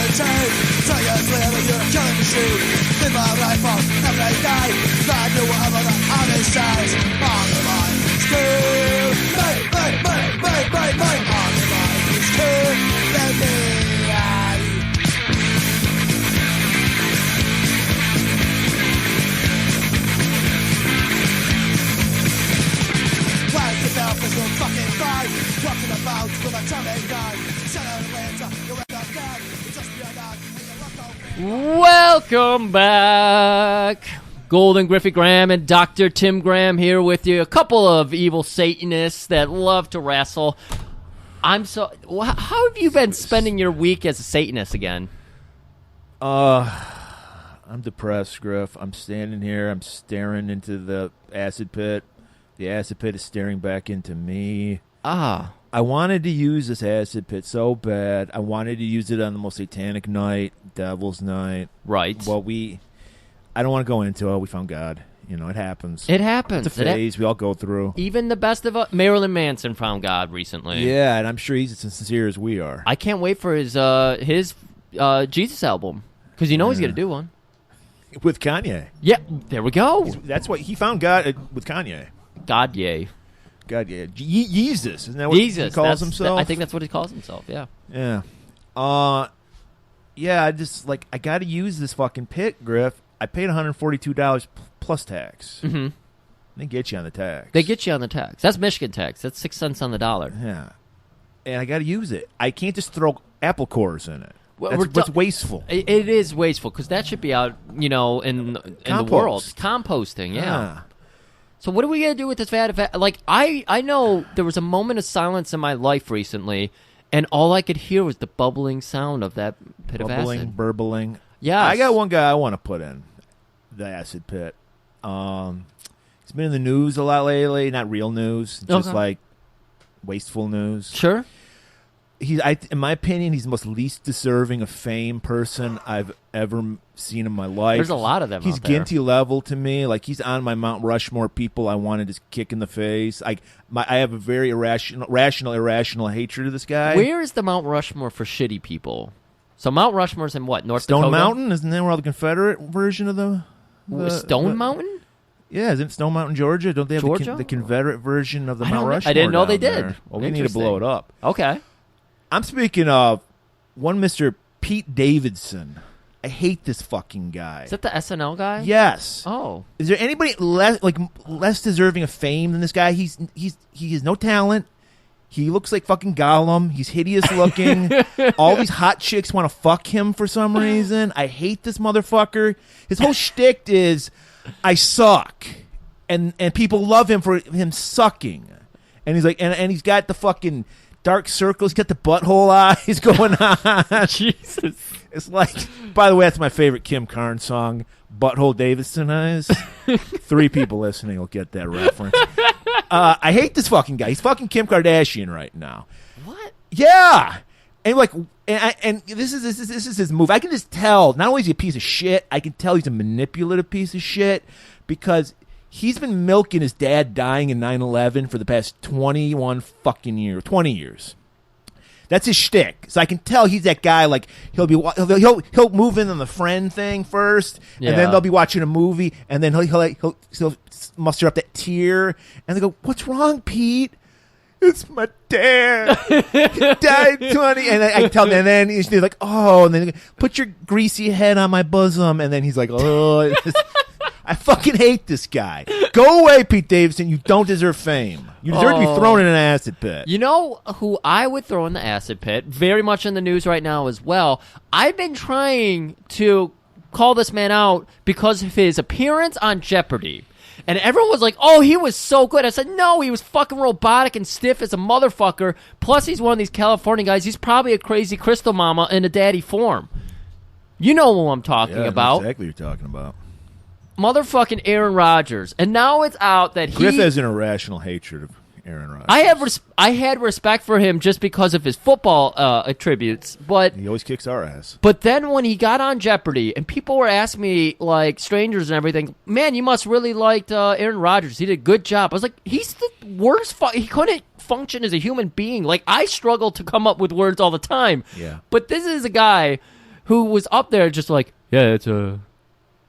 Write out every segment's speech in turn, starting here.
maintain. So you're clear when you're a killing machine. With my rifle, every day. I do whatever the army says. On the line, scream. On the line, scream. Let me. Welcome back. Golden Griffey Graham and Dr. Tim Graham here with you. A couple of evil Satanists that love to wrestle. How have you been spending your week as a Satanist again? I'm depressed, Griff. I'm standing here. I'm staring into the acid pit. The acid pit is staring back into me. I wanted to use this acid pit so bad. I wanted to use it on the most satanic night, Devil's Night. Right. Well, I don't want to go into it. We found God. You know, it happens. It happens. It's a phase we all go through. Even the best of us. Marilyn Manson found God recently. Yeah, and I'm sure he's as sincere as we are. I can't wait for his Jesus album. Because he's going to do one. With Kanye. Yeah, there we go. That's what he found God with Kanye. God, yay. God, yeah. Jesus. Isn't that what he calls himself? I think that's what he calls himself, yeah. Yeah. Yeah, I got to use this fucking pit, Griff. I paid $142 plus tax. Mm-hmm. They get you on the tax. They get you on the tax. That's Michigan tax. That's 6 cents on the dollar. Yeah. And I got to use it. I can't just throw apple cores in it. Well, that's wasteful. It is wasteful because that should be out, in the world. Composting, yeah. So what are we going to do with this vat? Like, I know there was a moment of silence in my life recently, and all I could hear was the bubbling sound of that pit of acid. Burbling. Yeah. I got one guy I want to put in the acid pit. He's been in the news a lot lately. Not real news, just like wasteful news. Sure. In my opinion, he's the most least deserving of fame person I've ever seen in my life. There's a lot of them. He's out there. Ginty level to me. Like, he's on my Mount Rushmore people I want to just kick in the face. I have a very irrational hatred of this guy. Where is the Mount Rushmore for shitty people? So Mount Rushmore's in what? North Stone Dakota? Mountain? Isn't that where all the Confederate version of the Stone Mountain? Yeah, isn't Stone Mountain, Georgia? Don't they have the Confederate version of the Mount Rushmore? I didn't know they did. There? Well, we need to blow it up. Okay. I'm speaking of one Mr. Pete Davidson. I hate this fucking guy. Is that the SNL guy? Yes. Oh. Is there anybody less deserving of fame than this guy? He has no talent. He looks like fucking Gollum. He's hideous looking. All these hot chicks want to fuck him for some reason. I hate this motherfucker. His whole shtick is, I suck, and people love him for him sucking. And he's like, and he's got the fucking dark circles. He's got the butthole eyes going on. Jesus. It's like, by the way, that's my favorite Kim Carnes song, Butthole Davidson Eyes. 3 people listening will get that reference. I hate this fucking guy. He's fucking Kim Kardashian right now. What? Yeah. And this is his move. I can just tell, not only is he a piece of shit, I can tell he's a manipulative piece of shit because he's been milking his dad dying in 9/11 for the past 20 years. That's his shtick. So I can tell he's that guy. Like, he'll move in on the friend thing first, and then they'll be watching a movie, and then he'll muster up that tear, and they go, "What's wrong, Pete?" It's my dad. He died 20. And I tell him, and then he's like, "Oh," and then put your greasy head on my bosom, and then he's like, "Oh." I fucking hate this guy. Go away, Pete Davidson. You don't deserve fame. You deserve to be thrown in an acid pit. You know who I would throw in the acid pit? Very much in the news right now as well. I've been trying to call this man out because of his appearance on Jeopardy. And everyone was like, "Oh, he was so good." I said, "No, he was fucking robotic and stiff as a motherfucker. Plus, he's one of these California guys. He's probably a crazy crystal mama in a daddy form." You know who I'm talking about. Exactly what you're talking about. Motherfucking Aaron Rodgers. And now it's out that Griff has an irrational hatred of Aaron Rodgers. I had respect for him just because of his football attributes, but he always kicks our ass. But then when he got on Jeopardy and people were asking me, like strangers and everything, "Man, you must really liked Aaron Rodgers. He did a good job." I was like, he's the worst. He couldn't function as a human being. Like, I struggle to come up with words all the time. Yeah. But this is a guy who was up there just like, yeah, it's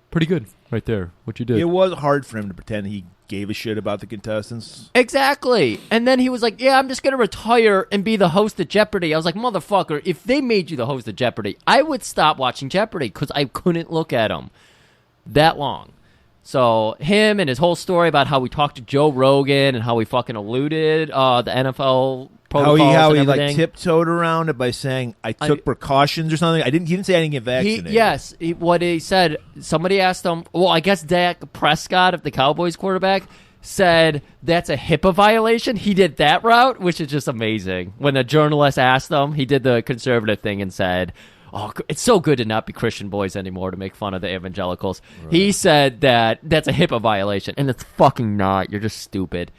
pretty good right there, what you did. It was hard for him to pretend he gave a shit about the contestants. Exactly. And then he was like, yeah, I'm just going to retire and be the host of Jeopardy. I was like, motherfucker, if they made you the host of Jeopardy, I would stop watching Jeopardy because I couldn't look at him that long. So him and his whole story about how we talked to Joe Rogan and how he fucking eluded the NFL protocols how he and like everything. tiptoed around it by saying I took precautions or something. He didn't say I didn't get vaccinated. What he said, somebody asked him, well, I guess Dak Prescott, if the Cowboys quarterback, said that's a HIPAA violation. He did that route, which is just amazing. When a journalist asked him, he did the conservative thing and said, oh, it's so good to not be Christian boys anymore to make fun of the evangelicals. Right. He said that's a HIPAA violation, and it's fucking not. You're just stupid.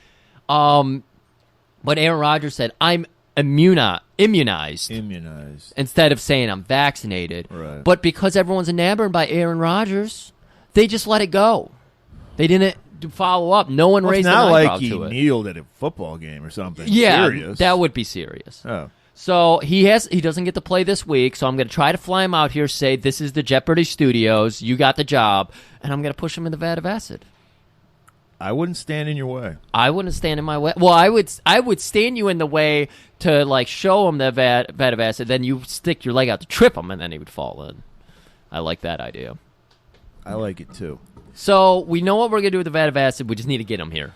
But Aaron Rodgers said, I'm immunized. Instead of saying I'm vaccinated. Right. But because everyone's enamored by Aaron Rodgers, they just let it go. They didn't follow up. No one raised an eyebrow to it. It's not like he kneeled at a football game or something. Yeah, serious. That would be serious. Oh. So he doesn't get to play this week, so I'm going to try to fly him out here, say this is the Jeopardy Studios, you got the job, and I'm going to push him in the vat of acid. I wouldn't stand in your way. I wouldn't stand in my way. Well, I would stand you in the way to like show him the vat of acid, then you stick your leg out to trip him, and then he would fall in. I like that idea. I like it too. So we know what we're going to do with the vat of acid. We just need to get him here.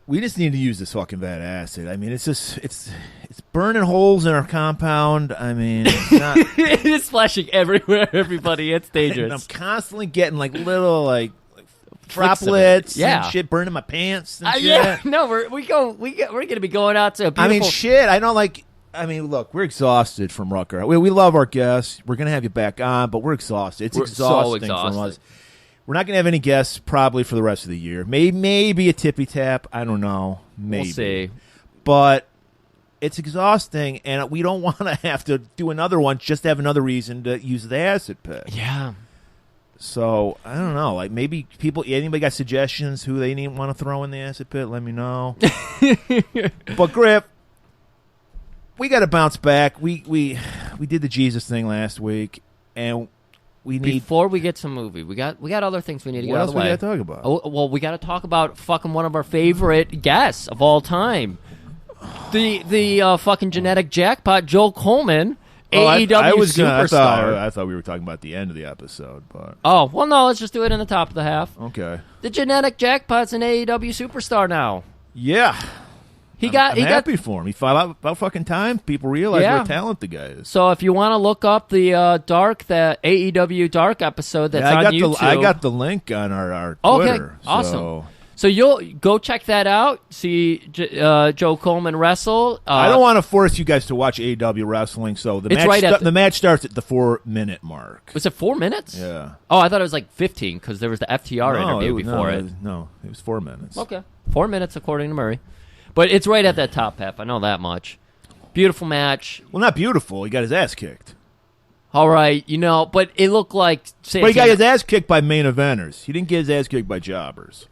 We just need to use this fucking vat of acid. I mean, it's burning holes in our compound. I mean, it's not. It is splashing everywhere, everybody. It's dangerous. And I'm constantly getting like little like droplets and shit burning my pants and shit. Yeah, no, we're going to be going out to a beautiful... I mean, shit, I don't like... I mean, look, we're exhausted from Rucker. We love our guests. We're going to have you back on, but we're exhausted. It's exhausting from us. We're not going to have any guests probably for the rest of the year. Maybe a tippy tap. I don't know. Maybe. We'll see. But it's exhausting, and we don't want to have to do another one just to have another reason to use the acid pit. Yeah. So, I don't know. Like, maybe anybody got suggestions who they want to throw in the acid pit? Let me know. But, Griff, we got to bounce back. We did the Jesus thing last week, and we need... Before we get to movie, we got other things we need to get out of the way. What else we got to talk about? Oh, well, we got to talk about fucking one of our favorite guests of all time. The fucking genetic jackpot, Joe Coleman... AEW superstar. I thought we were talking about the end of the episode, but oh well, no. Let's just do it in the top of the half. Okay. The genetic jackpot's an AEW superstar now. Yeah, I'm happy for him. He fought about fucking time. People realize what a talent the guy is. So if you want to look up the AEW Dark episode that's on YouTube, I got the link on our Twitter. Okay, awesome. So you'll go check that out. See Joe Coleman wrestle. I don't want to force you guys to watch AEW wrestling. So the match starts at the 4-minute mark. Was it 4 minutes? Yeah. Oh, I thought it was like 15 because there was the FTR interview before it. No, it was 4 minutes. Okay, 4 minutes according to Murray, but it's right at that top half. I know that much. Beautiful match. Well, not beautiful. He got his ass kicked. All right, but it looked like... But he got his ass kicked by main eventers. He didn't get his ass kicked by jobbers.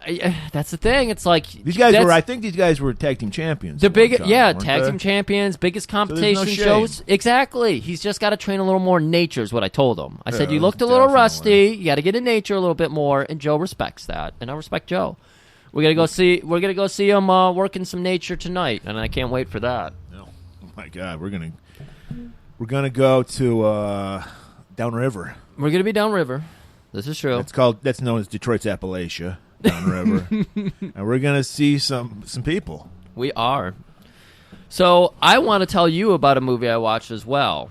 That's the thing. It's like... I think these guys were tag team champions. Tag team champions, biggest competition shows. Exactly. He's just got to train a little more in nature is what I told him. I said, you looked a little rusty. You got to get in nature a little bit more, and Joe respects that. And I respect Joe. We're gonna go see him working some nature tonight, and I can't wait for that. Oh my God, we're gonna go to downriver. We're gonna be downriver. This is true. That's known as Detroit's Appalachia, downriver, and we're gonna see some people. We are. So I want to tell you about a movie I watched as well.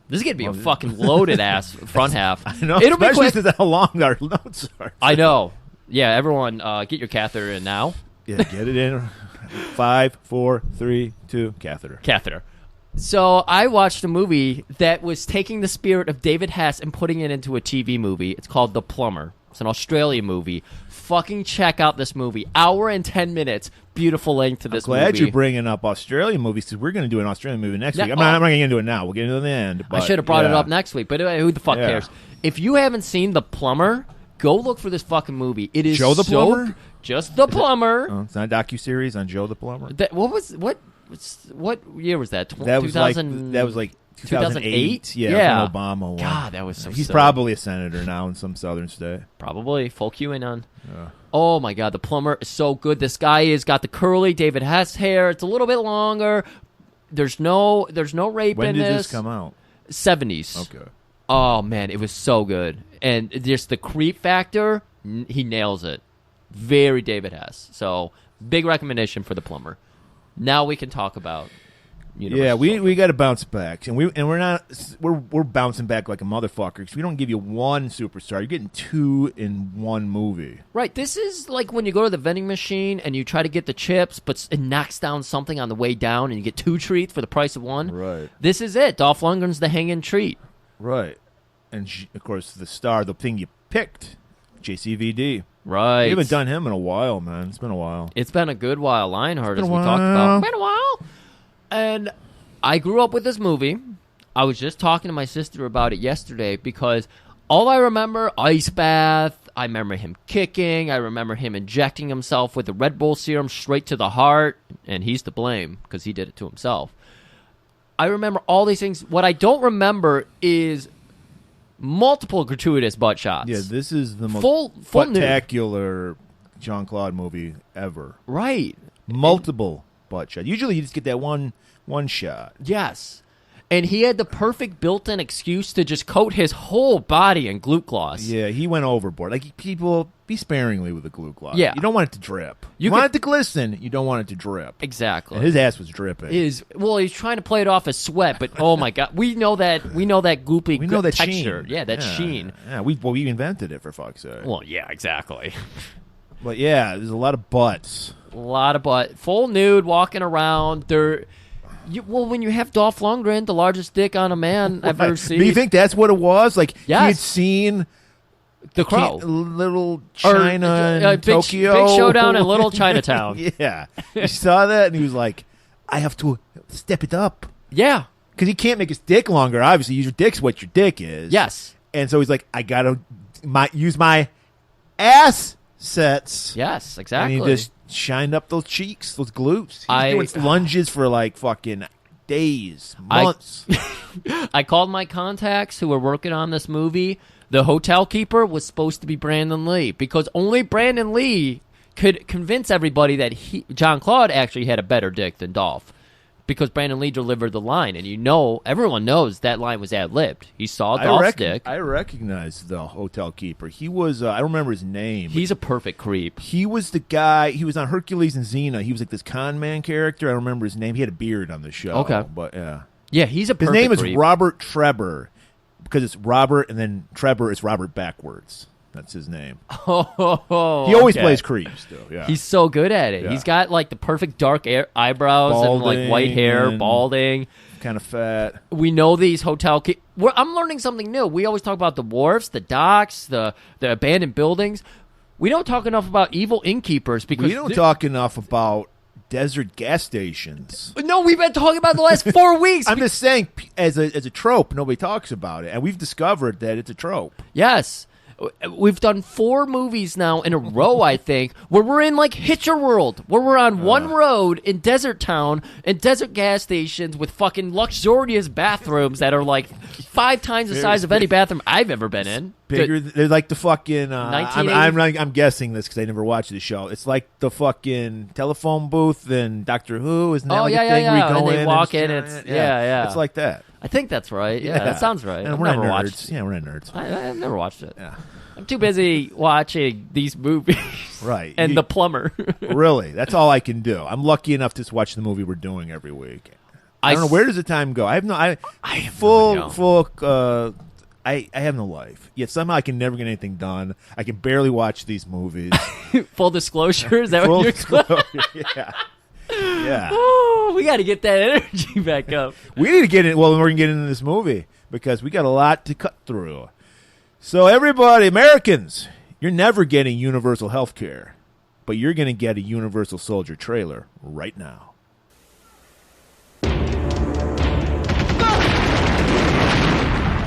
This is gonna be a fucking loaded ass front half. I know. It'll be quick. Especially how long our notes are. I know. Yeah, everyone, get your catheter in now. Yeah, get it in. 5, 4, 3, 2, catheter. So I watched a movie that was taking the spirit of David Hess and putting it into a TV movie. It's called The Plumber. It's an Australian movie. Fucking check out this movie. Hour and 10 minutes. Beautiful length to this movie. I'm glad you're bringing up Australian movies because we're going to do an Australian movie next week. I'm not going to get into it now. We'll get into it in the end. I should have brought it up next week, but who the fuck cares? If you haven't seen The Plumber, go look for this fucking movie. It is Joe the Plumber? Just The Plumber. It's not a docuseries on Joe the Plumber? What year was that? That was like 2008? Yeah. From Obama one. God, that was so He's silly. probably a senator now in some southern state. Probably. Full QAnon. Oh, my God. The plumber is so good. This guy has got the curly David Hess hair. It's a little bit longer. There's no rape When in did this. this come out? 70s. Okay. Oh, man. It was so good. And just the creep factor, he nails it. Very David Hess. So, big recommendation for the plumber. Now we can talk about Universal. Yeah, we got to bounce back, and we're bouncing back like a motherfucker because we don't give you one superstar. You're getting two in one movie. Right. This is like when you go to the vending machine and you try to get the chips, but it knocks down something on the way down, and you get two treats for the price of one. Right. This is it. Dolph Lundgren's the hanging treat. Right. And of course, the star, the thing you picked, JCVD. Right. We haven't done him in a while, man. It's been a while. It's been a good while. Lionheart, as we talked about. Been a while. And I grew up with this movie. I was just talking to my sister about it yesterday because all I remember, ice bath. I remember him kicking. I remember him injecting himself with the Red Bull serum straight to the heart. And he's to blame because he did it to himself. I remember all these things. What I don't remember is multiple gratuitous butt shots. Yeah, this is the most full spectacular Jean-Claude movie ever. Right. Multiple butt shots. Usually you just get that one shot. Yes. And he had the perfect built-in excuse to just coat his whole body in glute gloss. Yeah, he went overboard. Like, people, be sparingly with the glute gloss. Yeah. You don't want it to drip. You want it to glisten. You don't want it to drip. Exactly. And his ass was dripping. He's trying to play it off as sweat, but oh my God, we know that goopy we know that texture. sheen. Yeah, that sheen. Yeah, we invented it, for fuck's sake. Well, yeah, exactly. But yeah, there's a lot of butts. A lot of butt. Full nude, walking around. When you have Dolph Lundgren, the largest dick on a man I've ever seen. Do you think that's what it was? Like, yes. he had seen The Crow. Little China and Tokyo. Big Showdown in Little Chinatown. Yeah. He saw that and he was like, I have to step it up. Yeah. Because he can't make his dick longer. Obviously, your dick's what your dick is. Yes. And so he's like, I got to use my ass sets. Yes, exactly. And he just shined up those cheeks, those glutes. He's doing lunges for like fucking days, months. I called my contacts who were working on this movie. The hotel keeper was supposed to be Brandon Lee because only Brandon Lee could convince everybody that Jean-Claude actually had a better dick than Dolph. Because Brandon Lee delivered the line, and everyone knows that line was ad-libbed. He saw Dolph's dick. I recognize the hotel keeper. He was, I don't remember his name. He's a perfect creep. He was the guy, he was on Hercules and Xena. He was like this con man character. I don't remember his name. He had a beard on the show. Okay. But yeah. Yeah, he's a perfect creep. His name creep. is Robert Trebor, because it's Robert, and then Trebor is Robert backwards. That's his name. Oh, he always plays creeps, though. Yeah, he's so good at it. Yeah. He's got like the perfect dark eyebrows balding, and like white hair, balding, kind of fat. We know these hotel. I'm learning something new. We always talk about the wharfs, the docks, the abandoned buildings. We don't talk enough about evil innkeepers because we don't talk enough about desert gas stations. No, we've been talking about the last 4 weeks. I'm just saying, as a trope, nobody talks about it, and we've discovered that it's a trope. Yes. We've done 4 movies now in a row, I think, where we're in like Hitcher World, where we're on one road in Desert Town and desert gas stations with fucking luxurious bathrooms that are like 5 times the size of any bathroom I've ever been in. Bigger, they're like the fucking. I'm guessing this because I never watched the show. It's like the fucking telephone booth in Doctor Who. Isn't that like a thing where you go and they in walk and in. It's yeah. It's like that. I think that's right. Yeah, that sounds right. And I've we're never nerds. watched. Yeah, we're nerds. I've never watched it. Yeah. I'm too busy watching these movies. Right. And The Plumber. Really, that's all I can do. I'm lucky enough to just watch the movie we're doing every week. I don't know, where does the time go? I have no. I have no life. Yet somehow I can never get anything done. I can barely watch these movies. Full disclosure, is that what you're Yeah. Yeah. Oh, we got to get that energy back up. We need to get in. Well, we're going to get into this movie because we got a lot to cut through. So everybody, Americans, you're never getting universal health care, but you're going to get a Universal Soldier trailer right now.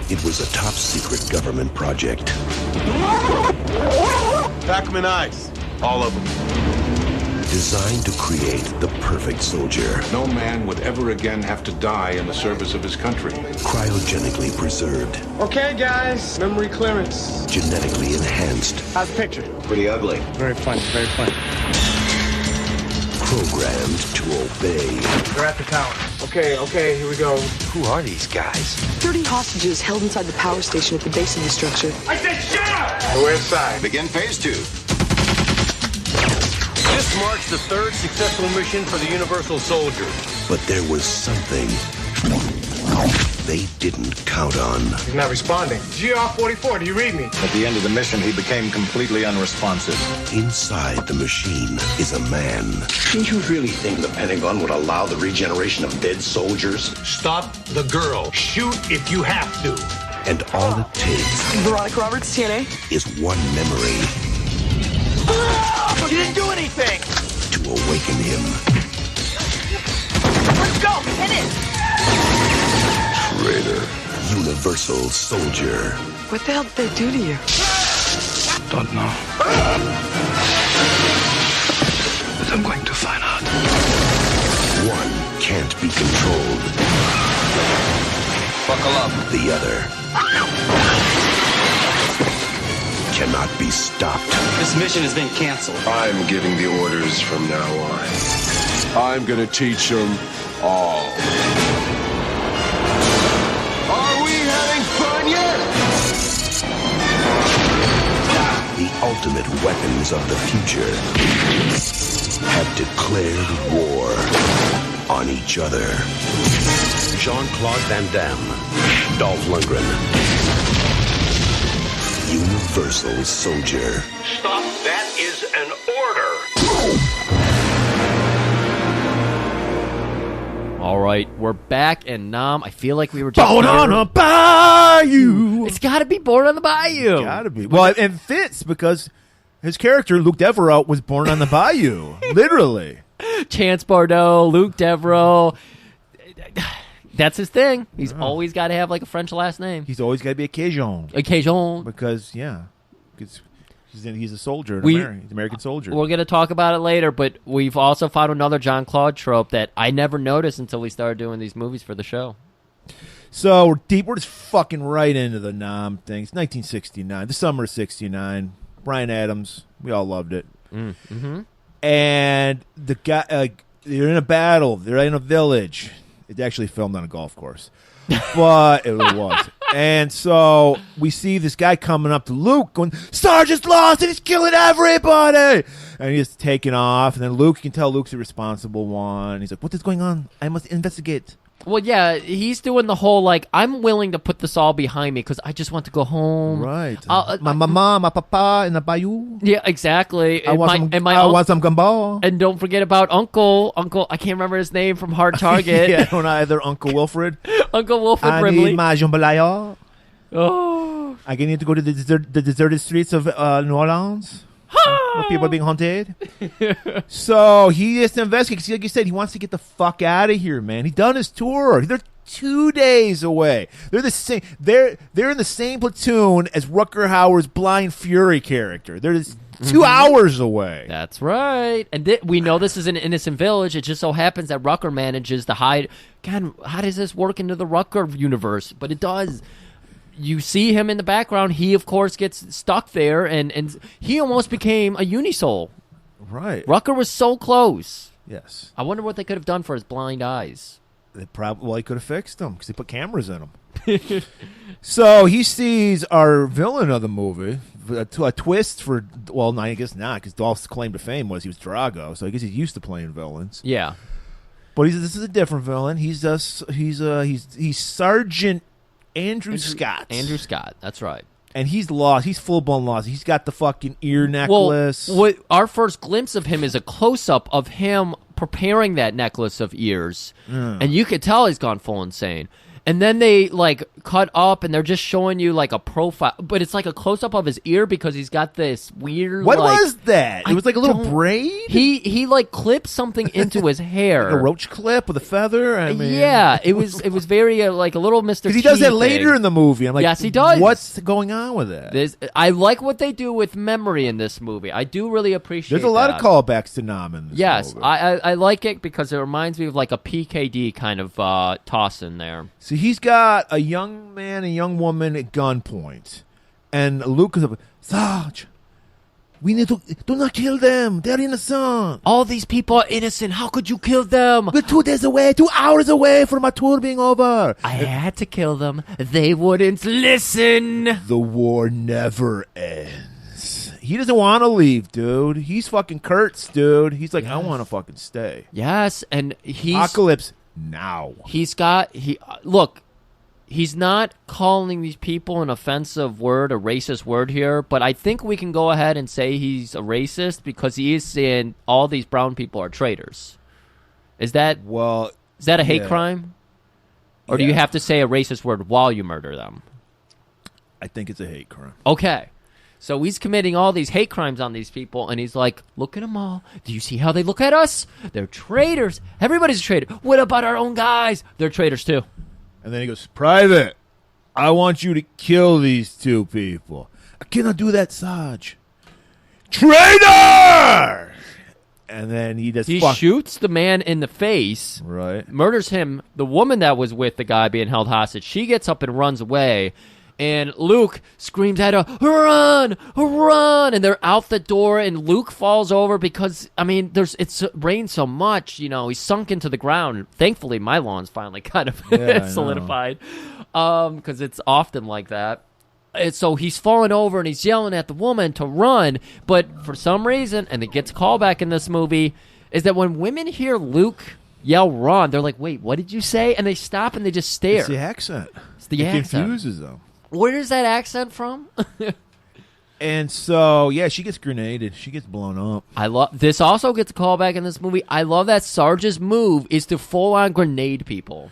It was a top-secret government project. Pac-Man ice. All of them. designed to create the perfect soldier. No man would ever again have to die in the service of his country. Cryogenically preserved, Okay, guys, memory clearance. genetically enhanced, How's the picture? Pretty ugly. Very funny, very funny. programmed to obey. They're at the tower. Okay, here we go. Who are these guys? 30 hostages held inside the power station at the base of the structure. I said shut up! We're inside. Begin phase 2. This marks the third successful mission for the Universal Soldier. But there was something they didn't count on. He's not responding. GR-44, do you read me? At the end of the mission, he became completely unresponsive. Inside the machine is a man. Do you really think the Pentagon would allow the regeneration of dead soldiers? Stop the girl. Shoot if you have to. And all it takes Veronica Roberts, TNA. is one memory You didn't do anything! to awaken him. Let's go! Hit it! Traitor. Universal Soldier. What the hell did they do to you? Don't know. But I'm going to find out. One can't be controlled. Buckle up. The other cannot be stopped. This mission has been canceled. I'm giving the orders from now on. I'm gonna teach them all. Are we having fun yet? The ultimate weapons of the future have declared war on each other. Jean-Claude Van Damme, Dolph Lundgren, Universal Soldier. Stop. That is an order. All right, we're back, and Nam, I feel like we were just Born on a bayou. It's got to be Born on the Bayou. Gotta be. Well, it fits because his character, Luke Devereaux, was born on the bayou. Literally. Chance Bordeaux, Luke Devereaux. That's his thing. He's always got to have like a French last name. He's always got to be a Cajun. Occasion. Because, he's a soldier. We- He's an American soldier. We're going to talk about it later, but we've also found another John Claude trope that I never noticed until we started doing these movies for the show. So we're deep. We're just fucking right into the Nam thing. It's 1969, the summer of '69. Bryan Adams, we all loved it. Mm-hmm. And the guy, they're in a battle. They're in a village. It's actually filmed on a golf course, but it was. And so we see this guy coming up to Luke, going, "Sergeant's lost, and he's killing everybody." And he's taking off. And then Luke, you can tell Luke's the responsible one. He's like, "What is going on? I must investigate." Well, yeah, he's doing the whole, like, I'm willing to put this all behind me because I just want to go home. Right. My mama, my papa in the bayou. Yeah, exactly. I want some gumbo. And don't forget about Uncle, I can't remember his name from Hard Target. Yeah, or either Uncle Wilfred. Uncle Wilfred I Brimley. need my jambalaya. Oh. I need to go to the deserted streets of New Orleans. Where people are being haunted. So he has to investigate. 'Cause like you said, he wants to get the fuck out of here, man. He's done his tour. They're 2 days away. They're the same. They're in the same platoon as Rutger Hauer's Blind Fury character. They're just 2 hours away. That's right. And we know this is an innocent village. It just so happens that Rutger manages to hide. God, how does this work into the Rutger universe? But it does. You see him in the background. He, of course, gets stuck there, and he almost became a Unisoul. Right. Rutger was so close. Yes. I wonder what they could have done for his blind eyes. They probably could have fixed them because they put cameras in them. So he sees our villain of the movie, a twist for, well, no, I guess not, because Dolph's claim to fame was he was Drago, so I guess he's used to playing villains. Yeah. But this is a different villain. He's Sergeant Andrew Scott. Andrew Scott, that's right. And he's lost. He's full-blown lost. He's got the fucking ear necklace. Well, our first glimpse of him is a close-up of him preparing that necklace of ears. And you could tell he's gone full insane. And then they like cut up and they're just showing you like a profile, but it's like a close up of his ear because he's got this weird. What like, was that? It was like a little braid. He like clipped something into his hair, like a roach clip with a feather. I mean, yeah, it was very like a little Mr. Because he does that later in the movie. I'm like, yes, he does. What's going on with that? I like what they do with memory in this movie. I do really appreciate. There's a lot of callbacks to Nam in this yes, movie. I like it because it reminds me of like a PKD kind of toss in there. So he's got a young man and a young woman at gunpoint. And Luke is like, Sarge, we need to... Do not kill them. They're innocent. All these people are innocent. How could you kill them? We're 2 days away, 2 hours away from our tour being over. I had to kill them. They wouldn't listen. The war never ends. He doesn't want to leave, dude. He's fucking Kurtz, dude. He's like, I want to fucking stay. Yes, and he's... Apocalypse now. Look, he's not calling these people an offensive word, a racist word here, but I think we can go ahead and say he's a racist because he is saying all these brown people are traitors. Is that a hate crime? Or do you have to say a racist word while you murder them? I think it's a hate crime. Okay. So he's committing all these hate crimes on these people, and he's like, look at them all. Do you see how they look at us? They're traitors. Everybody's a traitor. What about our own guys? They're traitors too. And then he goes, Private, I want you to kill these 2 people. I cannot do that, Sarge. Traitor! And then he shoots the man in the face. Right. Murders him. The woman that was with the guy being held hostage, she gets up and runs away. And Luke screams at her, run, run. And they're out the door, and Luke falls over because, I mean, it's rained so much, you know, he's sunk into the ground. Thankfully, my lawn's finally kind of solidified because it's often like that. And so he's falling over, and he's yelling at the woman to run. But for some reason, and it gets called back in this movie, is that when women hear Luke yell run, they're like, wait, what did you say? And they stop and they just stare. It's the accent. It confuses them. Where is that accent from? And so, yeah, she gets grenaded. She gets blown up. This also gets a call back in this movie. I love that Sarge's move is to full-on grenade people.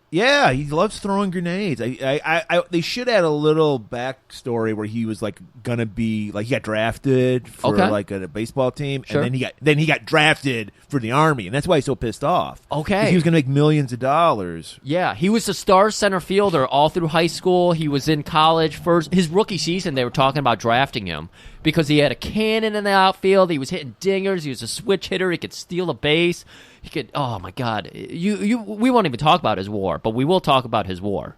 Yeah, he loves throwing grenades. They should add a little backstory where he was like gonna be like he got drafted for like a baseball team, sure. and then he got drafted for the army, and that's why he's so pissed off. Okay, he was gonna make millions of dollars. Yeah, he was a star center fielder all through high school. He was in college first. His rookie season, they were talking about drafting him because he had a cannon in the outfield. He was hitting dingers. He was a switch hitter. He could steal a base. He could. Oh my God! We won't even talk about his war, but we will talk about his war.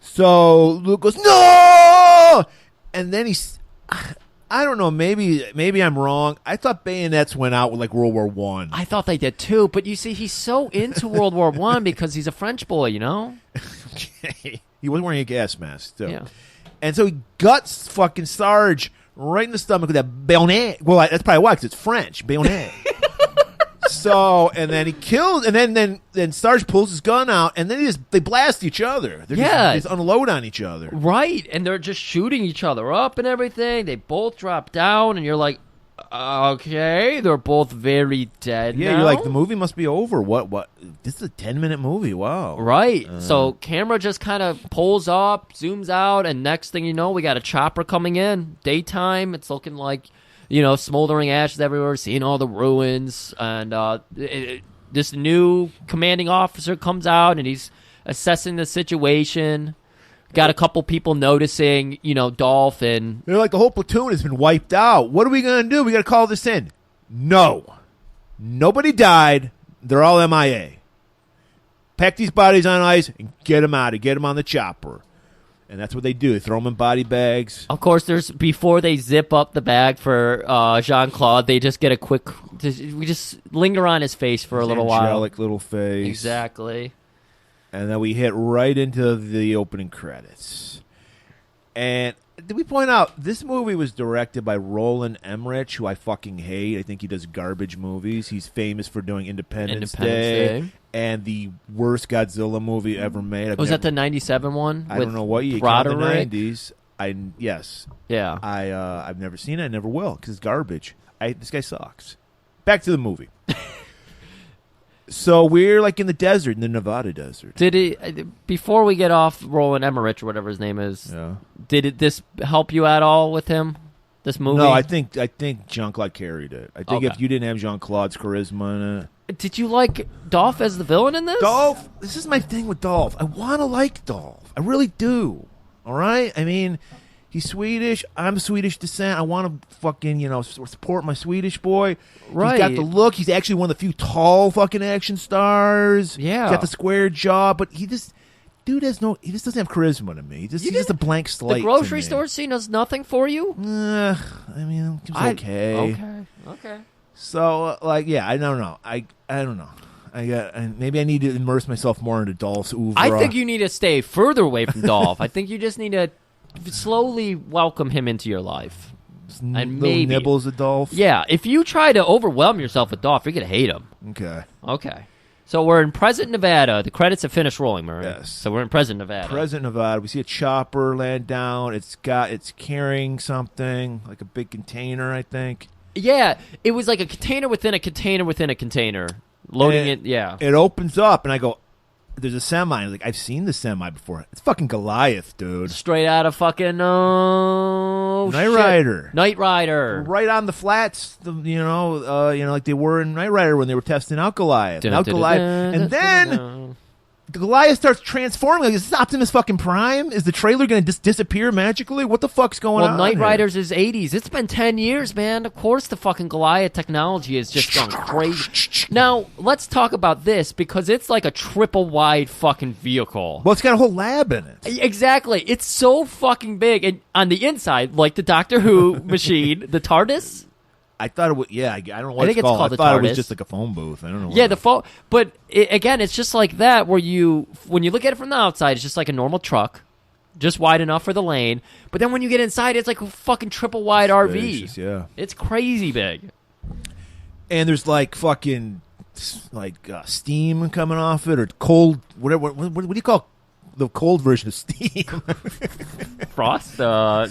So Luke goes no, and then I don't know. Maybe I'm wrong. I thought bayonets went out with like World War I. I thought they did too, but you see, he's so into World War I because he's a French boy, you know. Okay. He wasn't wearing a gas mask, too. Yeah. And so he guts fucking Sarge right in the stomach with that bayonet. Well, that's probably why, because it's French. Bayonet. So, and then he kills, and then Sarge pulls his gun out, and then they blast each other. They just unload on each other. Right, and they're just shooting each other up and everything. They both drop down, and you're like, okay, they're both very dead now. You're like, the movie must be over. What? This is a 10-minute movie. Wow. Right. So camera just kind of pulls up, zooms out, and next thing you know, we got a chopper coming in. Daytime, it's looking like, you know, smoldering ashes everywhere, seeing all the ruins. And this new commanding officer comes out, and he's assessing the situation. Got a couple people noticing, you know, Dolph and... They're like, the whole platoon has been wiped out. What are we going to do? We got to call this in. No. Nobody died. They're all MIA. Pack these bodies on ice and get them out. Get them on the chopper. And that's what they do. They throw them in body bags. Of course, before they zip up the bag for Jean-Claude, they just get a quick... We just linger on his face for a little while. Angelic little face. Exactly. And then we hit right into the opening credits. And did we point out, this movie was directed by Roland Emmerich, who I fucking hate. I think he does garbage movies. He's famous for doing Independence Day and the worst Godzilla movie ever made. Was that the 97 one? I don't know what year. Roderick? The 90s. Yes. Yeah. I've never seen it. I never will, because it's garbage. This guy sucks. Back to the movie. So we're like in the desert, in the Nevada desert. Did it before we get off Roland Emmerich or whatever his name is? Yeah. This help you at all with him? This movie? No, I think Jean-Claude carried it. I think if you didn't have Jean-Claude's charisma in it. Did you like Dolph as the villain in this? Dolph, this is my thing with Dolph. I want to like Dolph. I really do. All right? I mean, he's Swedish. I'm Swedish descent. I want to fucking, support my Swedish boy. Right. He's got the look. He's actually one of the few tall fucking action stars. Yeah. He's got the square jaw, but he just doesn't have charisma to me. He's just a blank slate. The grocery store scene does nothing for you? I mean, it was okay. Okay. So, I don't know. I don't know. Maybe I need to immerse myself more into Dolph's oeuvre. I think you need to stay further away from Dolph. I think you just need to slowly welcome him into your life. And maybe nibbles of Dolph. Yeah, if you try to overwhelm yourself with Dolph, you're gonna hate him. Okay. So we're in Present Nevada. The credits have finished rolling, Murray. Yes. So we're in Present Nevada. Present Nevada. We see a chopper land down. It's carrying something like a big container, I think. Yeah, it was like a container within a container within a container. Loading it. Yeah. It opens up, and I go, there's a semi. I'm like, I've seen the semi before. It's fucking Goliath, dude. Straight out of fucking Knight Rider. Knight Rider. Right on the flats, like they were in Knight Rider when they were testing out Goliath. And then Goliath starts transforming. Like, is this Optimus fucking Prime? Is the trailer going to disappear magically? What the fuck's going on? Well, Knight here? Riders is 80s. It's been 10 years, man. Of course the fucking Goliath technology has just gone crazy. Now, let's talk about this because it's like a triple wide fucking vehicle. Well, it's got a whole lab in it. Exactly. It's so fucking big. And on the inside, like the Doctor Who machine, the TARDIS. I thought it was, I don't know what it's it's called. I the thought TARDIS. it was just like a phone booth. I don't know. Yeah, the phone. But again, it's just like that where when you look at it from the outside, it's just like a normal truck, just wide enough for the lane. But then when you get inside, it's like a fucking triple wide RV. Spacious, yeah. It's crazy big. And there's like fucking steam coming off it or cold, whatever. What do you call the cold version of steam? Frost? I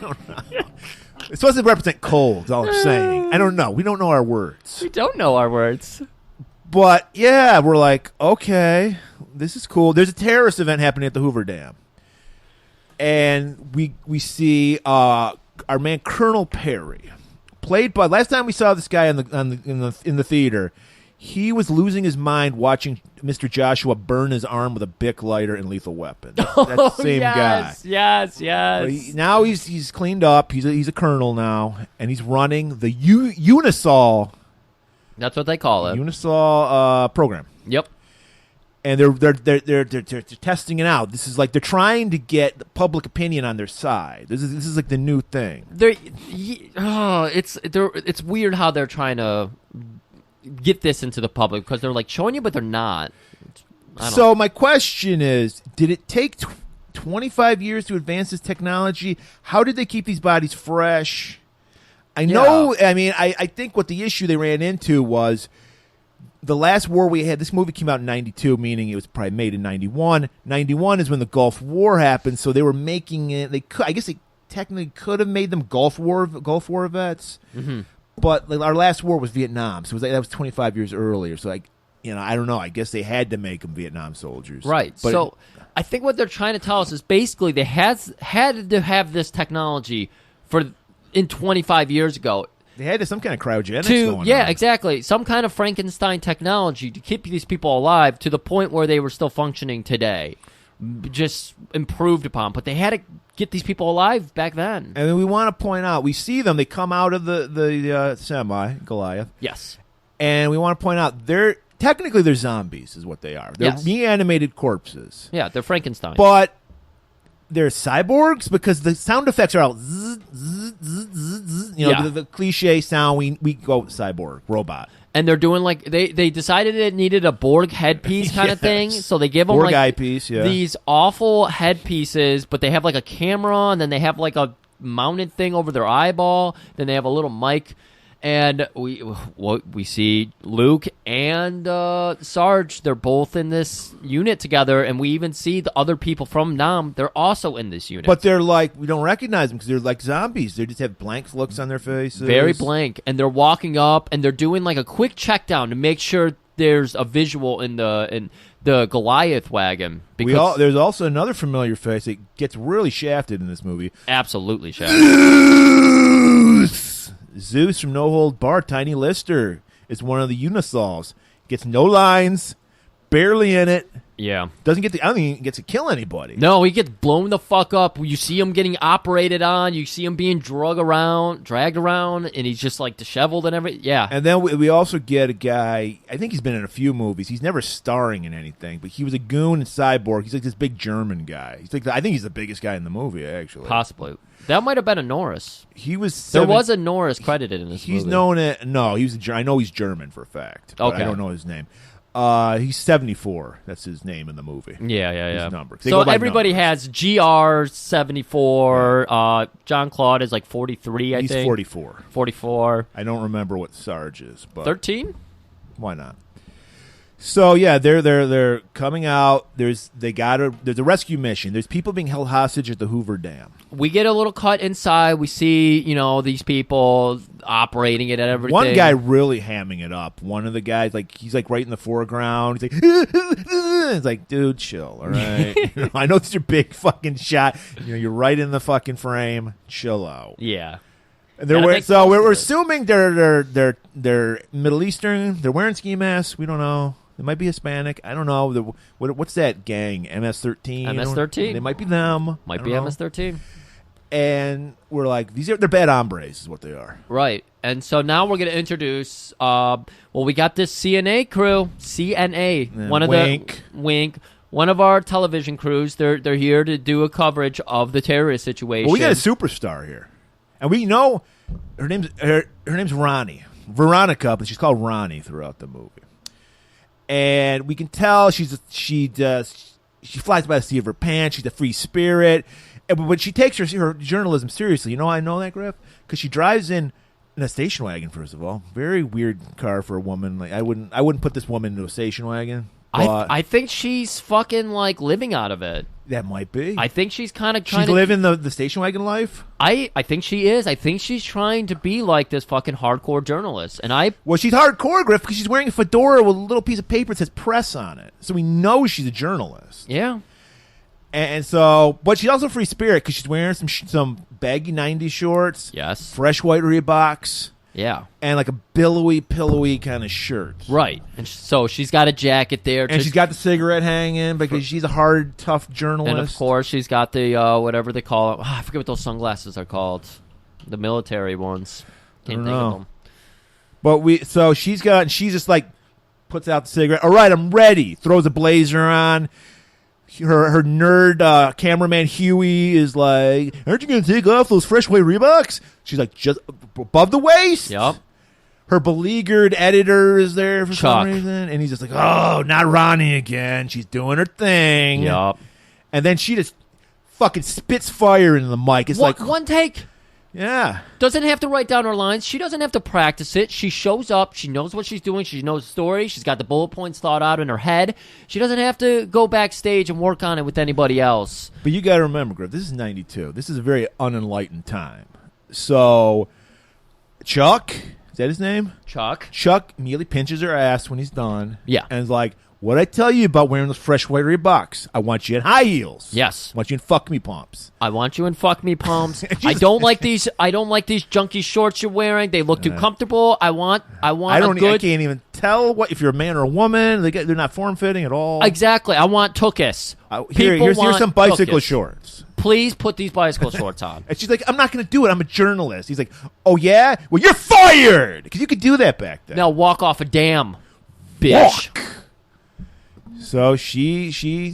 don't know. It's supposed to represent cold, is all I'm saying. I don't know. We don't know our words. We don't know our words. But, yeah, we're like, okay, this is cool. There's a terrorist event happening at the Hoover Dam. And we see our man Colonel Perry, played by, last time we saw this guy in the theater, he was losing his mind watching Mr. Joshua burn his arm with a Bic lighter and Lethal Weapon. That's the same guy. Yes. Now he's cleaned up. He's a colonel now, and he's running the Unisol. That's what they call it. Unisol program. Yep. And they're testing it out. This is like they're trying to get public opinion on their side. This is like the new thing. It's weird how they're trying to get this into the public because they're like showing you, but they're not. So my question is, did it take 25 years to advance this technology? How did they keep these bodies fresh? I know. I mean, I think what the issue they ran into was the last war we had. This movie came out in 92, meaning it was probably made in 91. 91 is when the Gulf War happened, so they were making it. I guess they technically could have made them Gulf War vets. Mm-hmm. But our last war was Vietnam, so that was 25 years earlier. So, I don't know. I guess they had to make them Vietnam soldiers. Right. But so I think what they're trying to tell us is basically they had to have this technology in 25 years ago. They had some kind of cryogenics going on. Yeah, exactly. Some kind of Frankenstein technology to keep these people alive to the point where they were still functioning today. Just improved upon. But they had to get these people alive back then. And we want to point out, we see them, they come out of the semi, Goliath. Yes. And we want to point out, they're zombies is what they are. They're reanimated corpses. Yeah, they're Frankenstein. But they're cyborgs because the sound effects are out. Zzz, zzz, zzz, zzz, the cliche sound, we go cyborg, robot. And they're doing like they decided it needed a Borg headpiece kind of thing, so they give them Borg like eyepiece, these awful headpieces, but they have like a camera, and then they have like a mounted thing over their eyeball. Then they have a little mic, and we see Luke and Sarge. They're both in this unit together, and we even see the other people from Nam. They're also in this unit, but they're like we don't recognize them because they're like zombies. They just have blank looks on their faces, very blank, and they're walking up and they're doing like a quick check down to make sure there's a visual in the Goliath wagon. Because There's also another familiar face that gets really shafted in this movie. absolutely shafted. Zeus from No Hold Barred, Tiny Lister, is one of the Unisolves. Gets no lines, barely in it. Yeah. Doesn't get I don't think he gets to kill anybody. No, he gets blown the fuck up. You see him getting operated on. You see him being dragged around, and he's just like disheveled and everything. Yeah. And then we also get a guy, I think he's been in a few movies. He's never starring in anything, but he was a goon in Cyborg. He's like this big German guy. I think he's the biggest guy in the movie, actually. Possibly. That might have been a Norris. He was. There was a Norris credited in this movie. He's known it. No, I know he's German for a fact. But Okay. I don't know his name. He's 74. That's his name in the movie. Yeah. His number. So everybody has GR 74. John Claude is like 43, I think. He's 44. 44. I don't remember what Sarge is, but 13? why not? So yeah, they're coming out. There's a rescue mission. There's people being held hostage at the Hoover Dam. We get a little cut inside. We see, these people operating it and everything. One guy really hamming it up. One of the guys, he's right in the foreground. He's like, it's like, dude, chill, all right? I know it's your big fucking shot. You're right in the fucking frame. Chill out. Yeah. And we're assuming they're Middle Eastern. They're wearing ski masks. We don't know. They might be Hispanic. I don't know. What's that gang? MS-13? MS-13? They might be them. Might be MS-13. And we're like, they're bad hombres is what they are. Right. And so now we're going to introduce, we got this CNA crew. CNA. Wink. One of our television crews. They're here to do a coverage of the terrorist situation. Well, we got a superstar here. And we know her name's Ronnie. Veronica, but she's called Ronnie throughout the movie. And we can tell she flies by the seat of her pants. She's a free spirit. But she takes her journalism seriously. You know how I know that, Griff? Because she drives in a station wagon, first of all. Very weird car for a woman. I wouldn't put this woman into a station wagon. I think she's fucking living out of it. That might be. I think she's kind of She's living the station wagon life? I think she is. I think she's trying to be like this fucking hardcore journalist. Well, she's hardcore, Griff, because she's wearing a fedora with a little piece of paper that says press on it. So we know she's a journalist. Yeah. And so, but she's also free spirit because she's wearing some baggy 90s shorts. Yes. Fresh white Reeboks. Yeah. And a billowy, pillowy kind of shirt. Right. And so she's got a jacket there. And she's got the cigarette hanging because she's a hard, tough journalist. And of course, she's got the, whatever they call it. I forget what those sunglasses are called. The military ones. Can't think of them. But she's just puts out the cigarette. All right, I'm ready. Throws a blazer on. Her nerd cameraman Huey is like, aren't you going to take off those fresh white Reeboks? She's like, just above the waist. Yep. Her beleaguered editor is there for Chuck. some reason. And he's just like, oh, not Ronnie again. She's doing her thing. Yep. And then she just fucking spits fire into the mic. It's one take. Yeah. Doesn't have to write down her lines. She doesn't have to practice it. She shows up. She knows what she's doing. She knows the story. She's got the bullet points thought out in her head. She doesn't have to go backstage and work on it with anybody else. But you got to remember, Griff, this is 92. This is a very unenlightened time. So, Chuck, is that his name? Chuck immediately pinches her ass when he's done. Yeah. And is like, what'd I tell you about wearing those fresh white Reeboks? I want you in high heels. Yes. I want you in fuck me pumps. I want you in fuck me pumps. I don't like these junky shorts you're wearing. They look too comfortable. I can't even tell if you're a man or a woman. They're not form fitting at all. Exactly. I want tuchus. Here's some bicycle shorts. Please put these bicycle shorts on. And she's like, I'm not going to do it. I'm a journalist. He's like, oh yeah? Well, you're fired because you could do that back then. Now walk off a dam, bitch. Walk. So she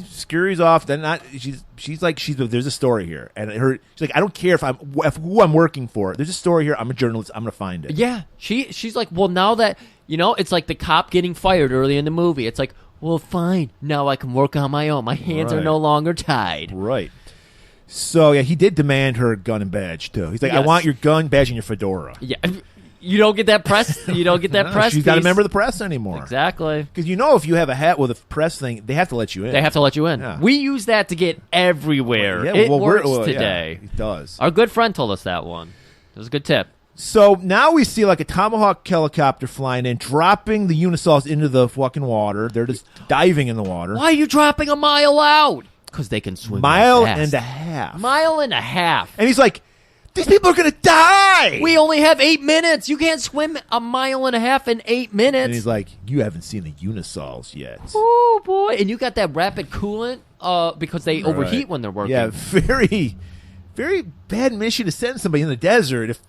scurries off. Then there's a story here, and she's like, I don't care if who I'm working for. There's a story here. I'm a journalist. I'm gonna find it. Yeah, she's like, well, now that it's like the cop getting fired early in the movie. It's like, well, fine, now I can work on my own. My hands are no longer tied. Right. So yeah, he did demand her gun and badge too. He's like, yes. I want your gun, badge, and your fedora. Yeah. You don't get that press. You don't get that press. She's not a member of the press anymore. Exactly. Because if you have a hat with a press thing, they have to let you in. They have to let you in. Yeah. We use that to get everywhere. Yeah, it works today. Yeah, it does. Our good friend told us that one. It was a good tip. So now we see like a Tomahawk helicopter flying in, dropping the Unisols into the fucking water. They're just diving in the water. Why are you dropping a mile out? Because they can swim. Mile fast. and a half. Mile and a half. And he's like, these people are going to die. We only have 8 minutes. You can't swim a mile and a half in 8 minutes. And he's like, you haven't seen the Unisols yet. Oh, boy. And you got that rapid coolant because they overheat when they're working. Yeah, very bad mission to send somebody in the desert if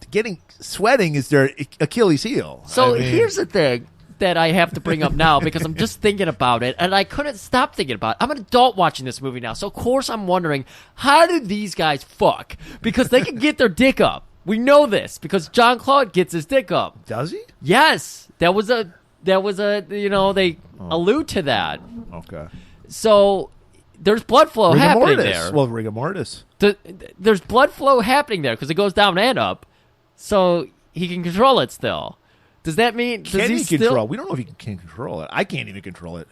sweating is their Achilles heel. So here's the thing that I have to bring up now because I'm just thinking about it, and I couldn't stop thinking about it. I'm an adult watching this movie now, so of course I'm wondering, how do these guys fuck? Because they can get their dick up. We know this because John Claude gets his dick up. Does he? Yes. They allude to that. Okay. So there's blood flow happening there. Well, rigor mortis. There's blood flow happening there because it goes down and up, so he can control it still. Does that mean Can he still control? We don't know if he can control it. I can't even control it.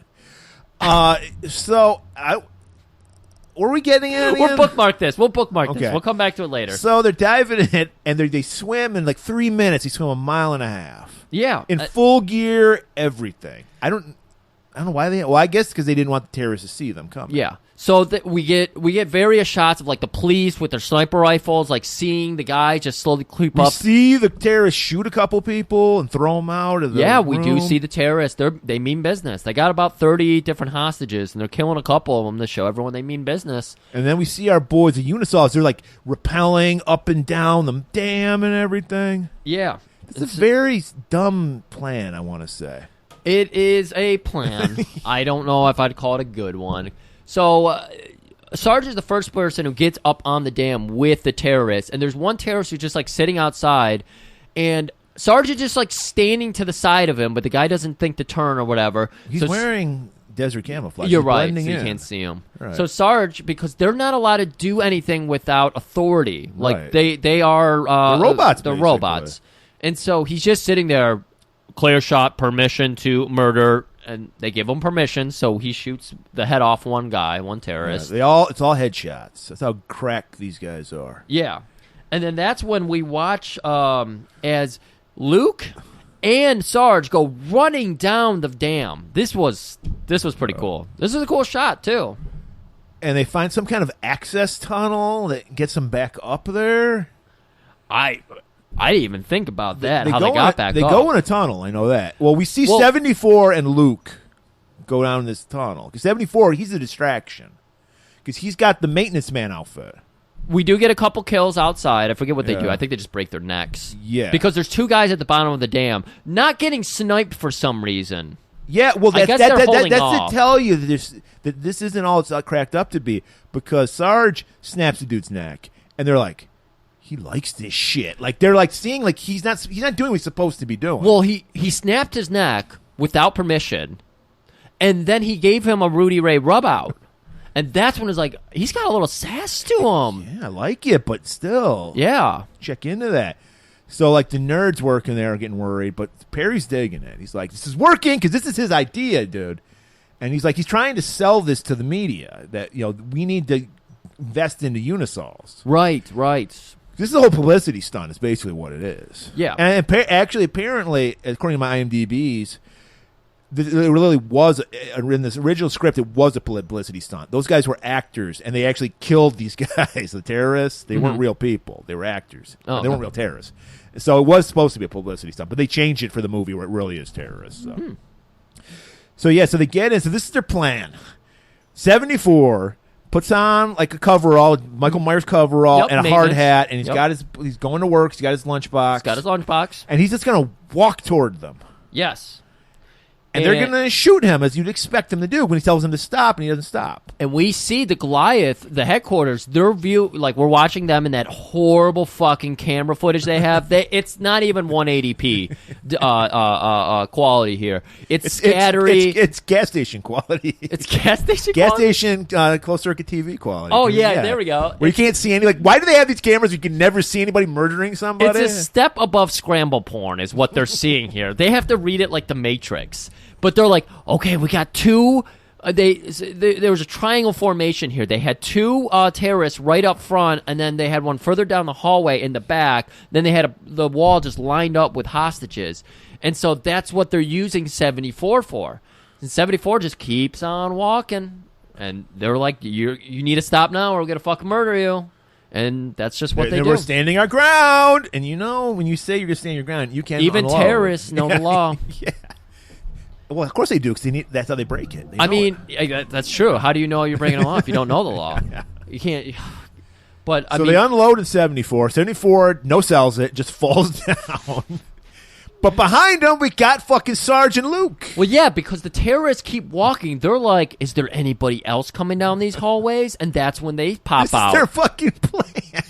Were we getting it? We'll bookmark this. We'll We'll come back to it later. So they're diving in it, and they swim in like 3 minutes. They swim a mile and a half. Yeah, in full gear, everything. I don't know why they. Well, I guess because they didn't want the terrorists to see them coming. Yeah. So we get various shots of like the police with their sniper rifles, like seeing the guy just slowly creep up. We see the terrorists shoot a couple people and throw them out of the room. We do see the terrorists. They mean business. They got about 30 different hostages, and they're killing a couple of them to show everyone they mean business. And then we see our boys, the Unisols. They're like rappelling up and down the dam and everything. Yeah. It's a very dumb plan, I want to say. It is a plan. I don't know if I'd call it a good one. So, Sarge is the first person who gets up on the dam with the terrorists, and there's one terrorist who's just, like, sitting outside, and Sarge is just, like, standing to the side of him, but the guy doesn't think to turn or whatever. He's wearing desert camouflage. You're He's right, so blending you in. can't see him. Right. So Sarge, because they're not allowed to do anything without authority. Like, Right. they are... They're robots, They're basically. robots. And so he's just sitting there, clear shot, permission to murder... And they give him permission, so he shoots the head off one guy, one terrorist. Yeah, it's all headshots. That's how crack these guys are. Yeah. And then that's when we watch as Luke and Sarge go running down the dam. This was pretty cool. This is a cool shot, too. And they find some kind of access tunnel that gets them back up there. I didn't even think about that, They how they got back up. They go in a tunnel, I know that. Well, we see 74 and Luke go down this tunnel. Because 74, he's a distraction. Because he's got the maintenance man outfit. We do get a couple kills outside. I forget what they do. Yeah. I think they just break their necks. Yeah. Because there's two guys at the bottom of the dam not getting sniped for some reason. Yeah, well, I guess they're holding that's off. to tell you that this isn't all it's cracked up to be. Because Sarge snaps the dude's neck. And they're like... He likes this shit. Like they're like seeing like he's not doing what he's supposed to be doing. Well, he snapped his neck without permission, and then he gave him a Rudy Ray rub out, and that's when it's like he's got a little sass to him. Yeah, I like it, but still, yeah, check into that. So like the nerds working there are getting worried, but Perry's digging it. He's like, this is working because this is his idea, dude. And he's like, he's trying to sell this to the media that we need to invest into Unisols. Right. This is a whole publicity stunt. Is basically what it is. Yeah. And actually, apparently, according to my IMDb's, it really was in this original script. It was a publicity stunt. Those guys were actors, and they actually killed these guys, the terrorists. They weren't real people. They were actors. Oh, they weren't real terrorists. So it was supposed to be a publicity stunt, but they changed it for the movie where it really is terrorists. So yeah, so they get in. So this is their plan. 74. Puts on like a coverall, Michael Myers coverall, and a hard hat, and he's going to work. He's got his lunchbox. And he's just gonna walk toward them. Yes. And they're gonna shoot him as you'd expect them to do when he tells them to stop, and he doesn't stop. And we see the Goliath, the headquarters, their view, like we're watching them in that horrible fucking camera footage they have. It's not even 180p quality here. It's scattery. It's gas station quality. It's gas station gas quality? station closed circuit TV quality. Oh, yeah, there we go. Where you can't see any, like, why do they have these cameras you can never see anybody murdering somebody? It's a step above scramble porn is what they're seeing here. They have to read it like The Matrix. But they're like, okay, we got two There was a triangle formation here. They had two terrorists right up front, and then they had one further down the hallway in the back. Then they had the wall just lined up with hostages. And so that's what they're using 74 for. And 74 just keeps on walking. And they're like, you need to stop now or we're going to fucking murder you. And that's just what they do. We're standing our ground. And when you say you're going to stand your ground, you can't even unload. Terrorists know the law. Yeah. Well, of course they do, because that's how they break it. That's true. How do you know you're breaking the law if you don't know the law? Yeah. You can't. But they unload in 74. 74 no sells it, just falls down. But behind them, we got fucking Sergeant Luke. Well, yeah, because the terrorists keep walking. They're like, is there anybody else coming down these hallways? And that's when they pop out. This is their fucking plan.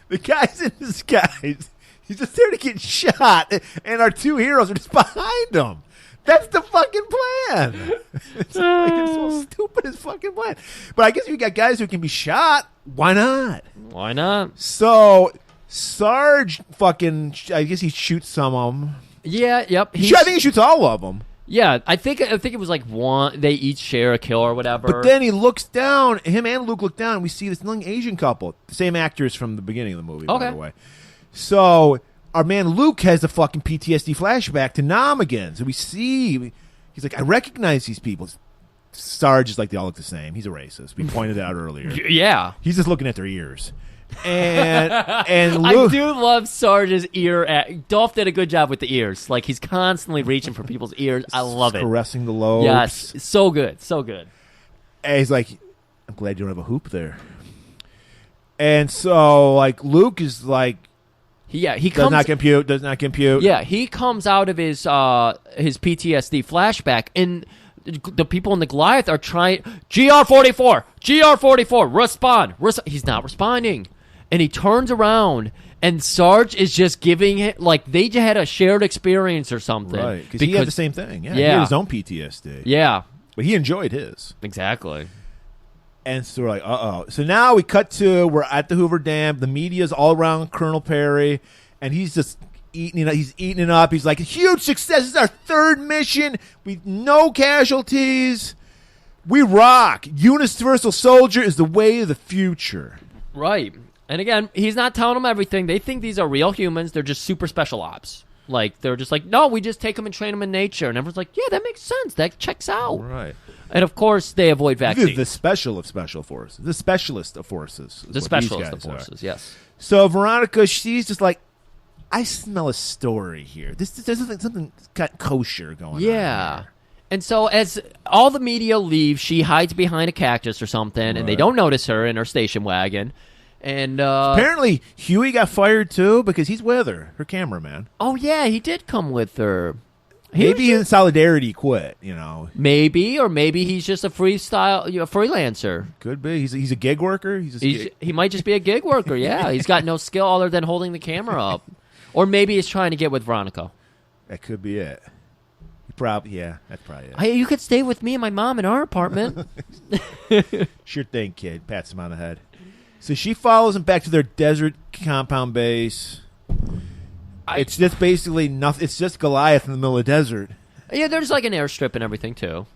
The guy's in disguise. He's just there to get shot. And our two heroes are just behind him. That's the fucking plan. It's so stupid as fucking plan. But I guess if you got guys who can be shot, why not? Why not? So Sarge fucking, I guess he shoots some of them. Yeah, yep. I think he shoots all of them. Yeah, I think it was like one. They each share a kill or whatever. But then he looks down. Him and Luke look down, and we see this young Asian couple, the same actors from the beginning of the movie, by the way. So our man Luke has a fucking PTSD flashback to Nam again. So we see, he's like, I recognize these people. Sarge is like, they all look the same. He's a racist. We pointed it out earlier. Yeah. He's just looking at their ears. And I Luke, do love Sarge's ear. Dolph did a good job with the ears. Like, he's constantly reaching for people's ears. I love it. Caressing the lobes. Yes. So good. So good. And he's like, I'm glad you don't have a hoop there. And so, like, Luke is like, he does not compute. Yeah, he comes out of his PTSD flashback, and the people in the Goliath are trying, GR44, respond. He's not responding. And he turns around, and Sarge is just giving it, like they had a shared experience or something. Right, because he had the same thing. Yeah, he had his own PTSD. Yeah. But he enjoyed his. Exactly. And so we're like, uh-oh. So now we cut to, we're at the Hoover Dam. The media's all around Colonel Perry, and he's just eating it up. He's eating it up. He's like, huge success. This is our third mission. No casualties. We rock. Universal Soldier is the way of the future. Right. And again, he's not telling them everything. They think these are real humans. They're just super special ops. Like, they're just like, no, we just take them and train them in nature. And everyone's like, yeah, that makes sense. That checks out. Right. And, of course, they avoid vaccines. The special of special forces. The specialist of forces. The specialist of forces, yes. So Veronica, she's just like, I smell a story here. There's something got kosher going on. Yeah. And so as all the media leaves, she hides behind a cactus or something, and they don't notice her in her station wagon. And apparently Huey got fired too because he's with her cameraman. Oh yeah, he did come with her. Maybe in solidarity quit, Maybe, or maybe he's just a freelancer. Could be. He's a gig worker. He might just be a gig worker. Yeah, he's got no skill other than holding the camera up. Or maybe he's trying to get with Veronica. That could be it. That's probably it. Hey, you could stay with me and my mom in our apartment. Sure thing, kid. Pats him on the head. So she follows him back to their desert compound base. It's just basically nothing. It's just Goliath in the middle of the desert. Yeah, there's like an airstrip and everything too.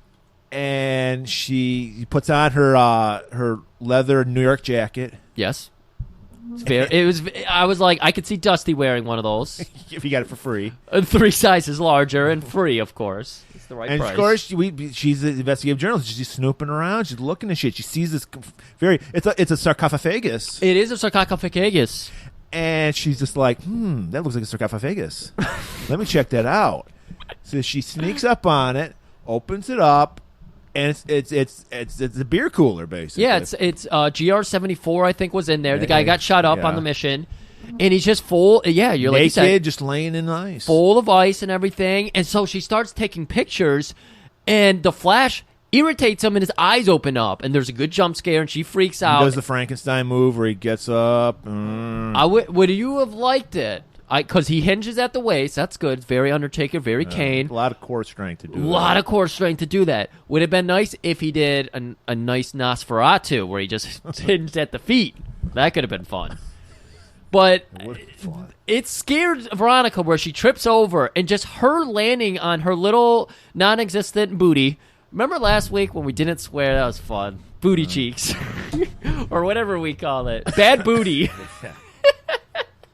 And she puts on her leather New York jacket. Yes. I was like, I could see Dusty wearing one of those. If he got it for free. 3 sizes larger and free, of course. It's the right price. And of course, she's an investigative journalist. She's snooping around. She's looking at shit. She sees this it's a sarcophagus. It is a sarcophagus. And she's just like, that looks like a sarcophagus. Let me check that out. So she sneaks up on it, opens it up, and it's a beer cooler, basically. Yeah, it's GR74, I think, was in there. The guy got shot up on the mission, and he's just full. Yeah, you're like, naked, you said, just laying in ice, full of ice and everything. And so she starts taking pictures, and the flash irritates him, and his eyes open up, and there's a good jump scare, and she freaks out. He does the Frankenstein move where he gets up. Would you have liked it? Because he hinges at the waist. That's good. It's very Undertaker, very Kane. A lot of core strength to do that. A lot of core strength to do that. Would have been nice if he did a nice Nosferatu where he just hinged at the feet. That could have been fun. But it scared Veronica where she trips over, and just her landing on her little non-existent booty Remember last week when we didn't swear? That was fun. Booty cheeks. Or whatever we call it. Bad booty.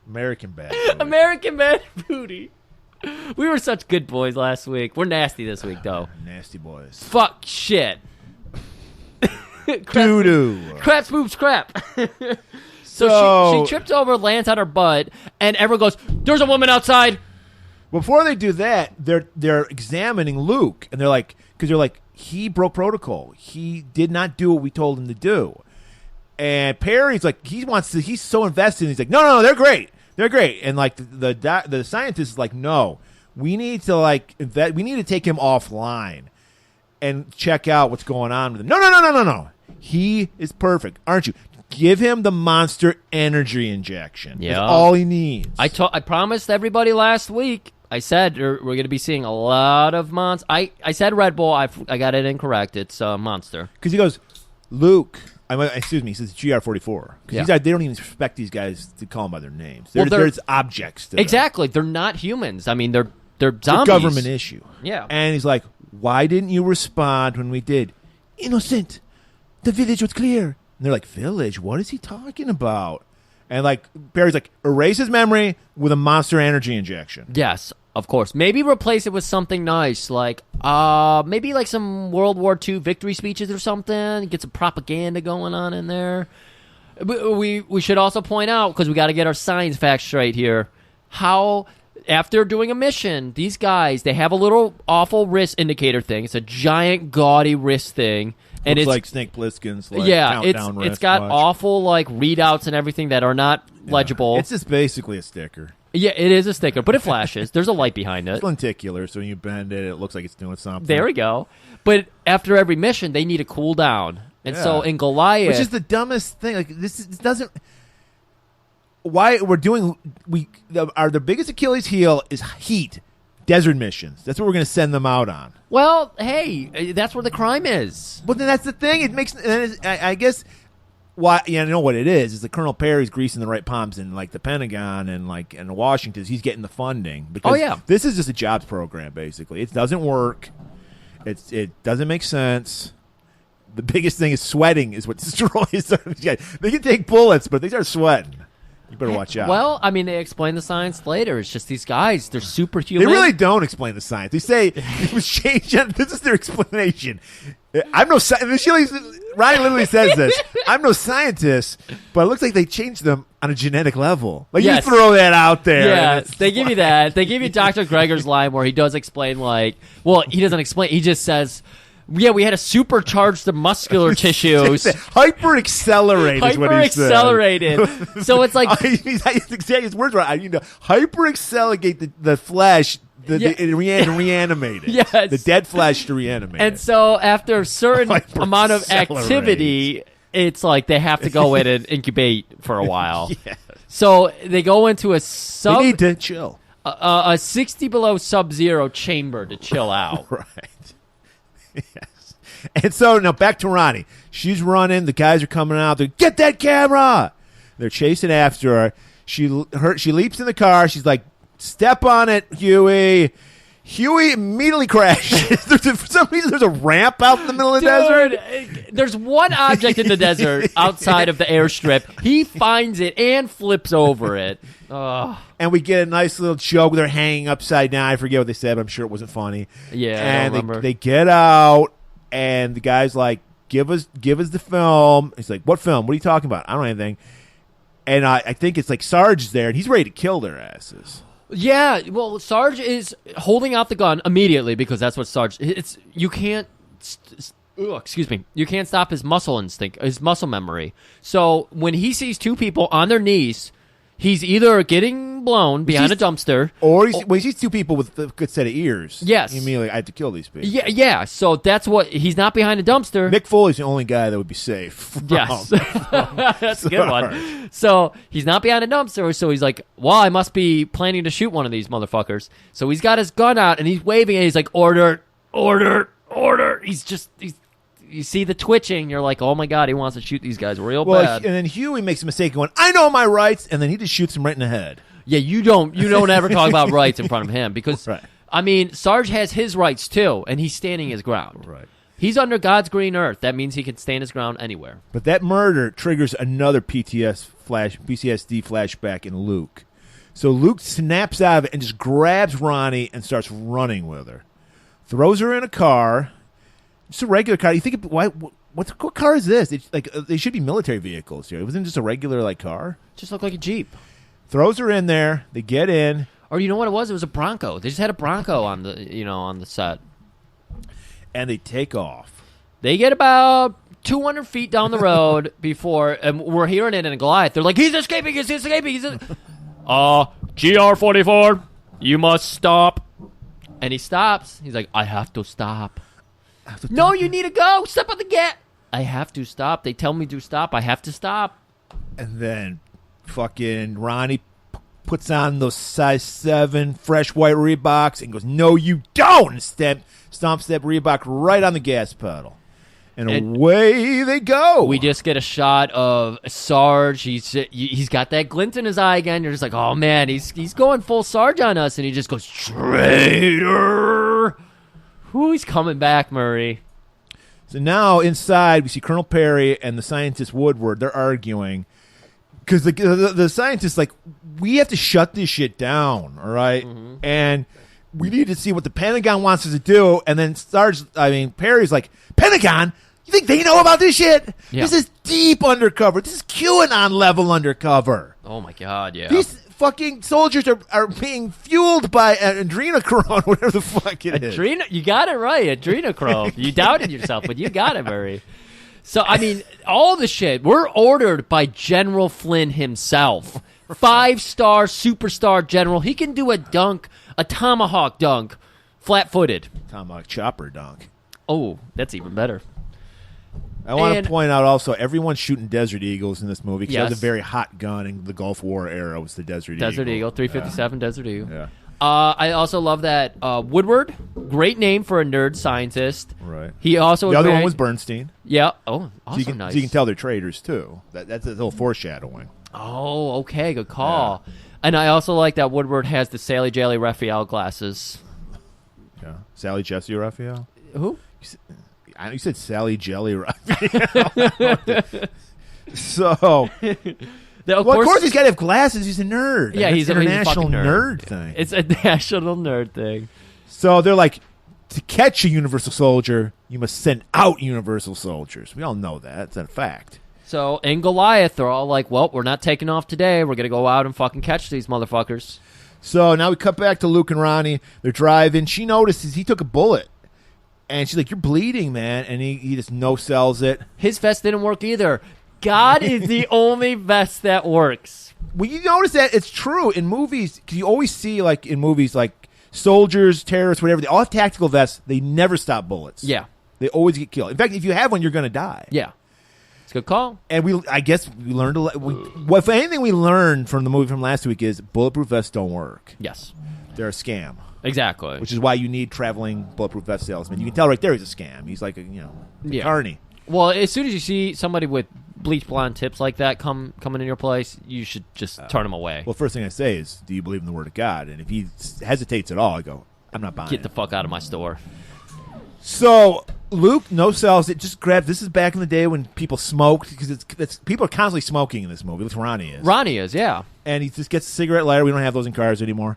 American bad booty. American bad booty. We were such good boys last week. We're nasty this week, though. Nasty boys. Fuck shit. Doo-doo. Crap's boobs crap. So she tripped over, lands on her butt, and everyone goes, "There's a woman outside." Before they do that, they're examining Luke, and they're like, he broke protocol. He did not do what we told him to do. And Perry's like, he's so invested. He's like, no, they're great. And like the scientist is like, no, we need to we need to take him offline and check out what's going on with him. No. He is perfect, aren't you? Give him the monster energy injection. Yeah, that's all he needs. I promised everybody last week. I said we're going to be seeing a lot of monsters. I said Red Bull. I got it incorrect. It's Monster. Because he goes, Luke. Excuse me. He says GR44. Because they don't even expect these guys to call them by their names. They're objects. To exactly. Them. They're not humans. I mean, they're zombies. It's a government issue. Yeah. And he's like, why didn't you respond when we did? Innocent. The village was clear. And they're like, village? What is he talking about? And like Barry's like, erase his memory with a monster energy injection. Yes, of course. Maybe replace it with something nice, like maybe like some World War II victory speeches or something. Get some propaganda going on in there. We should also point out, because we got to get our science facts straight here, how after doing a mission, these guys, they have a little awful wrist indicator thing. It's a giant gaudy wrist thing. And looks it's like Snake Plissken's countdown it's got awful like readouts and everything that are not legible. It's just basically a sticker. Yeah, it is a sticker, but it flashes. There's a light behind it. It's lenticular, so when you bend it, it looks like it's doing something. There we go. But after every mission, they need to cool down. And so in Goliath... Which is the dumbest thing. Like this doesn't... Why we're doing... The biggest Achilles heel is heat. Desert missions. That's what we're going to send them out on. Well, hey, that's where the crime is. But then that's the thing. It makes... I guess... Why? Yeah, I know what it is. Is that Colonel Perry's greasing the right palms in like the Pentagon and like in Washington. He's getting the funding because this is just a jobs program. Basically, it doesn't work. It doesn't make sense. The biggest thing is sweating is what destroys them. They can take bullets, but if they start sweating, you better watch out. Well, I mean, they explain the science later. It's just these guys; they're superhuman. They really don't explain the science. They say it was changed. This is their explanation. I'm no scientist. Ronnie literally says this. I'm no scientist, but it looks like they changed them on a genetic level. Like you throw that out there. Yeah, they give you that. They give you Dr. Gregor's line where he does explain he doesn't explain. He just says, yeah, we had to supercharge the muscular tissues. Hyper accelerated is what he said. Hyper-accelerated. So it's like... his words right. Hyper accelerate the flesh... to reanimate it. Yes. The dead flesh to reanimate it. And so after a certain amount of activity, it's like they have to go in and incubate for a while. Yes. So they go into they need to chill. A 60 below sub-zero chamber to chill out. Right. Yes. And so now back to Ronnie. She's running. The guys are coming out. They're get that camera. They're chasing after her. She leaps in the car. She's like, step on it, Huey. Huey immediately crashes. For some reason, there's a ramp out in the middle of the desert. There's one object in the desert outside of the airstrip. He finds it and flips over it. And we get a nice little joke. They're hanging upside down. I forget what they said, but I'm sure it wasn't funny. Yeah, and I remember. They get out, and the guy's like, give us the film. He's like, what film? What are you talking about? I don't know anything. And I think it's like Sarge is there, and he's ready to kill their asses. Yeah, well, Sarge is holding out the gun immediately because that's what Sarge. You can't. Excuse me. You can't stop his muscle instinct, his muscle memory. So when he sees two people on their knees, he's either getting blown behind a dumpster, or he sees two people with a good set of ears. Yes, you mean like I have to kill these people? Yeah. So that's what he's not behind a dumpster. Mick Foley's the only guy that would be safe. Yes, that's a good one. So he's not behind a dumpster. So he's like, well, I must be planning to shoot one of these motherfuckers. So he's got his gun out and he's waving and he's like, order. You see the twitching. You're like, oh my god, he wants to shoot these guys real bad. And then Huey makes a mistake going, I know my rights, and then he just shoots him right in the head. Yeah, you don't ever talk about rights in front of him because I mean, Sarge has his rights too, and he's standing his ground. Right. He's under God's green earth. That means he can stand his ground anywhere. But that murder triggers another PTSD flashback in Luke. So Luke snaps out of it and just grabs Ronnie and starts running with her. Throws her in a car. Just a regular car. You think, what car is this? They should be military vehicles here. It wasn't just a regular car. Just looked like a Jeep. Throws her in there. They get in. Or you know what it was? It was a Bronco. They just had a Bronco on the set. And they take off. They get about 200 feet down the road before, and we're hearing it in Goliath. They're like, he's escaping, GR44, you must stop. And he stops. He's like, I have to stop. No, you need to go. Step on the gas. I have to stop. They tell me to stop. I have to stop. And then fucking Ronnie puts on those size 7 fresh white Reeboks and goes, no, you don't. And stomps that Reebok right on the gas pedal. And away they go. We just get a shot of Sarge. He's got that glint in his eye again. You're just like, oh, man, he's going full Sarge on us. And he just goes, traitor. Who's coming back, Murray? So now inside we see Colonel Perry and the scientist Woodward. They're arguing. Because the scientist's like, we have to shut this shit down, all right? Mm-hmm. And we need to see what the Pentagon wants us to do. And then Perry's like, Pentagon? You think they know about this shit? Yeah. This is deep undercover. This is QAnon level undercover. Oh, my God, yeah. These fucking soldiers are being fueled by adrenochrome, whatever the fuck it is. You got it right, adrenochrome. You doubted yourself, but you got it, Murray. So, I mean, all the shit, we're ordered by General Flynn himself. 5-star, superstar general. He can do a dunk, a tomahawk dunk, flat-footed. Tomahawk chopper dunk. Oh, that's even better. I want to point out also, everyone's shooting Desert Eagles in this movie because yes. that was a very hot gun in the Gulf War era was the Desert Eagle. Desert Eagle, 357 Desert Eagle. Yeah. I also love that Woodward, great name for a nerd scientist. Right. He also the other one was Bernstein. Yeah. Oh, also nice. So you can tell they're traitors too. That's a little foreshadowing. Oh, okay, good call. Yeah. And I also like that Woodward has the Sally Jelly Raphael glasses. Yeah. Sally Jesse Raphael? Who? You said Sally Jelly Raphael. So... Of course he's got to have glasses. He's a nerd. Yeah, he's an international he's a nerd thing. It's a national nerd thing. So they're like, to catch a universal soldier, you must send out universal soldiers. We all know that. It's a fact. So in Goliath, they're all like, well, we're not taking off today. We're going to go out and fucking catch these motherfuckers. So now we cut back to Luke and Ronnie. They're driving. She notices he took a bullet. And she's like, you're bleeding, man. And he just no-sells it. His vest didn't work either. God is the only vest that works. Well, you notice that it's true in movies, because you always see, like, in movies, like, soldiers, terrorists, whatever, they all have tactical vests. They never stop bullets. Yeah. They always get killed. In fact, if you have one, you're going to die. Yeah. It's a good call. And I guess we learned a lot. If anything we learned from the movie from last week is bulletproof vests don't work. Yes. They're a scam. Exactly. Which is why you need traveling bulletproof vest salesman. You can tell right there he's a scam. He's like a carny. Well, as soon as you see somebody with bleach blonde tips like that coming in your place, you should just turn him away. Well, first thing I say is, do you believe in the word of God? And if he hesitates at all, I go, I'm not buying Get the fuck out of my store. So Luke no-sells it, just grabs. This is back in the day when people smoked, because people are constantly smoking in this movie. At least Ronnie is. Ronnie is, yeah. And he just gets a cigarette lighter. We don't have those in cars anymore.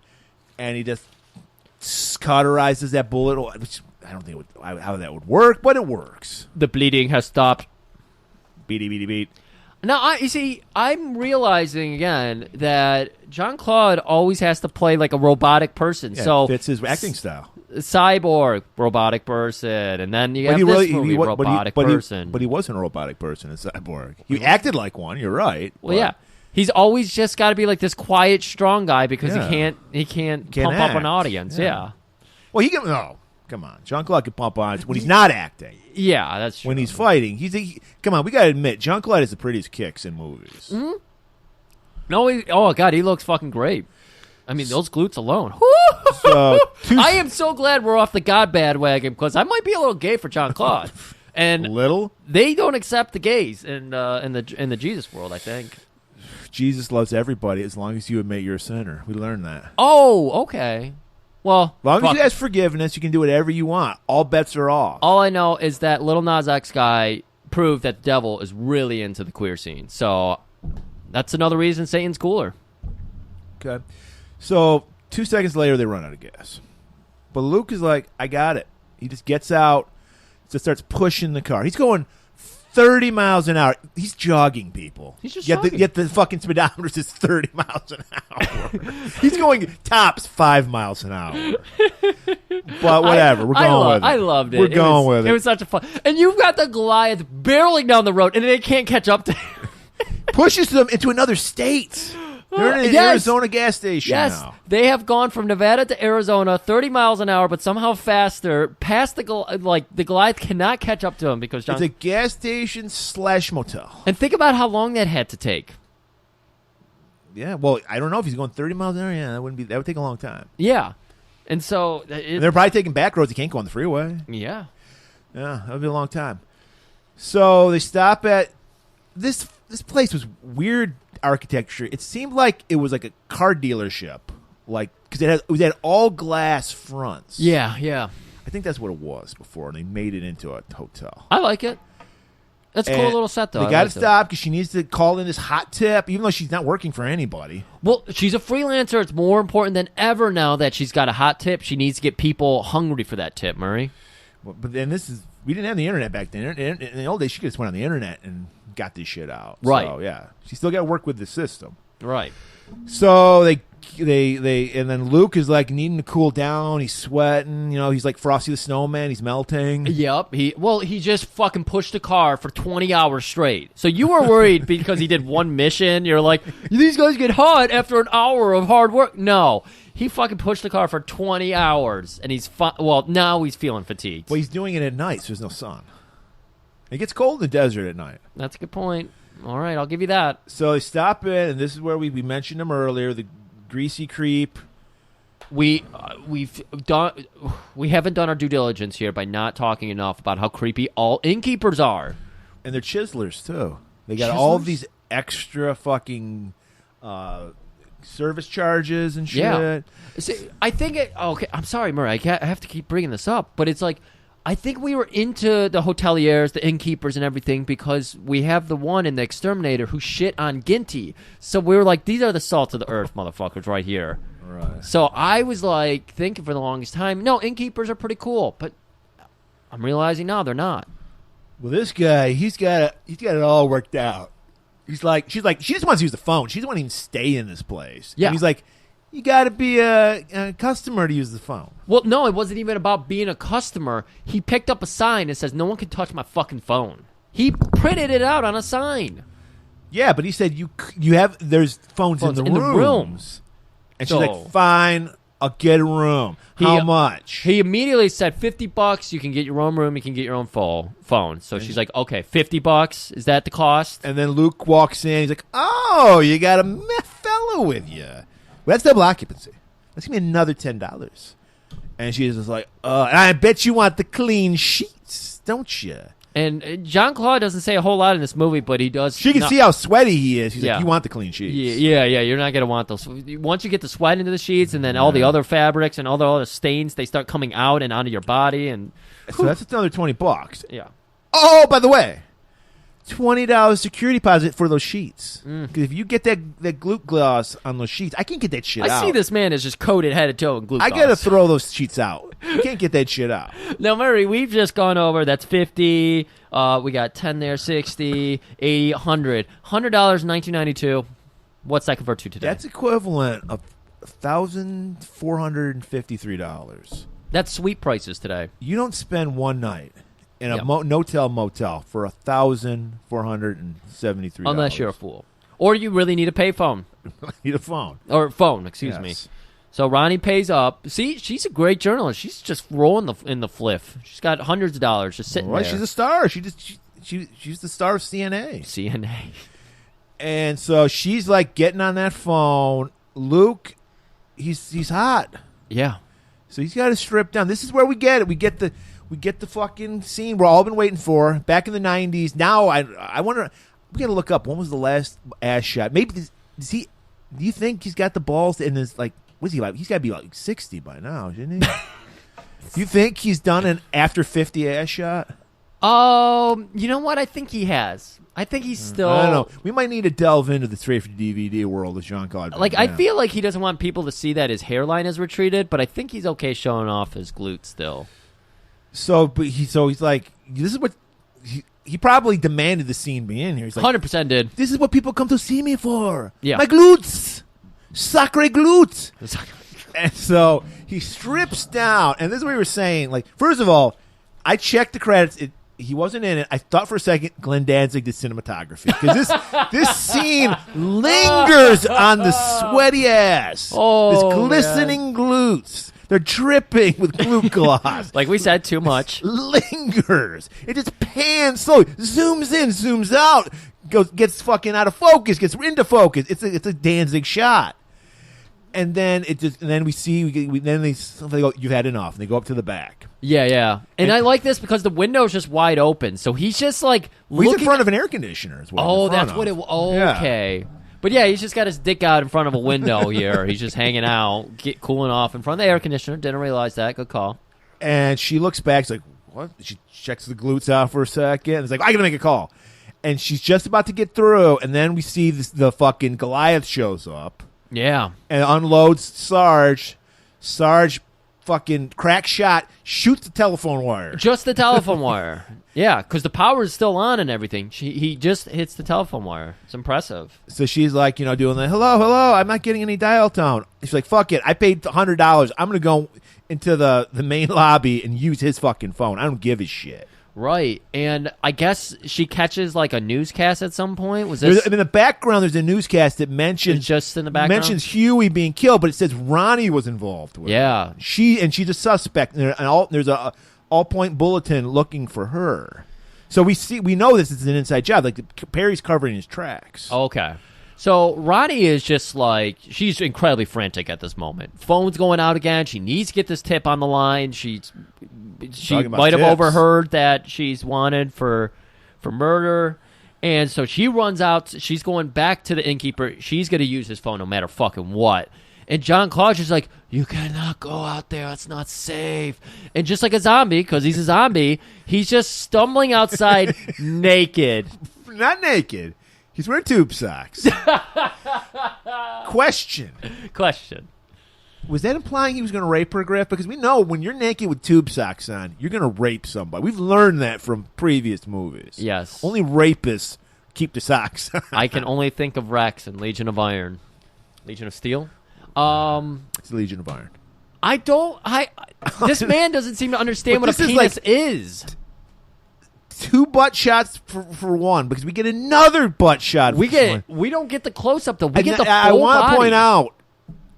And he just cauterizes that bullet, which I don't think how that would work, but it works. The bleeding has stopped. Beat. Now, you see, I'm realizing again that Jean-Claude always has to play like a robotic person. Yeah, so it fits his acting style. Cyborg, robotic person, and then you have this movie, robotic person. But he wasn't a robotic person in Cyborg. He acted like one, you're right. Well, yeah. He's always just got to be like this quiet, strong guy because he can't pump act. up an audience. Yeah. Well, he can. No, come on. Jean-Claude can pump on when he's not acting. Yeah, that's true. When he's fighting, come on. We got to admit, Jean-Claude has the prettiest kicks in movies. Mm-hmm. No, oh god, he looks fucking great. I mean, those glutes alone. So, I am so glad we're off the God bandwagon because I might be a little gay for Jean-Claude. And little? They don't accept the gays in the Jesus world, I think. Jesus loves everybody as long as you admit you're a sinner. We learned that. Oh, okay. Well, As long as fuck you ask forgiveness, you can do whatever you want. All bets are off. all I know is that Lil Nas X guy proved that the devil is really into the queer scene. So that's another reason Satan's cooler. Okay. So 2 seconds later, they run out of gas. But Luke is like, I got it. He just gets out, just starts pushing the car. He's going 30 miles an hour. He's jogging, people. He's just yet jogging. Yet the fucking speedometer says 30 miles an hour. He's going tops 5 miles an hour. But whatever. We're going with it. I loved it. We're going with it. It was such a fun. And you've got the Goliath barreling down the road, and they can't catch up to him. Pushes them into another state. They're in an Yes. Arizona gas station Yes, now. they have gone from Nevada to Arizona, 30 miles an hour, but somehow faster. Past the Goliath cannot catch up to him because John. It's a gas station / motel. And think about how long that had to take. Yeah, well, I don't know if he's going 30 miles an hour. Yeah, that would take a long time. Yeah, and so And they're probably taking back roads. He can't go on the freeway. yeah. Yeah, that would be a long time. So they stop at this place was weird architecture. It seemed like it was like a car dealership, like because it had all glass fronts. Yeah. I think that's what it was before, and they made it into a hotel. I like it. That's a cool And little set, though. They I got to liked it. stop because she needs to call in this hot tip, even though she's not working for anybody. Well, she's a freelancer. It's more important than ever now that she's got a hot tip. She needs to get people hungry for that tip, Murray. Well, but then we didn't have the internet back then. In the old days, she just went on the internet and got this shit out. Right. So, yeah. She still got to work with the system. Right. So they and then Luke is like needing to cool down. He's sweating. You know, he's like Frosty the Snowman. He's melting. Yep. He just fucking pushed the car for 20 hours straight. So you were worried because he did one mission. You're like, these guys get hot after an hour of hard work. No. He fucking pushed the car for 20 hours, and he's now he's feeling fatigued. Well, he's doing it at night, so there's no sun. It gets cold in the desert at night. That's a good point. All right, I'll give you that. So they stop in, and this is where we mentioned him earlier, the greasy creep. We haven't done our due diligence here by not talking enough about how creepy all innkeepers are. And they're chiselers, too. They got all of these extra fucking service charges and shit. Yeah. See, I think okay, I'm sorry, Murray. I have to keep bringing this up, but it's like I think we were into the hoteliers, the innkeepers, and everything because we have the one in the Exterminator who shit on Ginty. So we were like, these are the salt of the earth motherfuckers right here. Right. So I was like thinking for the longest time, no, innkeepers are pretty cool, but I'm realizing now they're not. Well, this guy, he's got it all worked out. She's like, she just wants to use the phone. She doesn't want to even stay in this place. Yeah. And he's like, you got to be a customer to use the phone. Well, no, it wasn't even about being a customer. He picked up a sign that says, no one can touch my fucking phone. He printed it out on a sign. Yeah, but he said there's phones in the rooms. And she's like, fine, I'll get a room. How much? He immediately said $50. You can get your own room. You can get your own phone. So she's like, okay, $50. Is that the cost? And then Luke walks in. He's like, oh, you got a meth fellow with you. Well, that's double occupancy. That's going to be another $10. And she's just like, and I bet you want the clean sheets, don't you? And Jean-Claude doesn't say a whole lot in this movie, but he does. She can see how sweaty he is. He's Yeah. like, you want the clean sheets. Yeah. You're not going to want those. Once you get the sweat into the sheets and then all the other fabrics and all the other stains, they start coming out and onto your body. And So that's another $20. yeah. Oh, by the way, $20 security deposit for those sheets. Because if you get that glute gloss on those sheets, I can't get that shit out. I see this man is just coated head to toe in glue I gloss. got to throw those sheets out. You can't get that shit out. Now, Murray, we've just gone over. That's 50. We got 10 there, 60, 80, 100. $100 in 1992. What's that convert to today? That's equivalent of $1,453. That's sweet prices today. You don't spend one night in a Yep. motel for $1,473. Unless you're a fool. Or you really need a payphone. Need a phone. Or phone, excuse me. So Ronnie pays up. See, she's a great journalist. She's just rolling in the fliff. She's got hundreds of dollars just sitting Right, there. she's a star. She's the star of CNA. CNA. And so she's like getting on that phone. Luke, he's hot. Yeah. So he's got to strip down. This is where we get it. We get the fucking scene we're all been waiting for back in the 90s. Now I wonder. We got to look up when was the last ass shot. Maybe do you think he's got the balls in his like What's he like? He's got to be like 60 by now, shouldn't he? You think he's done an after 50 ass shot? You know what? I think he has. I think he's still. I don't know. We might need to delve into the straight for DVD world of Jean-Claude. Like, I feel like he doesn't want people to see that his hairline has retreated, but I think he's okay showing off his glutes still. So he's like, this is what he probably demanded the scene be in here. He's like, 100% did. This is what people come to see me for. Yeah. My glutes, sacre glutes. And so he strips down, and this is what we were saying. Like, first of all, I checked the credits. He wasn't in it. I thought for a second Glenn Danzig did cinematography because this scene lingers on the sweaty ass. This glistening glutes. They're dripping with glute gloss. Like we said, too much. Lingers. It just pans slowly, zooms in, zooms out, gets fucking out of focus, gets into focus. It's a Danzig shot. And then we go, you've had enough. And they go up to the back. Yeah. And I like this because the window's just wide open. So he's just like he's in front of an air conditioner as well. Oh, that's what it was. Okay. Yeah. But yeah, he's just got his dick out in front of a window here. He's just hanging out, cooling off in front of the air conditioner. Didn't realize that. Good call. And she looks back. She's like, what? She checks the glutes out for a second. And it's like, I got to make a call. And she's just about to get through. And then we see the fucking Goliath shows up. Yeah. And unloads Sarge. Sarge fucking crack shot, shoots the telephone wire. Just the telephone wire. Yeah, because the power is still on and everything. He just hits the telephone wire. It's impressive. So she's like, doing the, hello, I'm not getting any dial tone. She's like, fuck it. I paid $100. I'm going to go into the main lobby and use his fucking phone. I don't give a shit. Right, and I guess she catches like a newscast at some point. Was this in the background? There's a newscast that mentions just in the background mentions Huey being killed, but it says Ronnie was involved with it. She's a suspect. And there's a all-point bulletin looking for her. So we know this is an inside job. Like Perry's covering his tracks. Okay. So Ronnie is just like, she's incredibly frantic at this moment. Phone's going out again. She needs to get this tip on the line. She might have overheard that she's wanted for murder. And so she runs out. She's going back to the innkeeper. She's going to use his phone no matter fucking what. And John Claude is like, you cannot go out there. It's not safe. And just like a zombie, because he's a zombie, he's just stumbling outside naked. Not naked. He's wearing tube socks. Question. Was that implying he was going to rape her, Griff? Because we know when you're naked with tube socks on, you're going to rape somebody. We've learned that from previous movies. Yes. Only rapists keep the socks on. I can only think of Rex and Legion of Iron. Legion of Steel? It's Legion of Iron. This man doesn't seem to understand what a penis is. 2 butt shots for one, because we get another butt shot. We don't get the close up though. We get the full I want body. to point out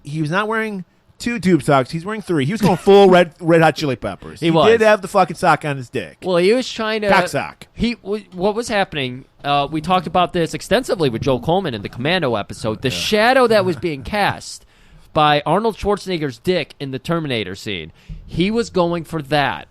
he was not wearing 2 tube socks. He's wearing 3. He was going full red hot chili peppers. He did have the fucking sock on his dick. Well, he was trying to cock sock. What was happening? We talked about this extensively with Joe Coleman in the Commando episode. The shadow that was being cast by Arnold Schwarzenegger's dick in the Terminator scene. He was going for that.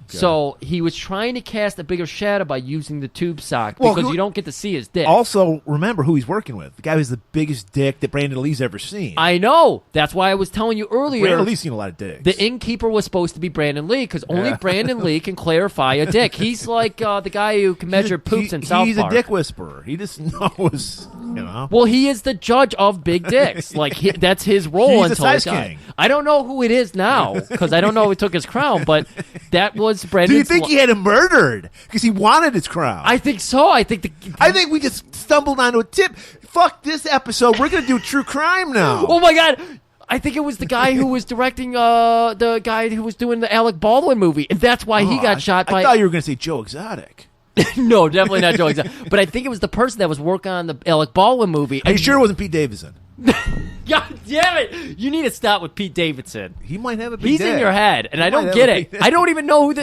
Okay. So he was trying to cast a bigger shadow by using the tube sock because you don't get to see his dick. Also, remember who he's working with. The guy who's the biggest dick that Brandon Lee's ever seen. I know. That's why I was telling you earlier. Brandon Lee's seen a lot of dicks. The innkeeper was supposed to be Brandon Lee because only Brandon Lee can clarify a dick. He's like the guy who can measure poops in South Park. He's a dick whisperer. He just knows, Well, he is the judge of big dicks. Like that's his role he's until a size king. I don't know who it is now because I don't know who took his crown, but that was Brandon. Do you think he had him murdered because he wanted his crown? I think so. I think we just stumbled onto a tip. Fuck this episode. We're gonna do true crime now. Oh my god. I think it was the guy who was directing the guy who was doing the Alec Baldwin movie, and that's why he got shot by. I thought you were gonna say Joe Exotic. No, definitely not Joe Exotic. But I think it was the person that was working on the Alec Baldwin movie. Are you sure it wasn't Pete Davidson? God damn it! You need to stop with Pete Davidson. He might have a big He's dick. in your head, and I don't get it. I don't even know who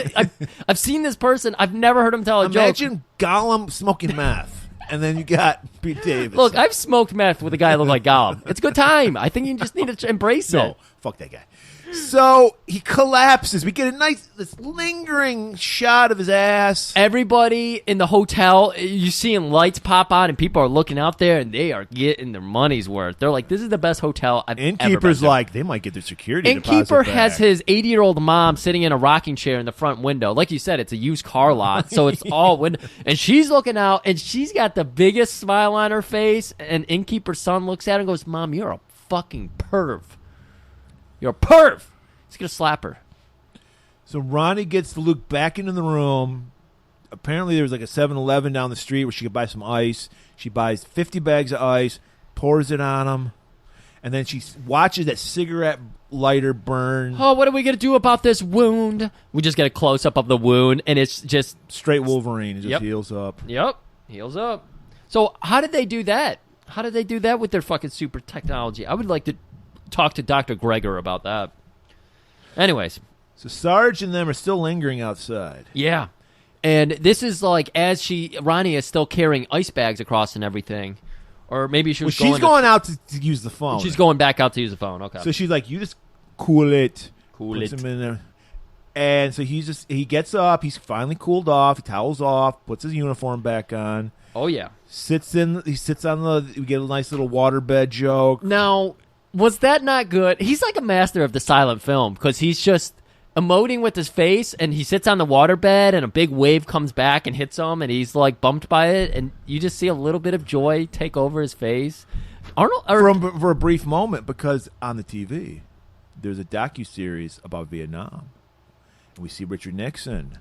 I've seen this person. I've never heard him tell a joke. Imagine Gollum smoking meth, and then you got Pete Davidson. Look, I've smoked meth with a guy that looked like Gollum. It's a good time. I think you just need to embrace it. No, fuck that guy. So he collapses. We get this lingering shot of his ass. Everybody in the hotel, you seeing lights pop on, and people are looking out there, and they are getting their money's worth. They're like, "This is the best hotel I've ever been to." Innkeeper's like, they might get their security Innkeeper deposit back. has his 80-year-old mom sitting in a rocking chair in the front window. Like you said, it's a used car lot, so it's all window. And she's looking out, and she's got the biggest smile on her face. And Innkeeper's son looks at her and goes, "Mom, you're a fucking perv. You're a perv." He's going to slap her. So Ronnie gets Luke back into the room. Apparently there was like a 7-Eleven down the street where she could buy some ice. She buys 50 bags of ice, pours it on him, and then she watches that cigarette lighter burn. Oh, what are we going to do about this wound? We just get a close-up of the wound, and it's just... Straight Wolverine. It just heals up. Yep, heals up. So how did they do that? How did they do that with their fucking super technology? I would like to talk to Dr. Gregor about that. Anyways. So Sarge and them are still lingering outside. Yeah. And this is like as Ronnie is still carrying ice bags across and everything. Or maybe she was she's going out to use the phone. She's going back out to use the phone. Okay. So she's like, you just cool it. Puts him in there. And so he gets up. He's finally cooled off. He towels off. Puts his uniform back on. Oh, yeah. He sits on we get a nice little waterbed joke. Now, was that not good? He's like a master of the silent film because he's just emoting with his face, and he sits on the waterbed, and a big wave comes back and hits him, and he's like bumped by it, and you just see a little bit of joy take over his face. Arnold, for a brief moment, because on the TV, there's a docuseries about Vietnam. We see Richard Nixon.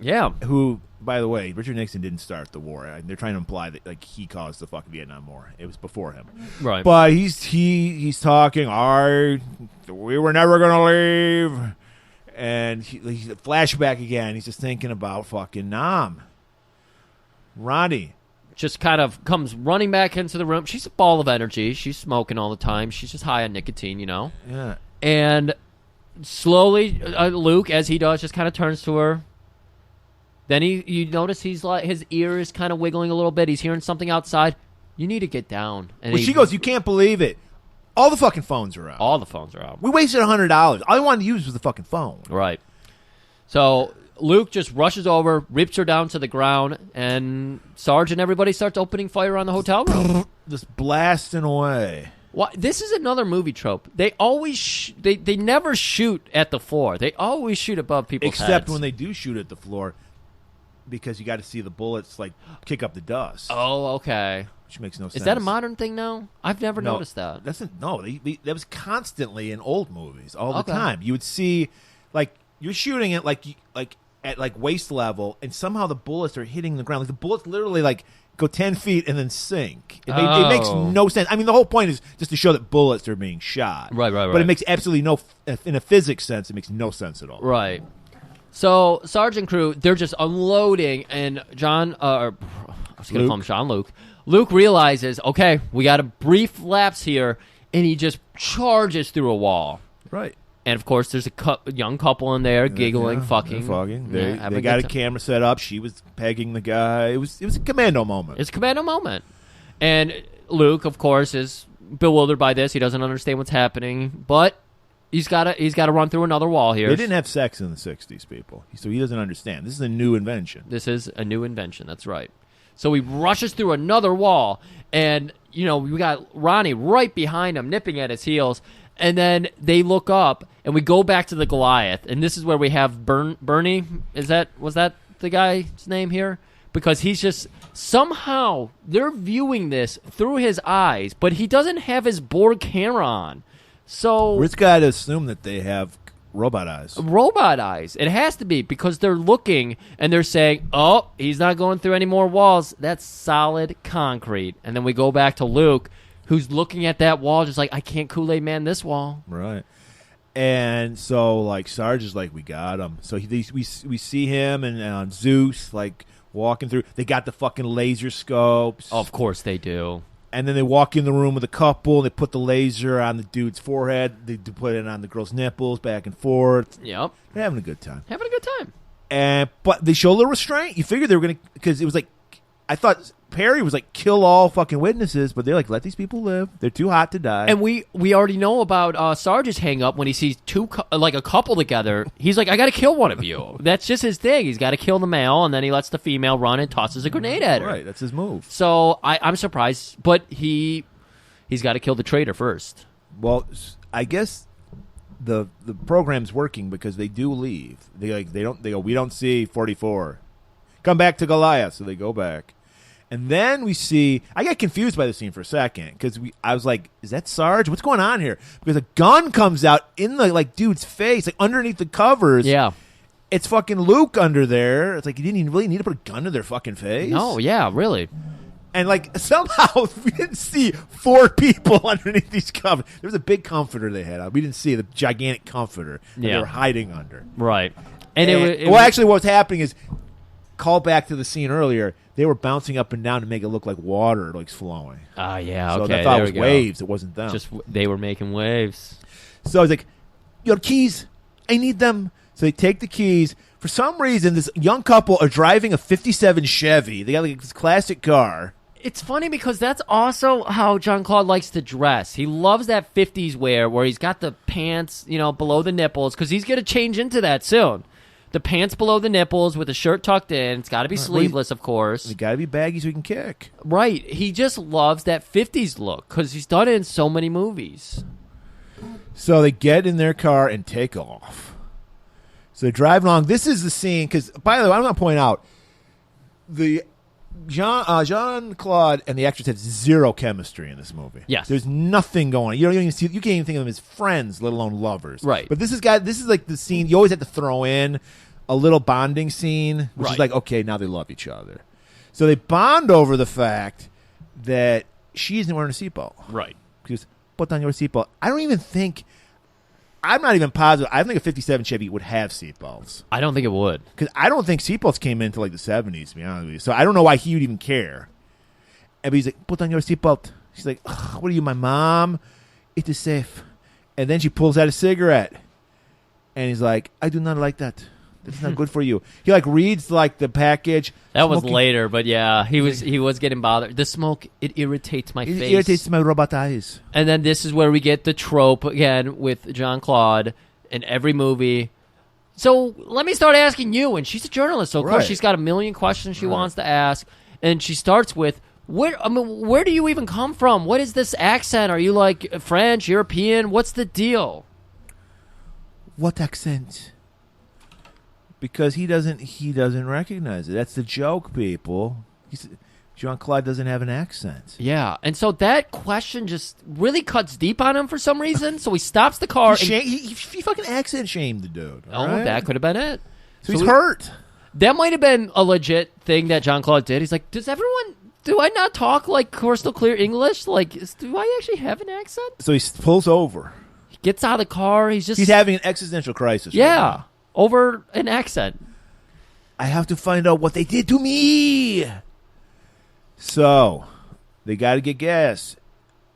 Yeah. Who, by the way, Richard Nixon didn't start the war. They're trying to imply that like he caused the fucking Vietnam War. It was before him. Right. But he's talking, we were never going to leave. And he's flashback again. He's just thinking about fucking Nam. Ronnie just kind of comes running back into the room. She's a ball of energy. She's smoking all the time. She's just high on nicotine, you know? Yeah. And slowly, Luke, as he does, just kind of turns to her. Then you notice he's like his ear is kind of wiggling a little bit. He's hearing something outside. You need to get down. And she goes, you can't believe it. All the fucking phones are out. All the phones are out. We wasted $100. All I wanted to use was the fucking phone. Right. So Luke just rushes over, rips her down to the ground, and Sarge and everybody starts opening fire on the hotel room. Just blasting away. Well, this is another movie trope. They always they never shoot at the floor. They always shoot above people's heads. Except when they do shoot at the floor, because you got to see the bullets like kick up the dust. Oh, okay. Which makes no sense. Is that a modern thing now? I've never noticed that. That was constantly in old movies all the time. You would see, like, you're shooting it like at like waist level, and somehow the bullets are hitting the ground. Like the bullets literally like go 10 feet and then sink. It makes no sense. I mean, the whole point is just to show that bullets are being shot. Right. But it makes absolutely in a physics sense, it makes no sense at all. Right. So Sarge and crew, they're just unloading, and John, I was going to call him Sean Luke. Luke realizes, okay, we got a brief lapse here, and he just charges through a wall. Right. And, of course, there's a young couple in there giggling, fucking. They got a camera set up. She was pegging the guy. It was a commando moment. It's a commando moment. And Luke, of course, is bewildered by this. He doesn't understand what's happening, but he's got to run through another wall here. They didn't have sex in the 60s, people. So he doesn't understand. This is a new invention. That's right. So he rushes through another wall, and, we got Ronnie right behind him, nipping at his heels. And then they look up, and we go back to the Goliath. And this is where we have Bernie. Was that the guy's name here? Because he's just, somehow, they're viewing this through his eyes, but he doesn't have his Borg camera on. So it's got to assume that they have robot eyes. Robot eyes. It has to be, because they're looking and they're saying, oh, he's not going through any more walls. That's solid concrete. And then we go back to Luke, who's looking at that wall just like, I can't Kool-Aid Man this wall. Right. And so, like, Sarge is like, we got him. So we see him and Zeus, like, walking through. They got the fucking laser scopes. Of course they do. And then they walk in the room with a couple. They put the laser on the dude's forehead. They put it on the girl's nipples, back and forth. Yep. They're having a good time. Having a good time. But they show a little restraint. You figured they were going to, because it was like, I thought Perry was like, kill all fucking witnesses, but they're like, let these people live. They're too hot to die. And we already know about Sarge's hang up when he sees a couple together. He's like, I got to kill one of you. That's just his thing. He's got to kill the male, and then he lets the female run and tosses a grenade at her. Right, that's his move. So I'm surprised, but he's got to kill the traitor first. Well, I guess the program's working because they do leave. They go, we don't see 44. Come back to Goliath. So they go back. And then we see, I got confused by the scene for a second because I was like, is that Sarge? What's going on here? Because a gun comes out in the dude's face, like underneath the covers. Yeah. It's fucking Luke under there. It's like, you didn't even really need to put a gun to their fucking face. No, yeah, really. And somehow we didn't see 4 people underneath these covers. There was a big comforter they had on. We didn't see the gigantic comforter that they were hiding under. Right. And actually what was happening is, call back to the scene earlier, they were bouncing up and down to make it look like water flowing. Ah, yeah, so okay. I thought there it was waves. It wasn't them. Just they were making waves. So I was like, your keys, I need them. So they take the keys. For some reason, this young couple are driving a 57 Chevy. They got this classic car. It's funny because that's also how Jean-Claude likes to dress. He loves that 50s wear where he's got the pants, below the nipples, because he's going to change into that soon. The pants below the nipples with the shirt tucked in. It's got to be sleeveless, of course. It got to be baggy so he can kick. Right. He just loves that 50s look because he's done it in so many movies. So they get in their car and take off. So they drive along. This is the scene, because, by the way, I want to point out, the Jean-Claude and the actress have zero chemistry in this movie. Yes. There's nothing going on. You can't even think of them as friends, let alone lovers. Right. But this is like the scene you always have to throw in a little bonding scene, which is like, okay, now they love each other. So they bond over the fact that she isn't wearing a seatbelt. Right. Because put on your seatbelt. I'm not even positive. I think a 57 Chevy would have seatbelts. I don't think it would. Because I don't think seatbelts came into the 70s, to be honest with you. So I don't know why he would even care. And he's like, put on your seatbelt. She's like, what are you, my mom? It is safe. And then she pulls out a cigarette. And he's like, I do not like that. That's not good for you. He reads the package. That was later, but yeah, he was getting bothered. The smoke, it irritates my face. It irritates my robot eyes. And then this is where we get the trope again with Jean-Claude in every movie. So let me start asking you, and she's a journalist, so of course she's got a million questions she wants to ask, and she starts with, where do you even come from? What is this accent? Are you French, European? What's the deal? What accent? Because he doesn't recognize it. That's the joke, people. Jean-Claude doesn't have an accent. Yeah, and so that question just really cuts deep on him for some reason. So he stops the car. He fucking accent shamed the dude. Right? That could have been it. So he's hurt. That might have been a legit thing that Jean-Claude did. He's like, do I not talk crystal clear English? Do I actually have an accent? So he pulls over. He gets out of the car. He's having an existential crisis. Yeah. Right now. Over an accent. I have to find out what they did to me. So, they got to get gas.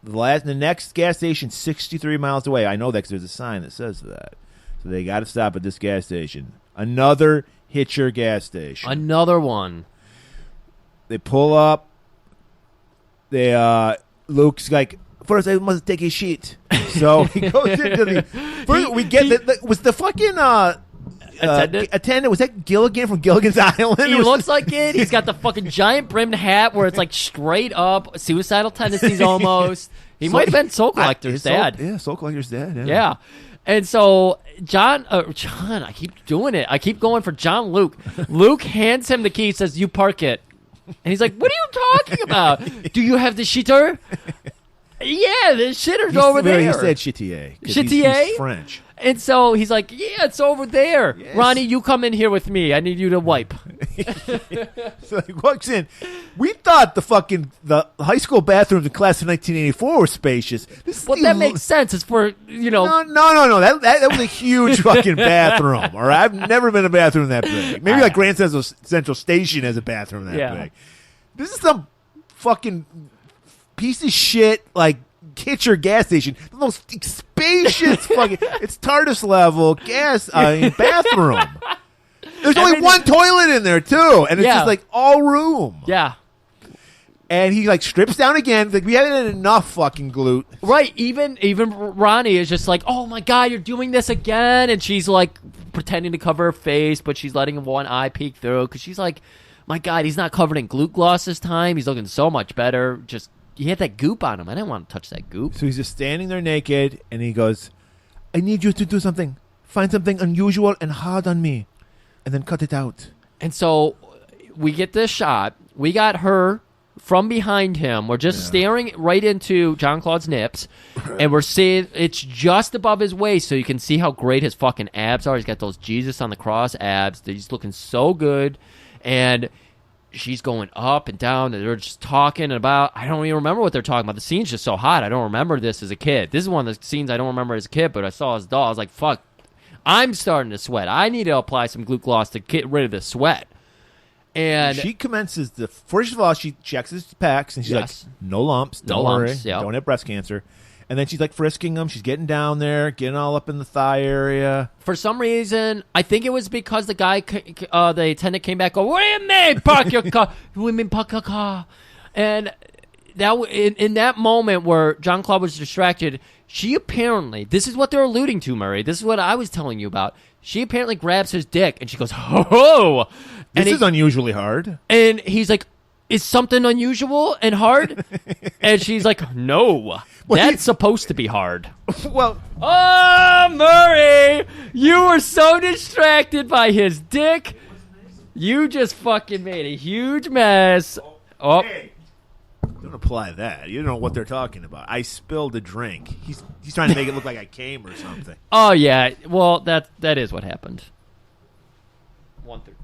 The next gas station, 63 miles away. I know that because there's a sign that says that. So they got to stop at this gas station. Another Hitcher gas station. Another one. They pull up. Luke's like, first I must take a shit. So he goes into the. First, we get was the fucking attendant. Was that Gilligan from Gilligan's Island? He looks like it. He's got the fucking giant brimmed hat where it's straight up suicidal tendencies almost. He might have been Soul Collector's dad. Soul Collector's dad. Yeah. And so John, I keep doing it. I keep going for John Luke. Luke hands him the key, says, "You park it." And he's like, "What are you talking about? Do you have the shitter?" Yeah, the shitter's over there. He said shittier. Shittier? He's French. And so he's like, yeah, it's over there. Yes. Ronnie, you come in here with me. I need you to wipe. So he walks in. We thought the high school bathrooms in class of 1984 were spacious. That makes sense. It's for, No. That was a huge fucking bathroom. All right? I've never been in a bathroom that big. Maybe Grand Central Station has a bathroom that big. This is some fucking piece of shit, Hitcher gas station. The most spacious fucking. It's TARDIS level bathroom. There's only one toilet in there too, and it's just all room. Yeah. And he like strips down again. Like we haven't had enough fucking glute. Right. Even Ronnie is just like, oh my God, you're doing this again. And she's like pretending to cover her face, but she's letting one eye peek through because she's like, my God, he's not covered in glute gloss this time. He's looking so much better. Just he had that goop on him. I didn't want to touch that goop. So he's just standing there naked, and he goes, I need you to do something. Find something unusual and hard on me, and then cut it out. And so we get this shot. We got her from behind him. We're just staring right into John Claude's nips, and we're seeing it's just above his waist, so you can see how great his fucking abs are. He's got those Jesus on the cross abs. He's looking so good, and she's going up and down, and they're just talking about, I don't even remember what they're talking about. The scene's just so hot. I don't remember this as a kid. This is one of the scenes I don't remember as a kid, but I saw his doll. I was like, fuck, I'm starting to sweat. I need to apply some glute gloss to get rid of the sweat. And she commences first of all, she checks his pecs, and she's like, no lumps, don't worry, don't have breast cancer. And then she's like frisking him. She's getting down there, getting all up in the thigh area. For some reason, I think it was because the guy, the attendant came back, what do you mean, park your car? What do you mean, park your car? And that in that moment where John Claude was distracted, she apparently, this is what they're alluding to, Murray. This is what I was telling you about. She apparently grabs his dick, and she goes, ho-ho! This is unusually hard. And he's like, is something unusual and hard? And she's like, no, that's supposed to be hard. Well, oh, Murray, you were so distracted by his dick. You just fucking made a huge mess. Oh. Hey, don't apply that. You don't know what they're talking about. I spilled a drink. He's trying to make it look like I came or something. Oh, yeah. Well, that is what happened. 113.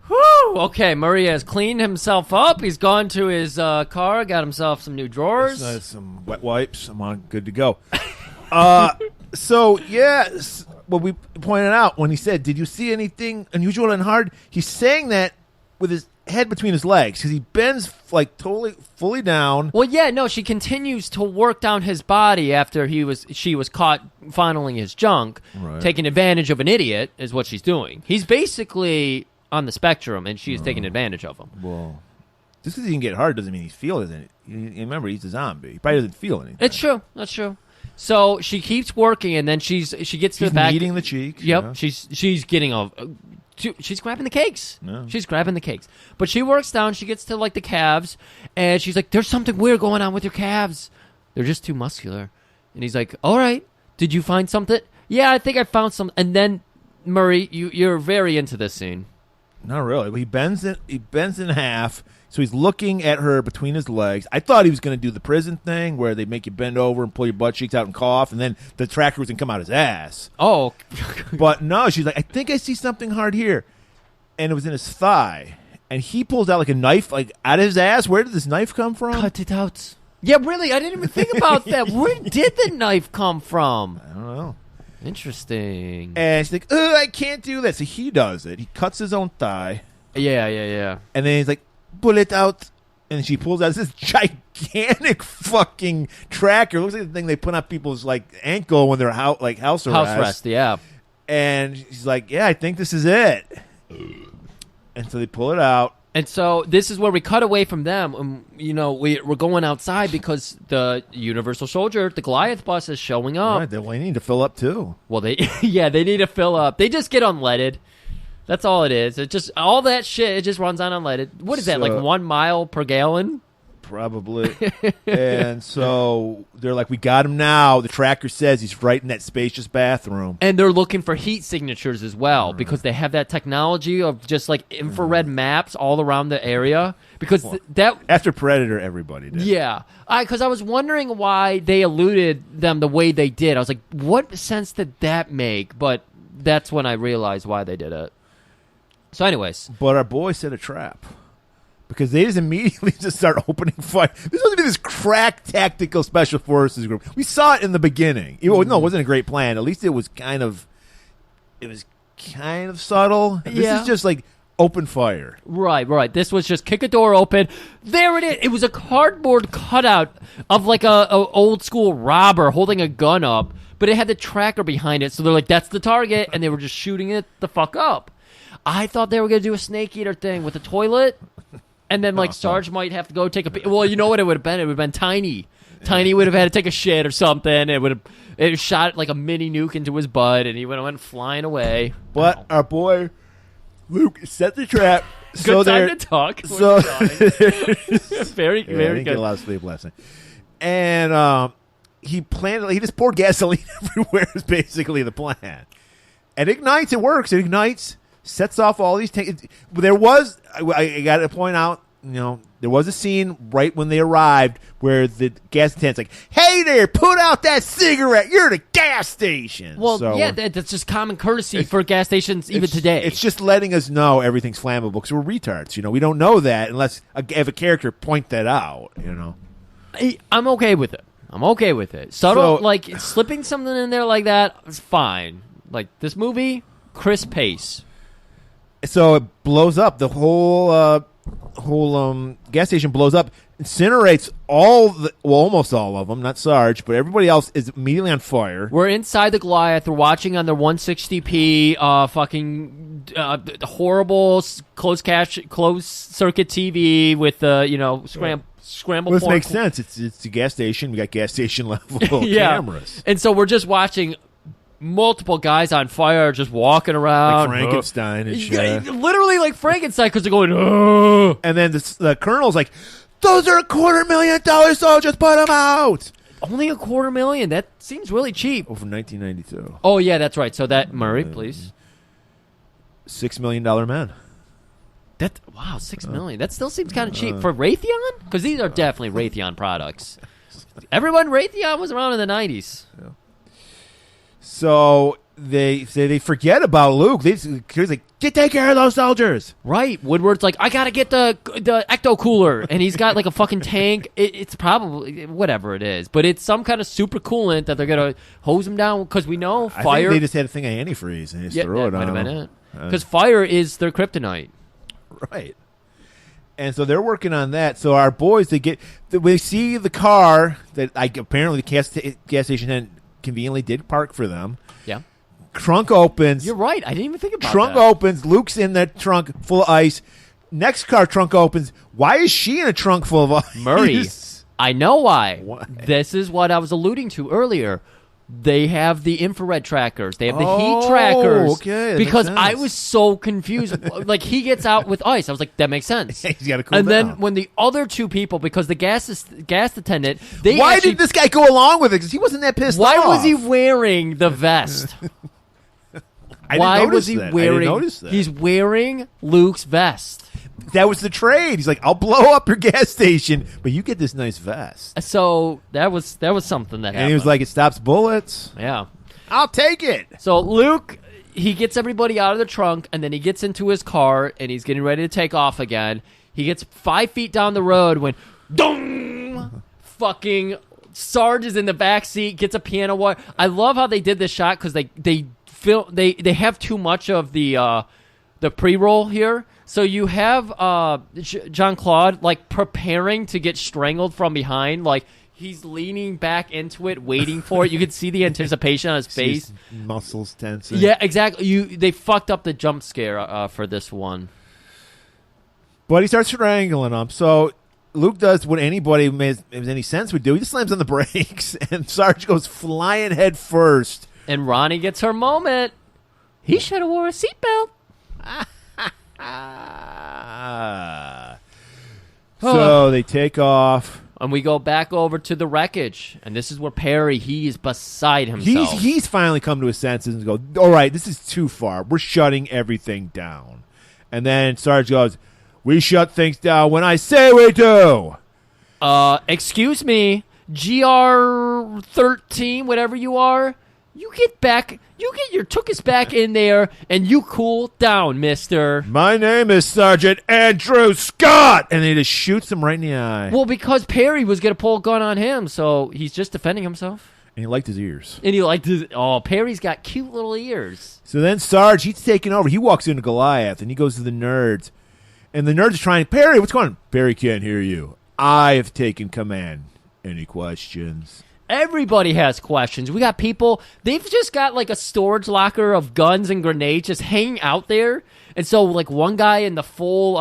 Whew! Okay, Murray has cleaned himself up. He's gone to his car, got himself some new drawers. Some wet wipes. I'm on good to go. So, yeah, what we pointed out when he said, did you see anything unusual and hard? He's saying that with his head between his legs because he bends like totally fully down. Well, yeah, no, she continues to work down his body after she was caught fondling his junk, taking advantage of an idiot is what she's doing. He's basically on the spectrum, and she's taking advantage of him. Well, just because he can get hard doesn't mean he's feeling it. Remember, he's a zombie. He probably doesn't feel anything. It's true. That's true. So she keeps working, and then she gets to the back. She's kneading the cheeks. Yep. Yeah. She's getting she's grabbing the cakes. No. She's grabbing the cakes. But she works down. She gets to like the calves, and she's like, "There's something weird going on with your calves. They're just too muscular." And he's like, "All right. Did you find something?" "Yeah, I think I found some." And then Murray, you're very into this scene. Not really. He bends in half, so he's looking at her between his legs. I thought he was going to do the prison thing where they make you bend over and pull your butt cheeks out and cough, and then the tracker was going to come out his ass. Oh. But no, she's like, I think I see something hard here. And it was in his thigh. And he pulls out like a knife like out of his ass. Where did this knife come from? Cut it out. Yeah, really, I didn't even think about that. Where did the knife come from? I don't know. Interesting. And she's like, I can't do that. So he does it. He cuts his own thigh. Yeah. And then he's like, pull it out. And she pulls out this gigantic fucking tracker. It looks like the thing they put on people's like ankle when they're house arrest. House arrest, yeah. And she's like, yeah, I think this is it. And so they pull it out. And so this is where we cut away from them. We're going outside because the Universal Soldier, the Goliath bus, is showing up. Right, they need to fill up too. Well, they need to fill up. They just get unleaded. That's all it is. It just all that shit. It just runs on unleaded. What is that? Like 1 mile per gallon? Probably. And so they're like, we got him now. The tracker says he's right in that spacious bathroom. And they're looking for heat signatures as well because they have that technology of just like infrared maps all around the area. Because that after Predator, everybody did. Yeah. Because I was wondering why they eluded them the way they did. I was like, what sense did that make? But that's when I realized why they did it. So anyways. But our boy set a trap. Because they just immediately just start opening fire. This was supposed to be this crack tactical special forces group. We saw it in the beginning. No, it wasn't a great plan. At least it was kind of subtle. This is just like open fire. Right. This was just kick a door open. There it is. It was a cardboard cutout of like a old school robber holding a gun up, but it had the tracker behind it. So they're like, that's the target, and they were just shooting it the fuck up. I thought they were going to do a snake eater thing with the toilet. And then, like, Sarge might have to go take a pee. Well, you know what it would have been? It would have been Tiny. Tiny would have had to take a shit or something. It shot, like, a mini nuke into his butt, and he would have went flying away. But our boy Luke set the trap. Good time to talk. So very I good. didn't get a lot of sleep last night. And he just poured gasoline everywhere is basically the plan. And ignites, it works. It ignites, sets off all these tanks. There was, I got to point out, there was a scene right when they arrived where the gas attendant's like, "Hey there, put out that cigarette. You're at a gas station." Well, so, yeah, that's just common courtesy for gas stations even today. It's just letting us know everything's flammable because we're retards. We don't know that unless have a character point that out. I'm okay with it. Subtle, like slipping something in there like that is fine. Like this movie, crisp pace. So it blows up. The whole gas station blows up, incinerates almost all of them. Not Sarge, but everybody else is immediately on fire. We're inside the Goliath. We're watching on their 160p, fucking horrible closed circuit TV with scramble. Well, this makes sense. It's a gas station. We got gas station level cameras, and so we're just watching multiple guys on fire just walking around. Like Frankenstein and shit. Literally like Frankenstein because they're going, "Ugh." And then the colonel's like, "Those are $250,000 soldiers, put them out." Only $250,000. That seems really cheap. Over 1992. Oh, yeah, that's right. So that, Murray, please. $6 million men. Wow, $6 million. That still seems kind of cheap. For Raytheon? Because these are definitely Raytheon products. Everyone, Raytheon was around in the 90s. Yeah. So they forget about Luke. He's like, take care of those soldiers. Right. Woodward's like, I got to get the ecto cooler. And he's got like a fucking tank. It's probably whatever it is. But it's some kind of super coolant that they're going to hose him down because we know fire. I think they just had a thing of antifreeze and just throw it on. Might have been it. Because fire is their kryptonite. Right. And so they're working on that. So our boys, we see the car that apparently the gas station conveniently did park for them. Yeah. Trunk opens. You're right. I didn't even think about trunk that. Opens. Luke's in that trunk full of ice. Next car trunk opens. Why is she in a trunk full of ice? Murray, I know why. This is what I was alluding to earlier. They have the infrared trackers. They have the heat trackers. Okay, because I was so confused. Like, he gets out with ice. I was like, that makes sense. He's got to cool down. down. Then when the other two people, because the gas attendant, why did this guy go along with it? Because he wasn't that pissed off. Why was he wearing the vest? Why was he wearing? I didn't notice that. He's wearing Luke's vest. That was the trade. He's like, I'll blow up your gas station, but you get this nice vest. So that was something that happened. And he was like, it stops bullets. Yeah. I'll take it. So Luke, he gets everybody out of the trunk, and then he gets into his car, and he's getting ready to take off again. He gets 5 feet down the road when, dong! Fucking Sarge is in the back seat, gets a piano wire. I love how they did this shot because they have too much of the pre-roll here. So you have Jean-Claude like preparing to get strangled from behind, like he's leaning back into it, waiting for it. You can see the anticipation on his face, muscles tensing. Yeah, exactly. They fucked up the jump scare for this one. But he starts strangling him. So Luke does what anybody who has any sense would do. He just slams on the brakes, and Sarge goes flying head first. And Ronnie gets her moment. He should have wore a seatbelt. So they take off. And we go back over to the wreckage. And this is where Perry, he is beside himself. He's finally come to his senses and go, all right, this is too far. We're shutting everything down. And then Sarge goes, we shut things down when I say we do. Excuse me, GR13, whatever you are. You get your tookus back in there, and you cool down, mister. My name is Sergeant Andrew Scott! And he just shoots him right in the eye. Well, because Perry was going to pull a gun on him, so he's just defending himself. And he liked his ears. Perry's got cute little ears. So then Sarge, he's taking over. He walks into Goliath, and he goes to the nerds. And the nerds are trying, Perry, what's going on? Perry can't hear you. I have taken command. Any questions? Everybody has questions. We got people, they've just got like a storage locker of guns and grenades just hanging out there. And so like one guy in the full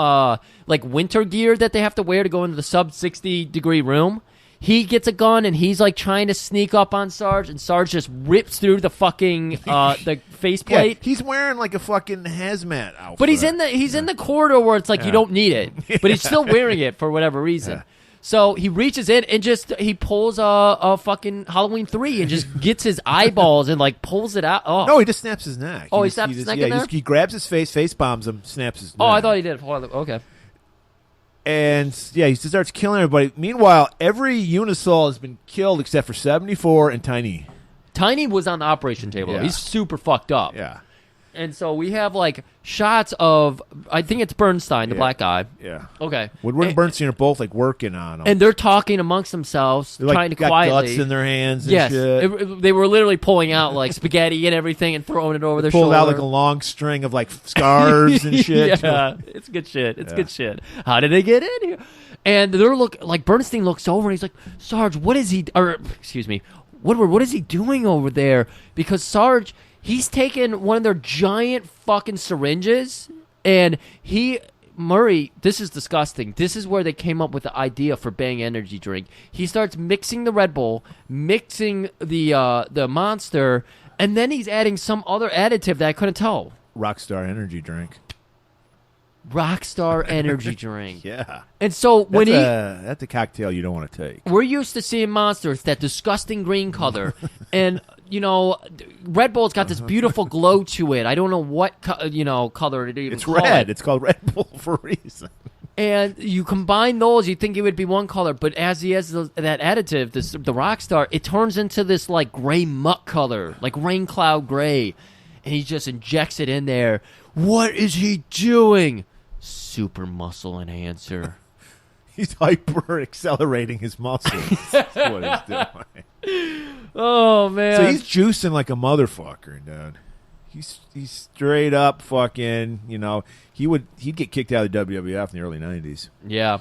like winter gear that they have to wear to go into the sub 60 degree room, he gets a gun and he's like trying to sneak up on Sarge, and Sarge just rips through the fucking the faceplate. He's wearing like a fucking hazmat outfit. But he's in the corridor where it's like you don't need it, but he's still wearing it for whatever reason. Yeah. So he reaches in and he pulls a fucking Halloween 3 and just gets his eyeballs and like pulls it out. Oh no, he just snaps his neck. Oh, he snaps his neck in there? He grabs his face bombs him, snaps his neck. Oh, I thought he did. Okay. And yeah, he starts killing everybody. Meanwhile, every Unisol has been killed except for 74 and Tiny. Tiny was on the operation table. Yeah. He's super fucked up. Yeah. And so we have like shots of, I think it's Bernstein, the black guy. Yeah. Okay. Woodward and Bernstein are both like working on him. And they're talking amongst themselves, They're, like, trying to got quietly. guts in their hands and yes. shit. They were literally pulling out like spaghetti and everything and throwing it over their shoulder. Pulled out like a long string of like scars and shit. Yeah, it's good shit. It's good shit. How did they get in here? And they're like Bernstein looks over and he's like, Sarge, what is he? Or excuse me, Woodward, what is he doing over there? Because Sarge, he's taken one of their giant fucking syringes, and Murray, this is disgusting. This is where they came up with the idea for Bang Energy Drink. He starts mixing the Red Bull, mixing the Monster, and then he's adding some other additive that I couldn't tell. Rockstar energy drink. Rockstar energy drink. Yeah. And so when that's a cocktail you don't want to take. We're used to seeing Monsters, that disgusting green color, and Red Bull's got this beautiful glow to it. I don't know what color it even. It's red. It's called Red Bull for a reason. And you combine those, you think it would be one color, but as he has that additive, the Rockstar, it turns into this like gray muck color, like rain cloud gray, and he just injects it in there. What is he doing? Super muscle enhancer. He's hyper accelerating his muscles. That's what he's doing. Oh man! So he's juicing like a motherfucker, dude. He's straight up fucking. He'd get kicked out of the WWF in the early '90s. Yeah,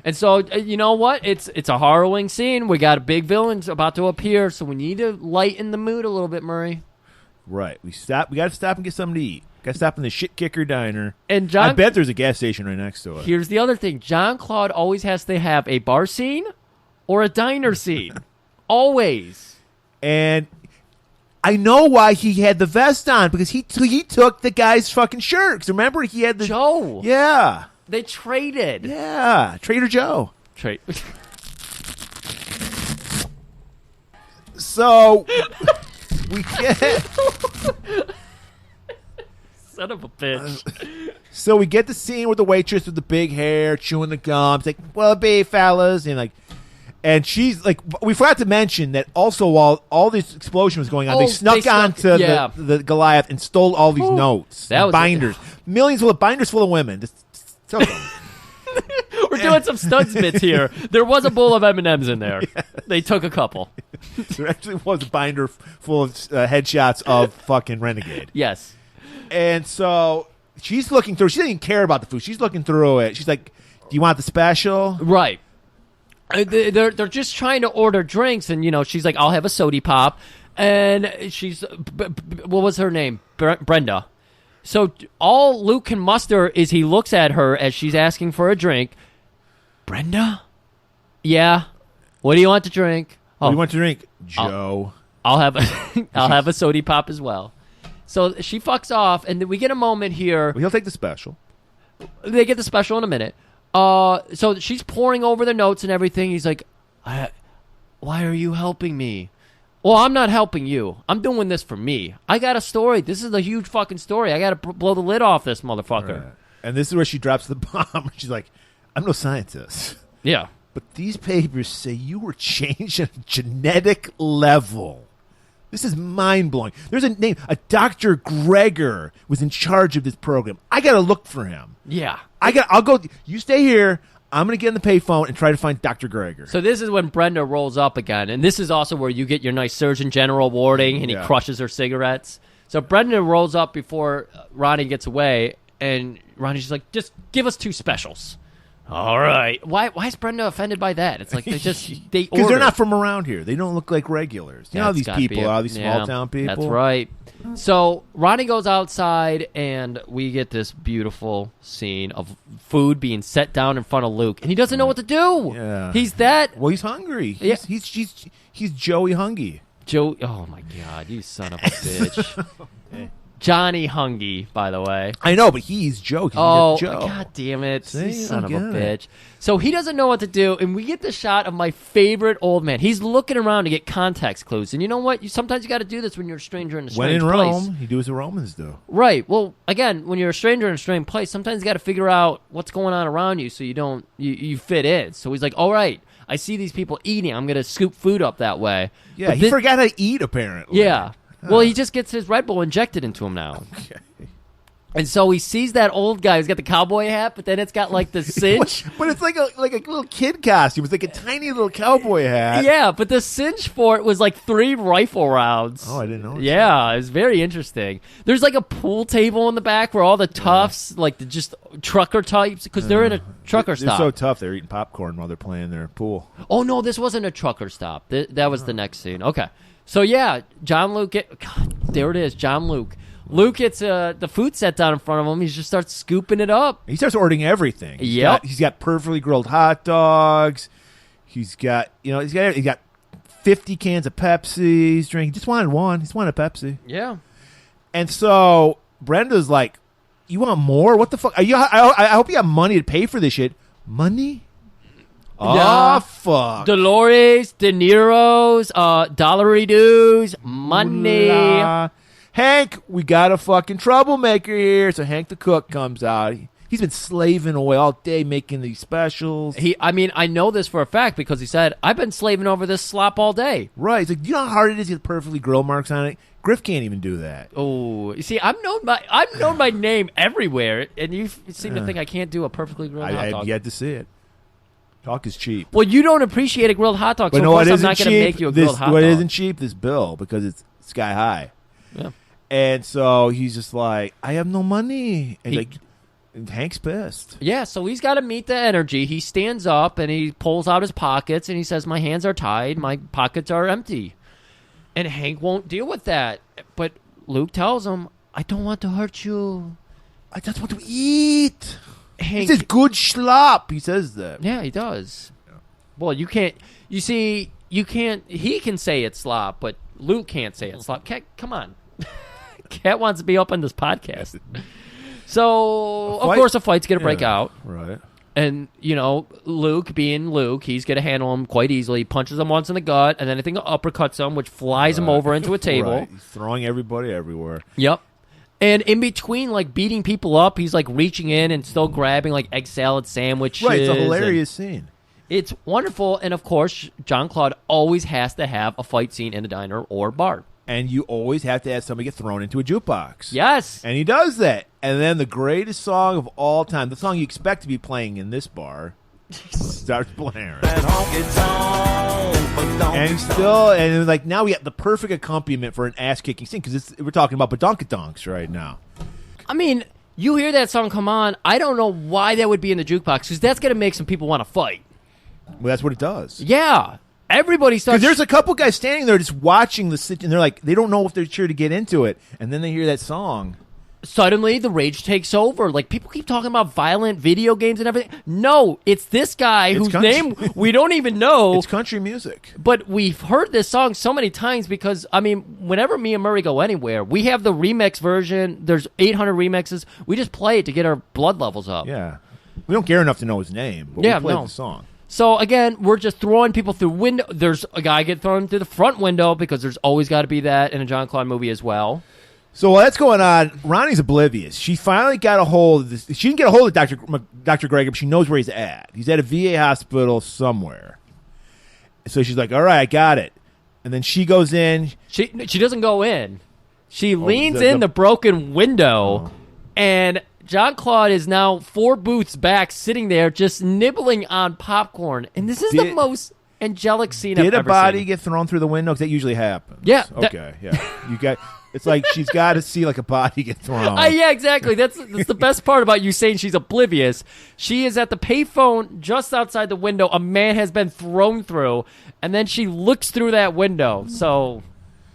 and so you know what? It's a harrowing scene. We got a big villain about to appear, so we need to lighten the mood a little bit, Murray. Right. We got to stop and get something to eat. Got to stop in the Shit Kicker Diner. And I bet there's a gas station right next to it. Here's the other thing. John Claude always has to have a bar scene or a diner scene. Always. And I know why he had the vest on, because he took the guy's fucking shirt. 'Cause remember, he had the... Joe. Yeah. They traded. Yeah. Trader Joe. So... we get... Son of a bitch. So we get the scene with the waitress with the big hair chewing the gum. It's like, well, be fellas, and she's like, we forgot to mention that also while all this explosion was going on, they snuck onto the Goliath and stole all these notes, binders, millions of binders full of women. Just took them. We're doing some studs bits here. There was a bowl of M&Ms in there. Yes. They took a couple. There actually was a binder full of headshots of fucking Renegade. Yes. And so she's looking through. She doesn't even care about the food. She's looking through it. She's like, "Do you want the special?" Right. They're just trying to order drinks, and she's like, "I'll have a sody pop," and she's what was her name? Brenda. So all Luke can muster is he looks at her as she's asking for a drink. Brenda? Yeah. What do you want to drink? What do you want to drink, Joe? I'll have a sody pop as well. So she fucks off, and then we get a moment here. Well, he'll take the special. They get the special in a minute. So she's pouring over the notes and everything. He's like, why are you helping me? Well, I'm not helping you. I'm doing this for me. I got a story. This is a huge fucking story. I got to blow the lid off this motherfucker. Right. And this is where she drops the bomb. She's like, I'm no scientist. Yeah. But these papers say you were changed at a genetic level. This is mind-blowing. There's a name. A Dr. Gregor was in charge of this program. I got to look for him. Yeah. I'll go. You stay here. I'm going to get in the payphone and try to find Dr. Gregor. So this is when Brenda rolls up again. And this is also where you get your nice Surgeon General warding, and he crushes her cigarettes. So Brenda rolls up before Ronnie gets away, and Ronnie's just like, just give us 2 specials. All right. Why is Brenda offended by that? It's like they because order. they're not from around here. They don't look like regulars. You know how That's these gotta be people are, these small town people. That's right. So Ronnie goes outside, and we get this beautiful scene of food being set down in front of Luke, and he doesn't know what to do. Yeah. He's that. Well, he's hungry. He's Joey Hungry. Joe. Oh my God, you son of a bitch. Johnny Hungy, by the way. I know, but he's Joe. Oh, Joe. God damn it. See, You son of a I get bitch. it. So he doesn't know what to do, and we get the shot of my favorite old man. He's looking around to get context clues. And you know what? Sometimes you got to do this when you're a stranger in a strange When in place. Rome, you do as the Romans do. Right. Well, again, when you're a stranger in a strange place, sometimes you got to figure out what's going on around you so you fit in. So he's like, all right, I see these people eating. I'm going to scoop food up that way. Yeah, But he forgot how to eat, apparently. Yeah. Well, he just gets his Red Bull injected into him now. Okay. And so he sees that old guy who's got the cowboy hat, but then it's got like the cinch. But it's like a little kid costume. It's like a tiny little cowboy hat. Yeah, but the cinch for it was like 3 rifle rounds. Oh, I didn't know. Yeah, it was very interesting. There's like a pool table in the back where all the toughs, like the just trucker types, because they're in a trucker They're stop. so tough. They're eating popcorn while they're playing their pool. Oh, no, this wasn't a trucker stop. That was the next scene. Okay. So, yeah, John Luke, God, there it is, John Luke. Luke gets the food set down in front of him. He just starts scooping it up. He starts ordering everything. Yep. He's got perfectly grilled hot dogs. He's got 50 cans of Pepsi. He's drinking. He just wanted one. He just wanted a Pepsi. Yeah. And so Brenda's like, "You want more? What the fuck? I hope you have money to pay for this shit. Money? Yeah. Oh, fuck. Dolores, De Niro's, dollary dues, money. Ooh-la. Hank, we got a fucking troublemaker here. So Hank the cook comes out. He's been slaving away all day making these specials. I know this for a fact because he said, I've been slaving over this slop all day. Right. He's like, do you know how hard it is to get perfectly grill marks on it? Griff can't even do that. Oh, you see, I'm known by name everywhere, and you seem to think I can't do a perfectly grilled hot dog. I've yet to see it. Talk is cheap. Well, you don't appreciate a grilled hot dog, But so no, of course what I'm isn't not going to make you a cheap? grilled hot dog. What isn't cheap? This bill, because it's sky high. Yeah. And so he's just like, I have no money. And and Hank's pissed. Yeah, so he's got to meet the energy. He stands up and he pulls out his pockets and he says, my hands are tied, my pockets are empty. And Hank won't deal with that. But Luke tells him, I don't want to hurt you. I just want to eat. Hank, he says, good schlop. He says that. Yeah, he does. Yeah. Well, you can't, he can say it's slop, but Luke can't say it's slop. Cat, come on. Cat wants to be up on this podcast. So, of course, a fight's going to break out. Right. And, Luke being Luke, he's going to handle him quite easily. He punches him once in the gut, and then I think uppercuts him, which flies him over into a table. Right. He's throwing everybody everywhere. Yep. And in between, beating people up, he's, reaching in and still grabbing, egg salad sandwiches. Right, it's a hilarious scene. It's wonderful. And, of course, Jean-Claude always has to have a fight scene in a diner or bar. And you always have to have somebody get thrown into a jukebox. Yes. And he does that. And then the greatest song of all time, the song you expect to be playing in this bar, starts blaring. And now we got the perfect accompaniment for an ass-kicking scene, because we're talking about badonkadonks right now. I mean, you hear that song come on, I don't know why that would be in the jukebox, because that's going to make some people want to fight. Well, that's what it does. Yeah. Everybody starts... Because there's a couple guys standing there just watching the sit, and they're like, they don't know if they're sure to get into it, and then they hear that song. Suddenly, the rage takes over. People keep talking about violent video games and everything. No, it's this guy whose name we don't even know. It's country music. But we've heard this song so many times because, whenever me and Murray go anywhere, we have the remix version. There's 800 remixes. We just play it to get our blood levels up. Yeah. We don't care enough to know his name, but we play the song. So, again, we're just throwing people through window. There's a guy get thrown through the front window because there's always got to be that in a Jean-Claude movie as well. So while that's going on, Ronnie's oblivious. She finally got a hold of this. She didn't get a hold of Dr. Gregor, but she knows where he's at. He's at a VA hospital somewhere. So she's like, all right, I got it. And then she goes in. She doesn't go in. She leans in the broken window, and Jean-Claude is now 4 booths back, sitting there just nibbling on popcorn. And this is the most angelic scene I've ever seen. Did a body get thrown through the window? Because that usually happens. Yeah. Okay, yeah. It's like she's got to see like a body get thrown. Yeah, exactly. That's the best part about you saying she's oblivious. She is at the payphone just outside the window. A man has been thrown through, and then she looks through that window. So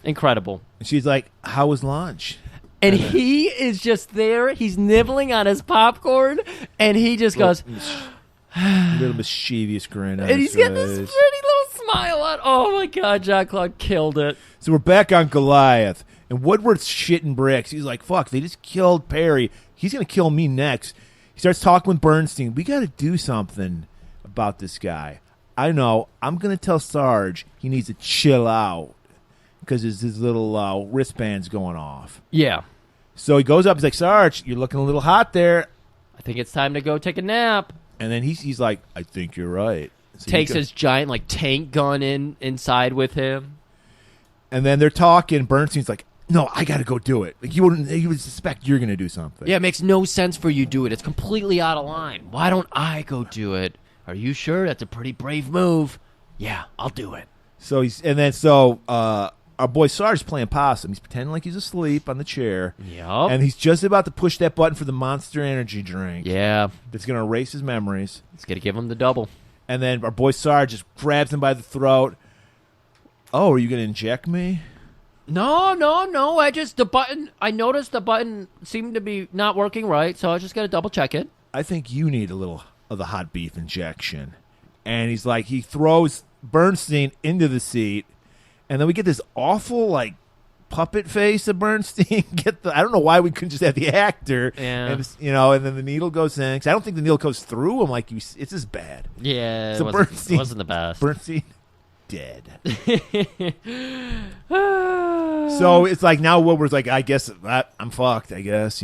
incredible. And she's like, "How was lunch?" And he is just there. He's nibbling on his popcorn, and he just goes, little mischievous grin on and his he's got this face. pretty little smile on. Oh my God, Jean-Claude killed it. So we're back on Goliath, and Woodward's shitting bricks. He's like, "Fuck, they just killed Perry. He's gonna kill me next." He starts talking with Bernstein. We got to do something about this guy. I know. I'm gonna tell Sarge he needs to chill out because his little wristband's going off. Yeah. So he goes up. He's like, "Sarge, you're looking a little hot there." I think it's time to go take a nap. And then he's like, "I think you're right." So Takes his giant like tank gun inside with him. And then they're talking. Bernstein's like, "No, I got to go do it. Like you would suspect you're going to do something." Yeah, it makes no sense for you to do it. It's completely out of line. Why don't I go do it? Are you sure? That's a pretty brave move. Yeah, I'll do it. So our boy Sarge's playing possum. He's pretending like he's asleep on the chair. Yep. And he's just about to push that button for the Monster Energy drink. Yeah. That's going to erase his memories. It's going to give him the double. And then our boy Sarge just grabs him by the throat. "Oh, are you going to inject me?" No. I noticed the button seemed to be not working right, so I just got to double check it. "I think you need a little of the hot beef injection." And he's like, he throws Bernstein into the seat. And then we get this awful, like, puppet face of Bernstein. I don't know why we couldn't just have the actor. Yeah. And, and then the needle goes in. 'Cause I don't think the needle goes through him. Like, it's just bad. Yeah, so it wasn't the best. Bernstein, dead. So it's like now Woodward's like, "I guess I'm fucked, I guess,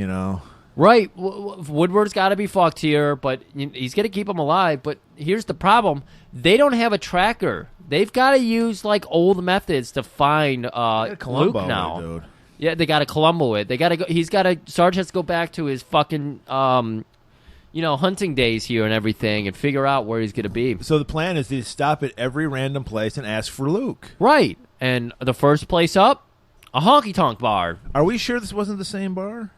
Right. Woodward's got to be fucked here, but he's going to keep him alive. But here's the problem. They don't have a tracker. They've got to use, like, old methods to find Luke now. Dude. Yeah, they got to Columbo it. They got to go. Sarge has to go back to his fucking, hunting days here and everything and figure out where he's going to be. So the plan is to stop at every random place and ask for Luke. Right. And the first place up, a honky-tonk bar. Are we sure this wasn't the same bar?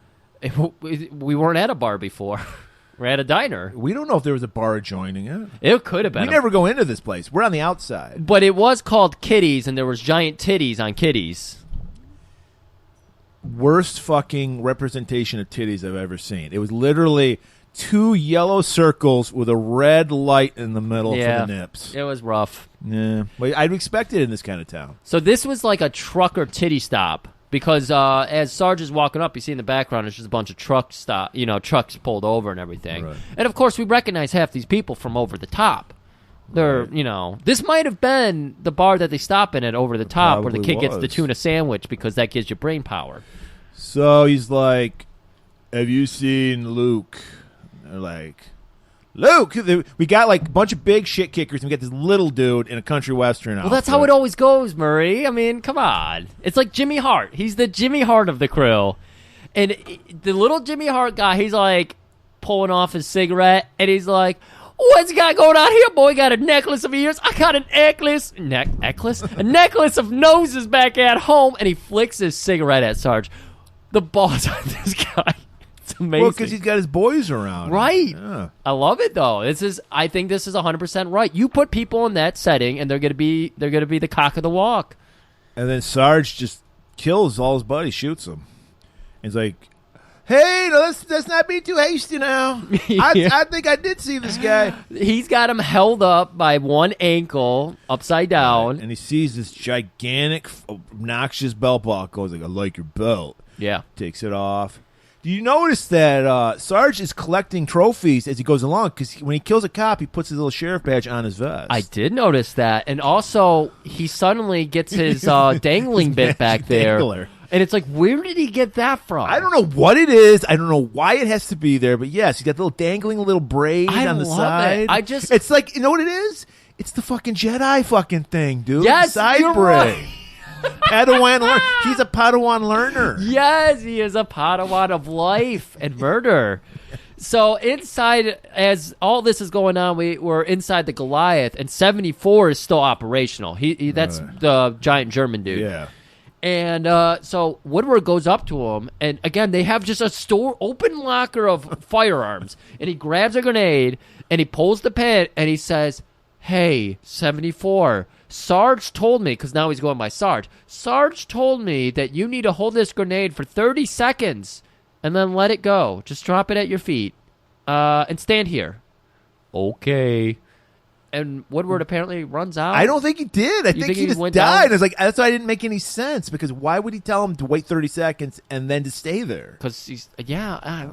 We weren't at a bar before. We're at a diner. We don't know if there was a bar adjoining it. It could have been. We never go into this place. We're on the outside. But it was called Kitty's, and there was giant titties on Kitty's. Worst fucking representation of titties I've ever seen. It was literally 2 yellow circles with a red light in the middle for the nips. It was rough. Yeah. Well, I'd expect it in this kind of town. So this was like a trucker titty stop. Because as Sarge is walking up, you see in the background, there's just a bunch of trucks pulled over and everything. Right. And, of course, we recognize half these people from Over the Top. They're, this might have been the bar that they stop in at Over the Top where the kid gets the tuna sandwich because that gives you brain power. So he's like, "Have you seen Luke?" And they're like, "Luke!" We got like a bunch of big shit kickers, and we got this little dude in a country western outfit. Well, that's how it always goes, Murray. I mean, come on. It's like Jimmy Hart. He's the Jimmy Hart of the crew. And the little Jimmy Hart guy, he's like pulling off his cigarette, and he's like, "What's got going on here, boy? Got a necklace of ears? I got a necklace. A necklace of noses back at home." And he flicks his cigarette at Sarge. The balls on this guy. It's amazing. Well, because he's got his boys around. Right. Yeah. I love it though. I think this is 100% right. You put people in that setting, and they're gonna be the cock of the walk. And then Sarge just kills all his buddies, shoots them. He's like, "Hey, no, let's not be too hasty now. I think I did see this guy." He's got him held up by one ankle, upside down. Right. And he sees this gigantic, obnoxious belt buckle. He's like, "I like your belt." Yeah. Takes it off. Do you notice that Sarge is collecting trophies as he goes along? Because when he kills a cop, he puts his little sheriff badge on his vest. I did notice that. And also, he suddenly gets his dangling bit back there. Dangler. And it's like, where did he get that from? I don't know what it is. I don't know why it has to be there. But yes, he's got the little dangling little braid on the side. It's like, you know what it is? It's the fucking Jedi fucking thing, dude. Yes, side you're braid. right. Padawan learner. He's a Padawan learner. Yes, he is a Padawan of life and murder. So inside, as all this is going on, we're inside the Goliath, and 74 is still operational. That's the giant German dude. Yeah. And so Woodward goes up to him, and again, they have just a open locker of firearms. And he grabs a grenade, and he pulls the pin, and he says, "Hey, 74, Sarge told me," because now he's going by Sarge. "Sarge told me that you need to hold this grenade for 30 seconds and then let it go. Just drop it at your feet and stand here." Okay. And Woodward apparently runs out. I don't think he did. I think he just died. It's like, that's why it didn't make any sense, because why would he tell him to wait 30 seconds and then to stay there? Because he's, I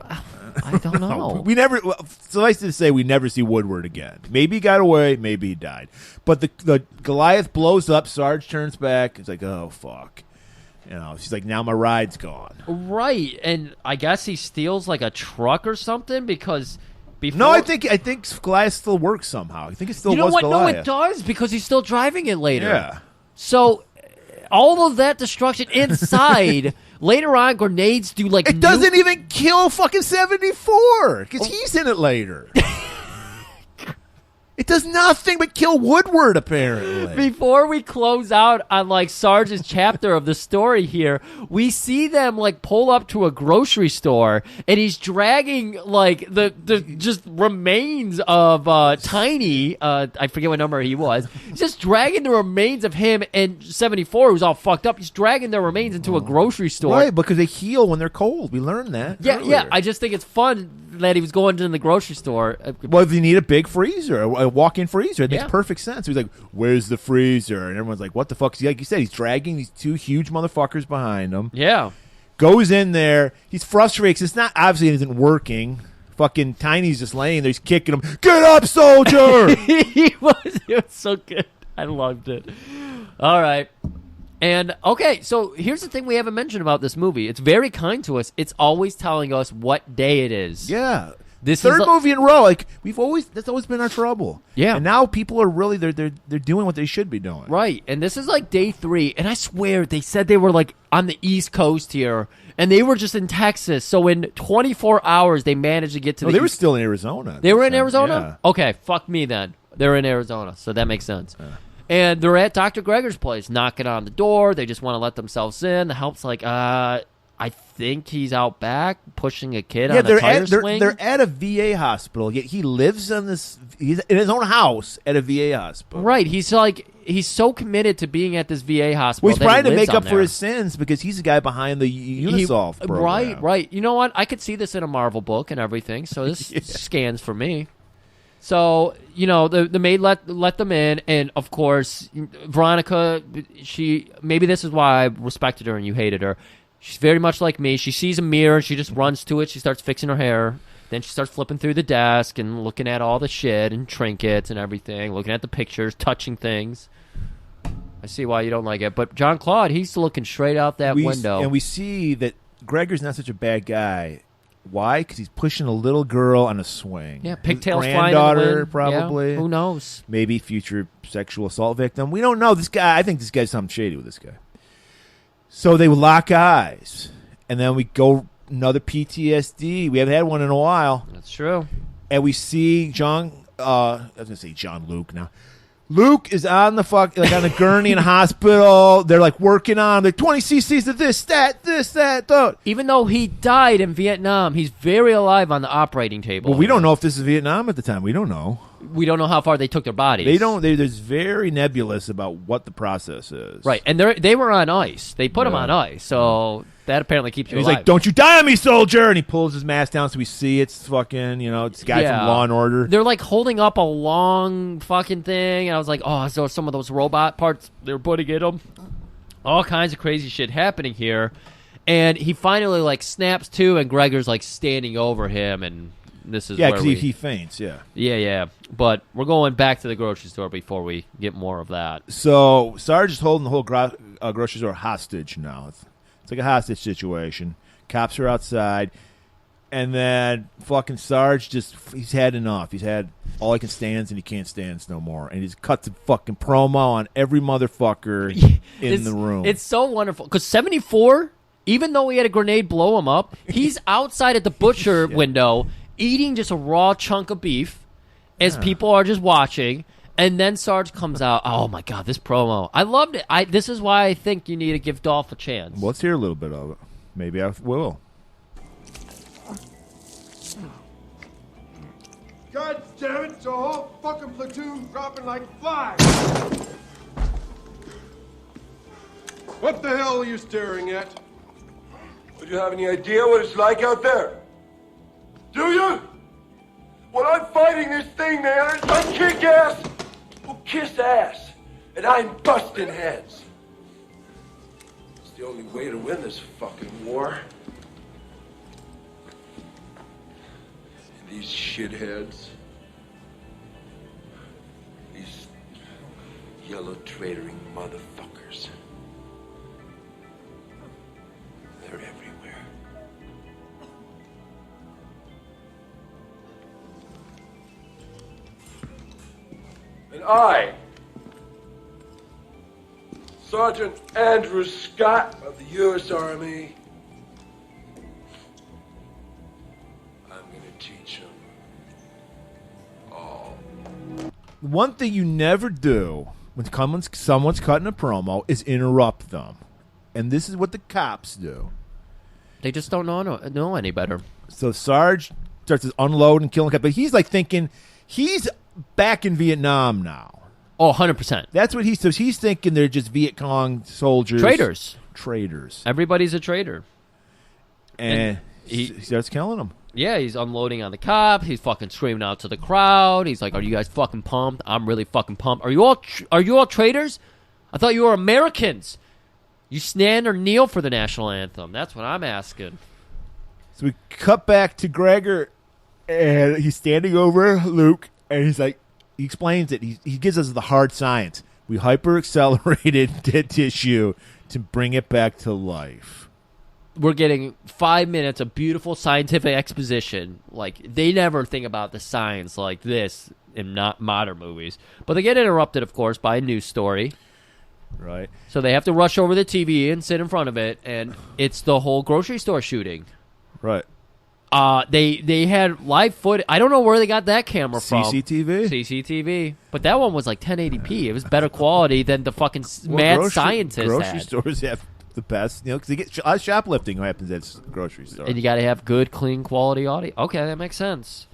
don't know. We never, suffice to say, we never see Woodward again. Maybe he got away, maybe he died. But the Goliath blows up, Sarge turns back, it's like, oh, fuck. You know, she's like, now my ride's gone. Right, and I guess he steals like a truck or something, because... No, I think Goliath still works somehow. I think it still was Goliath. No, it does, because he's still driving it later. Yeah. So all of that destruction inside, later on, grenades do like... It doesn't even kill fucking 74, because he's in it later. It does nothing but kill Woodward, apparently. Before we close out on, like, Sarge's chapter of the story here, we see them, like, pull up to a grocery store, and he's dragging, like, the just remains of Tiny. I forget what number he was. He's just dragging the remains of him and 74, who's all fucked up. He's dragging their remains into a grocery store. Right, because they heal when they're cold. We learned that earlier. Yeah. I just think it's fun that he was going to the grocery store. Well, if you need a big freezer, a walk-in freezer, it makes perfect sense. He's like, "Where's the freezer?" And everyone's like, "What the fuck?" Is he, like you said, he's dragging these two huge motherfuckers behind him. Yeah. Goes in there. He's frustrated because it's not, obviously it isn't working. Fucking Tiny's just laying there. He's kicking him. "Get up, soldier!" He was so good. I loved it. All right. And, okay, so here's the thing we haven't mentioned about this movie. It's very kind to us. It's always telling us what day it is. Yeah. This Third is movie in a row. Like, that's always been our trouble. Yeah. And now people are really, they're doing what they should be doing. Right. And this is like day 3. And I swear they said they were like on the East Coast here. And they were just in Texas. So in 24 hours, they managed to get to they were still in Arizona. They were in Arizona? Yeah. Okay. Fuck me then. They're in Arizona. So that makes sense. Yeah. And they're at Dr. Gregor's place, knocking on the door. They just want to let themselves in. The help's like, I think he's out back pushing a kid on a tire swing. They're at a VA hospital, yet he lives he's in his own house at a VA hospital. Right. He's so committed to being at this VA hospital. Well, he's trying to make up for his sins because he's the guy behind the Unisolve program. Right. You know what? I could see this in a Marvel book and everything, so this scans for me. So, the maid let them in, and of course, Veronica, maybe this is why I respected her and you hated her. She's very much like me. She sees a mirror, and she just runs to it. She starts fixing her hair. Then she starts flipping through the desk and looking at all the shit and trinkets and everything, looking at the pictures, touching things. I see why you don't like it. But John Claude, he's looking straight out that window. And we see that Gregor's not such a bad guy. Why? Because he's pushing a little girl on a swing. Yeah, pigtails flying in the wind. Probably. Yeah, who knows? Maybe future sexual assault victim. We don't know. This guy, I think this guy's something shady with this guy. So they lock eyes. And then we go another PTSD. We haven't had one in a while. That's true. And we see I was going to say John Luke now. Luke is on the on a gurney in a hospital. They're like working on like 20 cc's of this, that. Even though he died in Vietnam, he's very alive on the operating table. Well, we don't know if this is Vietnam at the time. We don't know. We don't know how far they took their bodies. There's very nebulous about what the process is. Right, and they were on ice. They put him on ice, so that apparently keeps you alive. He's like, "Don't you die on me, soldier!" And he pulls his mask down so we see it's fucking, it's the guy from Law and Order. They're like holding up a long fucking thing, and I was like, oh, so some of those robot parts they're putting in him. All kinds of crazy shit happening here. And he finally like snaps to, and Gregor's like standing over him, and this is where because he faints, Yeah. But we're going back to the grocery store before we get more of that. So Sarge is holding the whole grocery store hostage now. It's like a hostage situation. Cops are outside. And then fucking Sarge he's had enough. He's had all he can stands and he can't stands no more. And he's cut the fucking promo on every motherfucker in the room. It's so wonderful. Because 74, even though he had a grenade blow him up, he's outside at the butcher window eating just a raw chunk of beef as people are just watching. And then Sarge comes out. Oh my God, this promo! I loved it. This is why I think you need to give Dolph a chance. Well, let's hear a little bit of it. Maybe I will. God damn it, the whole fucking platoon dropping like flies. What the hell are you staring at? Do you have any idea what it's like out there? Do you? Well, I'm fighting this thing, man. I kick ass. Well, kiss ass. And I'm busting heads. It's the only way to win this fucking war. And these shitheads. These yellow traitoring motherfuckers. They're everywhere. And I, Sergeant Andrew Scott of the U.S. Army, I'm going to teach them all. One thing you never do when someone's cutting a promo is interrupt them. And this is what the cops do. They just don't know any better. So Sarge starts to unload and killing, but he's like thinking he's back in Vietnam now. Oh, 100%. That's what he's thinking they're just Viet Cong soldiers. Traitors. Everybody's a traitor. And he starts killing them. Yeah, he's unloading on the cop. He's fucking screaming out to the crowd. He's like, "Are you guys fucking pumped? I'm really fucking pumped. Are you all traitors? I thought you were Americans. You stand or kneel for the national anthem." That's what I'm asking. So we cut back to Gregor, and he's standing over Luke, and he's like, he explains it. He gives us the hard science. We hyper-accelerated dead tissue to bring it back to life. We're getting 5 minutes of beautiful scientific exposition. Like, they never think about the science like this in not modern movies. But they get interrupted, of course, by a news story. Right. So they have to rush over the TV and sit in front of it, and it's the whole grocery store shooting. Right. They had live footage. I don't know where they got that camera from. CCTV. But that one was like 1080p. It was better quality than the fucking mad scientists grocery had. Stores have the best, because they get a lot of shoplifting happens at grocery stores. And you got to have good, clean, quality audio. Okay, that makes sense.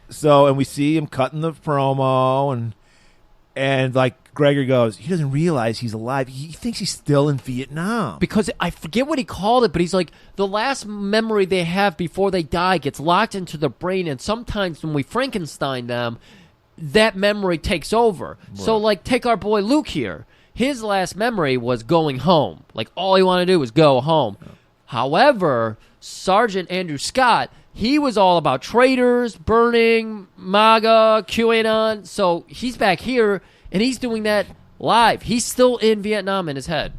So, and we see him cutting the promo, and like Gregor goes, he doesn't realize he's alive. He thinks he's still in Vietnam. Because I forget what he called it, but he's like, the last memory they have before they die gets locked into their brain, and sometimes when we Frankenstein them, that memory takes over. Right. So, like, take our boy Luke here. His last memory was going home. Like, all he wanted to do was go home. Yeah. However, Sergeant Andrew Scott, he was all about traitors, burning, MAGA, QAnon. So he's back here, and he's doing that live. He's still in Vietnam in his head.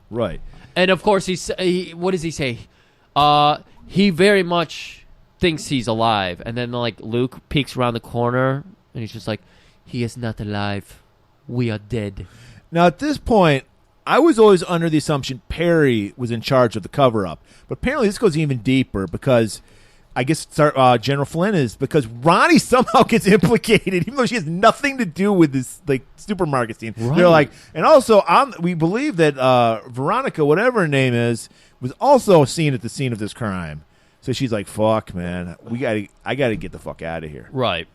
Right. And, of course, what does he say? He very much thinks he's alive. And then, like, Luke peeks around the corner, and he's just like, he is not alive. We are dead. Now, at this point, I was always under the assumption Perry was in charge of the cover-up. But apparently this goes even deeper because I guess General Flynn is, because Ronnie somehow gets implicated, even though she has nothing to do with this like supermarket scene. Right. They're like, and also we believe that Veronica, whatever her name is, was also seen at the scene of this crime. So she's like, fuck, man, I got to get the fuck out of here. Right.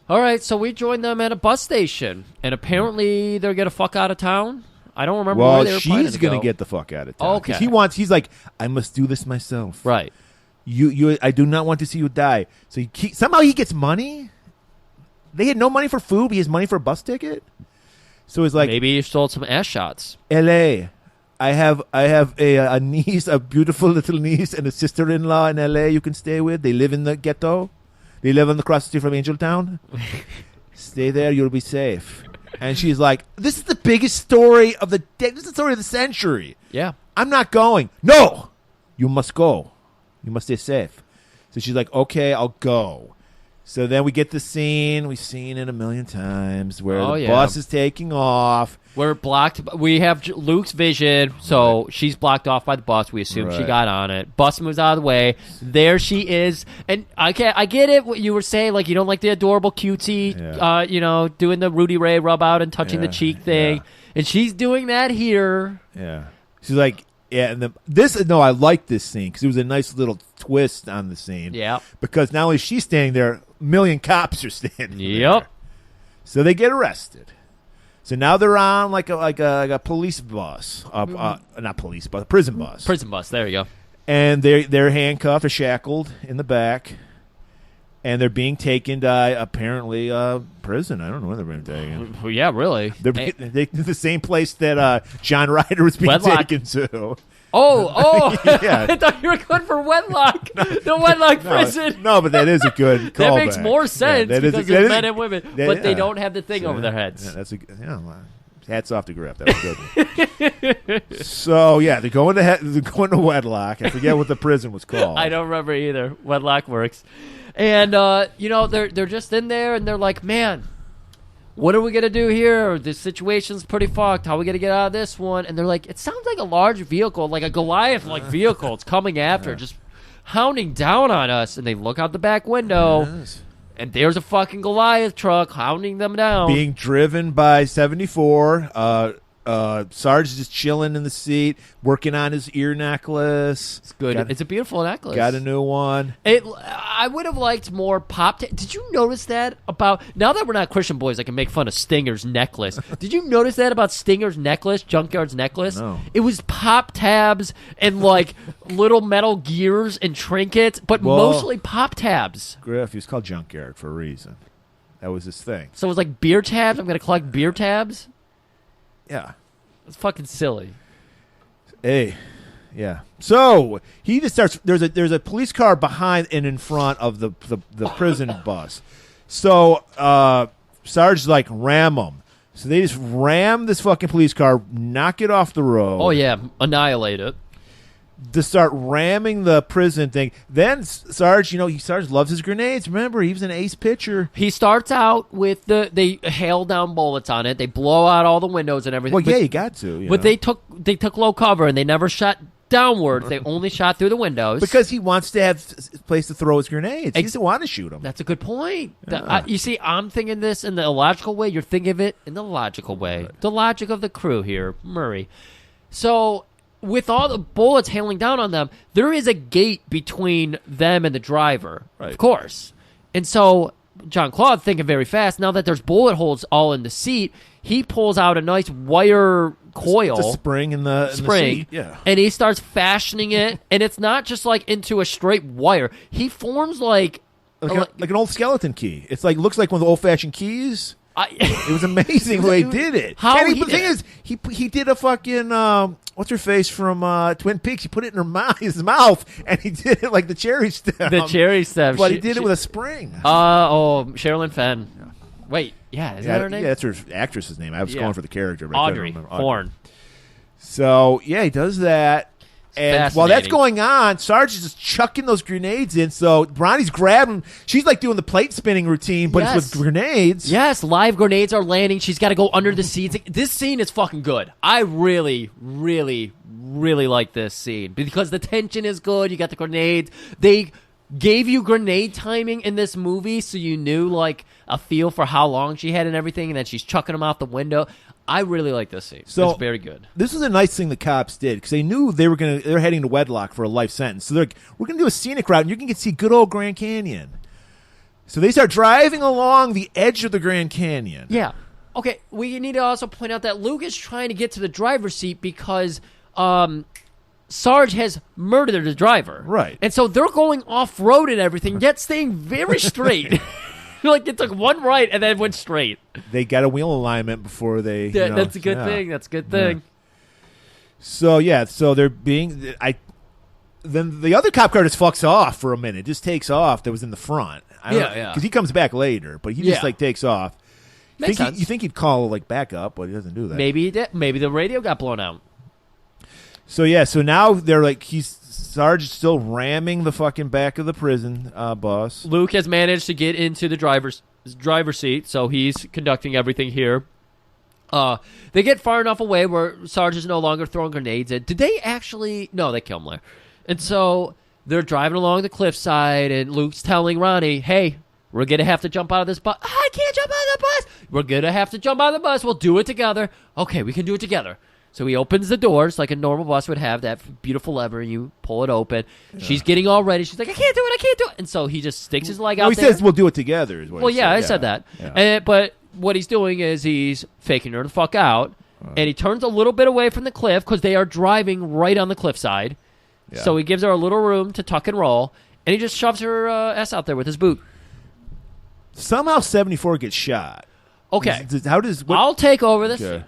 All right, so we joined them at a bus station, and apparently they're going to fuck out of town. I don't remember where they were planning to go. She's going to get the fuck out of town. Okay. He's like, I must do this myself. Right. I do not want to see you die. So somehow he gets money. They had no money for food, but he has money for a bus ticket. So he's like, maybe he sold some ass shots. L.A. I have a niece, a beautiful little niece, and a sister-in-law in L.A. you can stay with. They live in the ghetto. They live on the cross street from Angeltown. Stay there, you'll be safe. And she's like, this is the biggest story of the day. This is the story of the century. Yeah. I'm not going. No! You must go. You must stay safe. So she's like, okay, I'll go. So then we get the scene. We've seen it a million times where the yeah. bus is taking off. We're blocked. We have Luke's vision, so she's blocked off by the bus. We assume she got on it. Bus moves out of the way. There she is. And I get it, what you were saying. Like, you don't like the adorable cutesy, doing the Rudy Ray rub out and touching the cheek thing. Yeah. And she's doing that here. Yeah. She's like, and I like this scene because it was a nice little twist on the scene. Yeah. Because not only is she standing there, a million cops are standing Yep. there. So they get arrested. So now they're on like a police bus, not police bus, prison bus. Prison bus. There you go. And they're handcuffed or shackled in the back, and they're being taken to apparently prison. I don't know where they're being taken. Well, yeah, really. They're the same place that John Ryder was being taken to. Oh, yeah. I thought you were going for Wedlock. The Wedlock prison. No, but that is a good callback. That makes more sense because it's men and women, but they yeah. don't have the thing over their heads. Yeah, hats off to Griff. That was good. So yeah, they're going to Wedlock. I forget what the prison was called. I don't remember either. Wedlock works, and they're just in there, and they're like, man, what are we going to do here? This situation's pretty fucked. How are we going to get out of this one? And they're like, it sounds like a large vehicle, like a Goliath-like vehicle. It's coming after, just hounding down on us. And they look out the back window, and there's a fucking Goliath truck hounding them down. Being driven by 74. Sarge is just chilling in the seat, working on his ear necklace. It's good. It's a beautiful necklace. Got a new one. I would have liked more pop. Did you notice that about, now that we're not Christian boys, I can make fun of Stinger's necklace. Did you notice that about Stinger's necklace, Junkyard's necklace? No. It was pop tabs and like little metal gears and trinkets, but mostly pop tabs. Griff, he was called Junkyard for a reason. That was his thing. So it was like beer tabs. I'm going to collect beer tabs. Yeah. It's fucking silly. Hey. Yeah. So he just starts. There's a police car behind and in front of the prison bus. So Sarge's like, ram them. So they just ram this fucking police car, knock it off the road. Oh yeah, annihilate it. To start ramming the prison thing. Then Sarge, Sarge loves his grenades. Remember, he was an ace pitcher. He starts out with they hail down bullets on it. They blow out all the windows and everything. Well, yeah, you got to. But they took low cover and they never shot downwards. They only shot through the windows because he wants to have a place to throw his grenades. He doesn't want to shoot them. That's a good point. Yeah. You see, I'm thinking this in the illogical way. You're thinking of it in the logical way. Right. The logic of the crew here, Murray. So, with all the bullets hailing down on them, there is a gate between them and the driver, of course. And so Jean-Claude, thinking very fast, now that there's bullet holes all in the seat, he pulls out a nice wire coil. The spring in the seat. Yeah. And he starts fashioning it, and it's not just like into a straight wire. He forms like an old skeleton key. It's like, looks like one of the old-fashioned keys. It was amazing the way he did it. The thing is, he did a fucking what's her face from Twin Peaks? He put it in his mouth, and he did it like the cherry stem. The cherry stem, but he did it with a spring. Sherilyn Fenn. Yeah. Wait, is that her name? Yeah, that's her actress's name. I was going for the character, but Audrey I couldn't remember. Horne. So yeah, he does that. And while that's going on, Sarge is just chucking those grenades in. So Ronnie's grabbing. She's like doing the plate spinning routine, but it's with grenades. Yes, live grenades are landing. She's got to go under the seats. This scene is fucking good. I really, really, really like this scene because the tension is good. You got the grenades. They gave you grenade timing in this movie, so you knew like a feel for how long she had and everything, and then she's chucking them out the window. I really like this scene. So it's very good. This was a nice thing the cops did because they knew they're heading to Wedlock for a life sentence. So they're like, we're going to do a scenic route, and you can see good old Grand Canyon. So they start driving along the edge of the Grand Canyon. Yeah. Okay, we need to also point out that Luke is trying to get to the driver's seat because Sarge has murdered the driver. Right. And so they're going off-road and everything, yet staying very straight. Like it took one right and then went straight. They got a wheel alignment before they. That's a good thing. That's a good thing. Yeah. So they're being. Then the other cop car just fucks off for a minute. Just takes off. That was in the front. Because he comes back later, but he just takes off. Makes sense. You think he'd call backup, but he doesn't do that. Maybe he did. Maybe the radio got blown out. So now they're like Sarge is still ramming the fucking back of the prison bus. Luke has managed to get into the driver's seat, so he's conducting everything here. They get far enough away where Sarge is no longer throwing grenades in. Did they actually? No, they kill him there. And so they're driving along the cliffside, and Luke's telling Ronnie, hey, we're going to have to jump out of this bus. I can't jump out of the bus. We're going to have to jump out of the bus. We'll do it together. Okay, we can do it together. So he opens the doors like a normal bus would have, that beautiful lever, and you pull it open. Yeah. She's getting all ready. She's like, I can't do it. And so he just sticks his leg out there. He says we'll do it together. Is what I said that. Yeah. But what he's doing is he's faking her the fuck out, and he turns a little bit away from the cliff because they are driving right on the cliffside. Yeah. So he gives her a little room to tuck and roll, and he just shoves her ass out there with his boot. Somehow 74 gets shot. Okay. What? I'll take over this. Okay.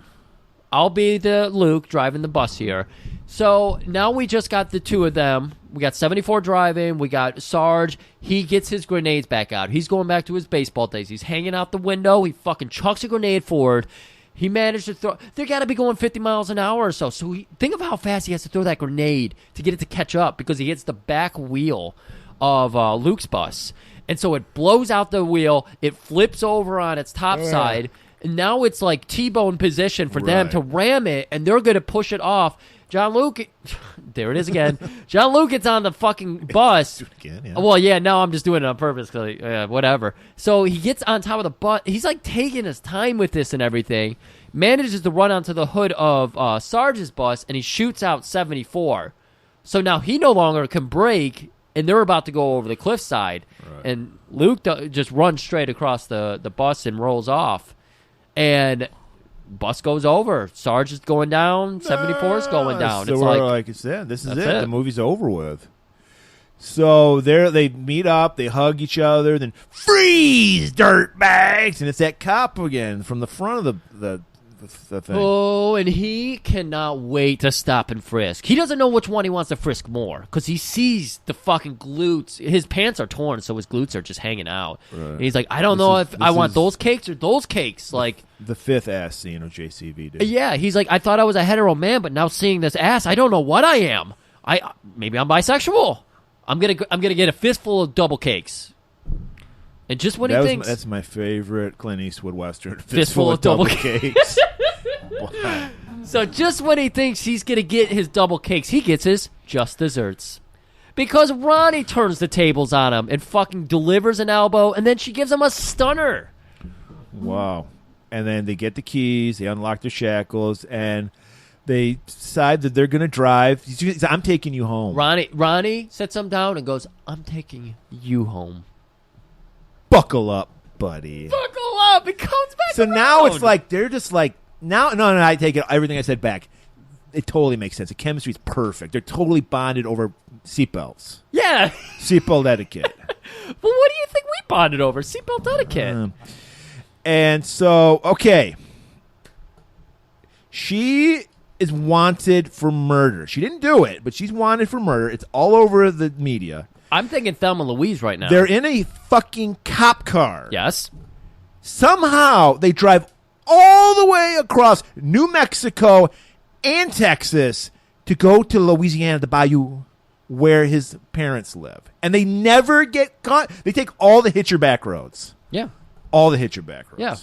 I'll be the Luke driving the bus here. So now we just got the two of them. We got 74 driving. We got Sarge. He gets his grenades back out. He's going back to his baseball days. He's hanging out the window. He fucking chucks a grenade forward. He managed to throw. They got to be going 50 miles an hour or so. So think of how fast he has to throw that grenade to get it to catch up, because he hits the back wheel of Luke's bus. And so it blows out the wheel. It flips over on its top side. And now it's like T-bone position for them to ram it, and they're going to push it off. John Luke, there it is again. John Luke gets on the fucking bus. Do it again, yeah. Well, yeah, now I'm just doing it on purpose, whatever. So he gets on top of the bus. He's like taking his time with this and everything. Manages to run onto the hood of Sarge's bus, and he shoots out 74. So now he no longer can brake, and they're about to go over the cliffside. Right. And Luke just runs straight across the bus and rolls off. And bus goes over. Sarge is going down. 74 is going down. So it's like I said, this is it. The movie's over with. So they meet up. They hug each other. Then freeze, dirtbags, and it's that cop again from the front of the thing. Oh, and he cannot wait to stop and frisk. He doesn't know which one he wants to frisk more, because he sees the fucking glutes. His pants are torn, so his glutes are just hanging out. Right. And he's like, I don't know if I want those cakes or those cakes. Like the fifth ass scene of JCVD. Yeah, he's like, I thought I was a hetero man, but now seeing this ass, I don't know what I am. Maybe I'm bisexual. I'm gonna get a fistful of double cakes. And just when he thinks... That's my favorite Clint Eastwood Western. Fistful of double cakes. Wow. So just when he thinks he's going to get his double cakes, he gets his just desserts. Because Ronnie turns the tables on him and fucking delivers an elbow, and then she gives him a stunner. Wow. And then they get the keys, they unlock their shackles, and they decide that they're going to drive. I'm taking you home. Ronnie sits him down and goes, I'm taking you home. Buckle up, buddy. Buckle up. It comes back So around. now it's like, they're just like, no, I take it, everything I said back. It totally makes sense. The chemistry's perfect. They're totally bonded over seatbelts. Yeah. Seatbelt etiquette. Well, what do you think we bonded over? Seatbelt etiquette. And so, okay. She is wanted for murder. She didn't do it, but she's wanted for murder. It's all over the media. I'm thinking Thelma Louise right now. They're in a fucking cop car. Yes. Somehow they drive all the way across New Mexico and Texas to go to Louisiana, the bayou, where his parents live. And they never get caught. They take all the hitcher back roads. Yeah. All the hitcher back roads. Yeah.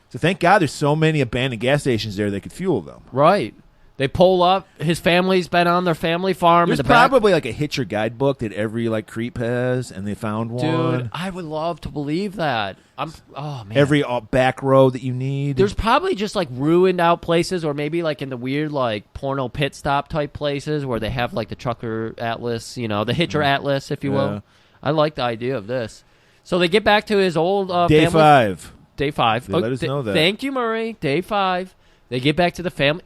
So thank God there's so many abandoned gas stations there that could fuel them. Right. They pull up. His family's been on their family farm. There's in the back. probably like a hitcher guidebook that every like creep has, and they found one. Dude, I would love to believe that. Oh man, every back road that you need. There's probably just like ruined out places, or maybe like in the weird like porno pit stop type places where they have like the trucker atlas, the hitcher atlas, if you will. I like the idea of this. So they get back to his old Day family. 5. Day 5. They let us know that. Thank you, Murray. Day 5. They get back to the family.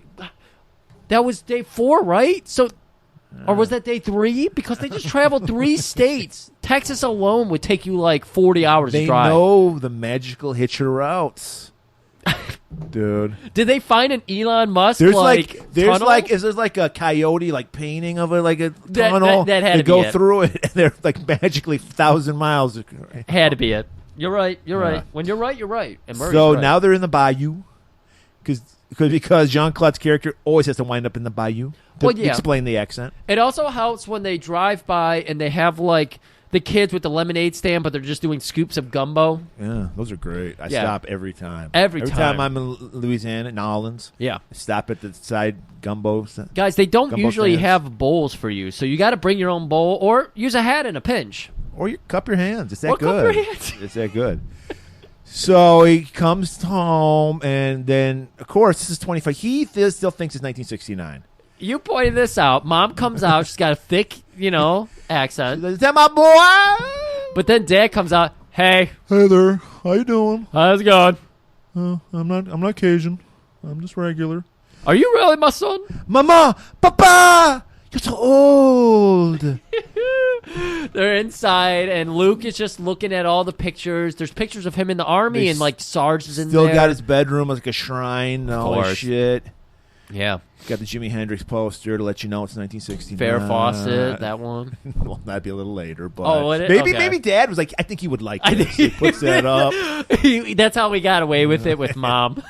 That was day 4, right? So, or was that day 3? Because they just traveled 3 states. Texas alone would take you like 40 hours to drive. They know the magical hitcher routes, dude. Did they find an Elon Musk there's tunnel? Is there like a coyote like painting of it, like a tunnel? That had to go be through it, and they're like magically 1,000 miles. Had to be it. You're right. You're right. When you're right, you're right. And Murray's so right. now they're in the bayou because because Jean-Claude's character always has to wind up in the bayou to Well, yeah. explain the accent. It also helps when they drive by and they have like the kids with the lemonade stand, but they're just doing scoops of gumbo. Yeah, those are great. I Yeah. stop every time. Every time time. I'm in Louisiana, New Orleans. Yeah. I stop at the side gumbo. Guys, they don't Gumbo usually stands. have bowls for you, so you got to bring your own bowl or use a hat in a pinch. Or you cup your hands. It's that Or good. cup your hands. It's that good. So he comes home, and then, of course, this is 25. He still thinks it's 1969. You pointed this out. Mom comes out. She's got a thick, accent. Is that my boy? But then Dad comes out. Hey, Hey there. How you doing? how's it going? I'm not Cajun. I'm just regular. Are you really my son? Mama! Papa! You're so old. They're inside, and Luke is just looking at all the pictures. There's pictures of him in the army, They and like Sarge is in Still there. got his bedroom like a shrine and all that course. shit. Yeah. Got the Jimi Hendrix poster to let you know it's 1969. Farrah Fawcett, that one. Well, that'd be a little later, but Oh, would it? maybe Okay. maybe Dad was like, I think he would like this. He puts that up. That's how we got away with it with Mom.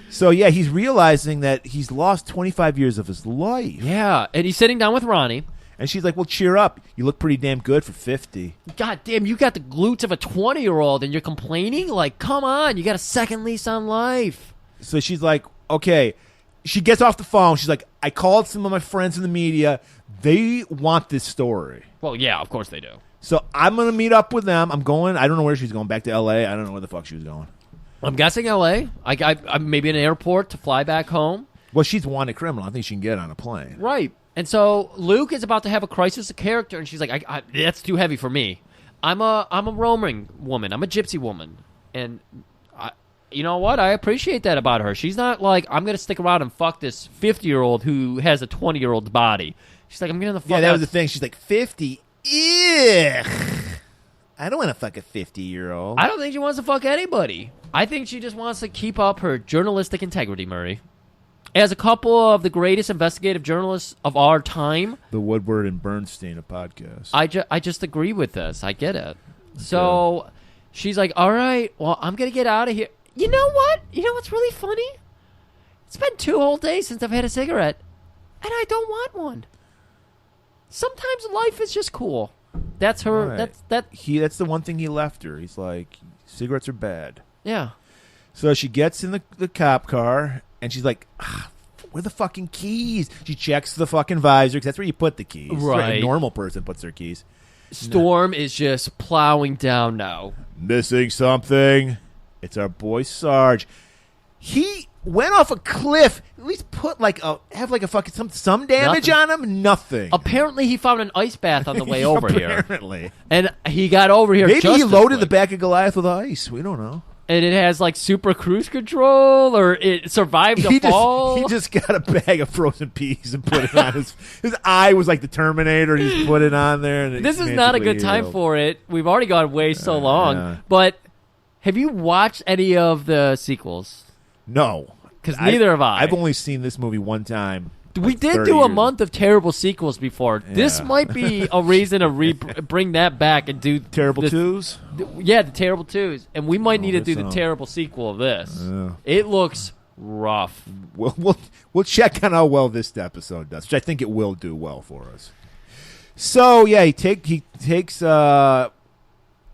So yeah, he's realizing that he's lost 25 years of his life. Yeah, and he's sitting down with Ronnie. And she's like, well, cheer up. You look pretty damn good for 50. God damn, you got the glutes of a 20-year-old, and you're complaining? Like, come on, you got a second lease on life. So she's like, okay. She gets off the phone. She's like, I called some of my friends in the media. They want this story. Well, yeah, of course they do. So I'm going to meet up with them. I'm going. I don't know where she's going. Back to L.A. I don't know where the fuck she was going. I'm guessing L.A. I maybe an airport to fly back home. Well, she's a wanted criminal. I think she can get on a plane. Right. And so Luke is about to have a crisis of character, and she's like, that's too heavy for me. I'm a roaming woman. I'm a gypsy woman. And you know what? I appreciate that about her. She's not like, I'm going to stick around and fuck this 50-year-old who has a 20-year-old's body. She's like, I'm getting the fuck out. Yeah, that was the thing. She's like, 50? Ugh. I don't want to fuck a 50-year-old. I don't think she wants to fuck anybody. I think she just wants to keep up her journalistic integrity, Murray. As a couple of the greatest investigative journalists of our time, The Woodward and Bernstein of podcasts. I just agree with this. I get it. So she's like, all right, well, I'm going to get out of here. You know what? You know what's really funny? It's been 2 whole days since I've had a cigarette, and I don't want one. Sometimes life is just cool. That's her. Right. That's the one thing he left her. He's like, cigarettes are bad. Yeah. So she gets in the cop car, and she's like, where are the fucking keys? She checks the fucking visor, because that's where you put the keys. That's where Right. a normal person puts their keys. Storm is just plowing down now. Missing something. It's our boy Sarge. He went off a cliff. At least have a fucking some damage Nothing. on him. Nothing. Apparently, he found an ice bath on the way over here. Apparently. And he got over here Maybe just he as loaded the quick. back of Goliath with ice. We don't know. And it has like super cruise control, or it survived a He fall. just got a bag of frozen peas and put it on his eye was like the Terminator, and he just put it on there. And This is not a good time for it. We've already gone way so long. yeah. But have you watched any of the sequels? No. Because neither have I. I've only seen this movie one time. We did 30 do a years. month of terrible sequels before. This Yeah. might be a reason to bring that back and do Terrible this- Twos? Yeah, the Terrible Twos. And we might need to do this the out. terrible sequel of this. Yeah. It looks rough. We'll check on how well this episode does, which I think it will do well for us. So yeah, he takes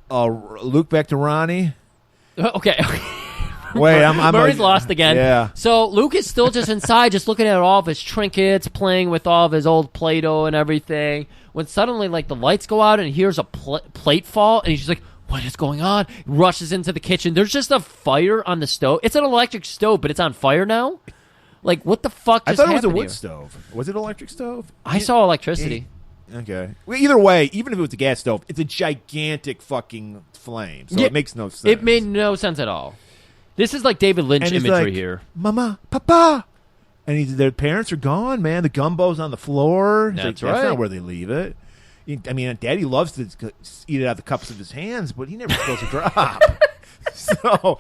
Luke back to Ronnie. Okay. Wait, I'm Murray's lost again. Yeah. So Luke is still just inside, just looking at all of his trinkets, playing with all of his old Play-Doh and everything. When suddenly, like, the lights go out and he hears a plate fall, and he's just like, "What is going on?" He rushes into the kitchen. There's just a fire on the stove. It's an electric stove, but it's on fire now. Like, what the fuck I just thought it was a happened wood here? stove. Was it an electric stove? I saw electricity. Okay. Well, either way, even if it was a gas stove, it's a gigantic fucking flame, so Yeah, it makes no sense. It made no sense at all. This is like David Lynch And he's imagery like, here. Mama, Papa. And their parents are gone, man. The gumbo's on the floor. He's That's like, That's right. not where they leave it. I mean, Daddy loves to eat it out of the cups of his hands, but he never spills a drop. So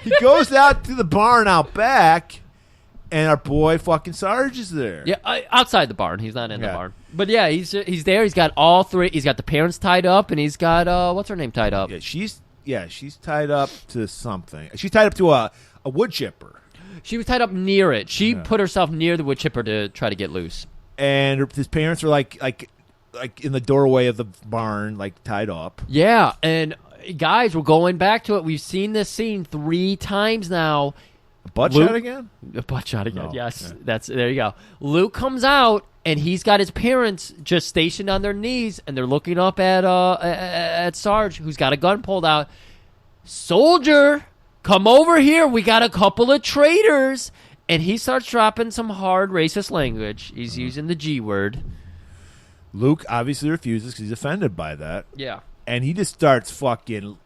he goes out to the barn out back, and our boy fucking Sarge is there. Yeah, outside the barn. He's not in the Yeah. barn. But yeah, he's there. He's got all three. He's got the parents tied up, and he's got what's her name tied up? She's tied up to something. She's tied up to a wood chipper. She was tied up near it. She put herself near the wood chipper to try to get loose. And his parents were like in the doorway of the barn, like tied up. Yeah, and guys, we're going back to it. We've seen this scene 3 times now. A butt shot again? A butt shot again. No. Yes, there you go. Luke comes out, and he's got his parents just stationed on their knees, and they're looking up at Sarge, who's got a gun pulled out. Soldier, come over here. We got a couple of traitors. And he starts dropping some hard racist language. He's using the G word. Luke obviously refuses because he's offended by that. Yeah. And he just starts fucking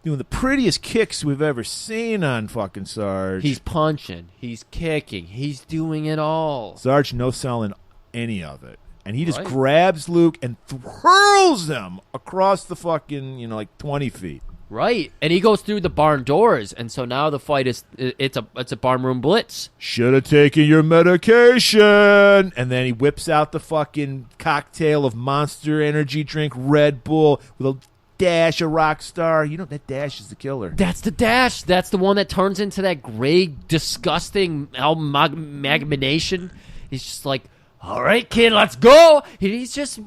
doing the prettiest kicks we've ever seen on fucking Sarge. He's punching. He's kicking. He's doing it all. Sarge no selling any of it. And he just grabs Luke and hurls him across the fucking, like 20 feet. Right. And he goes through the barn doors. And so now the fight is, it's a barn room blitz. Should have taken your medication. And then he whips out the fucking cocktail of Monster Energy drink, Red Bull, with a dash of Rockstar. That dash is the killer. That's the dash. That's the one that turns into that gray, disgusting amalgamation. He's just like, all right, kid, let's go. He's just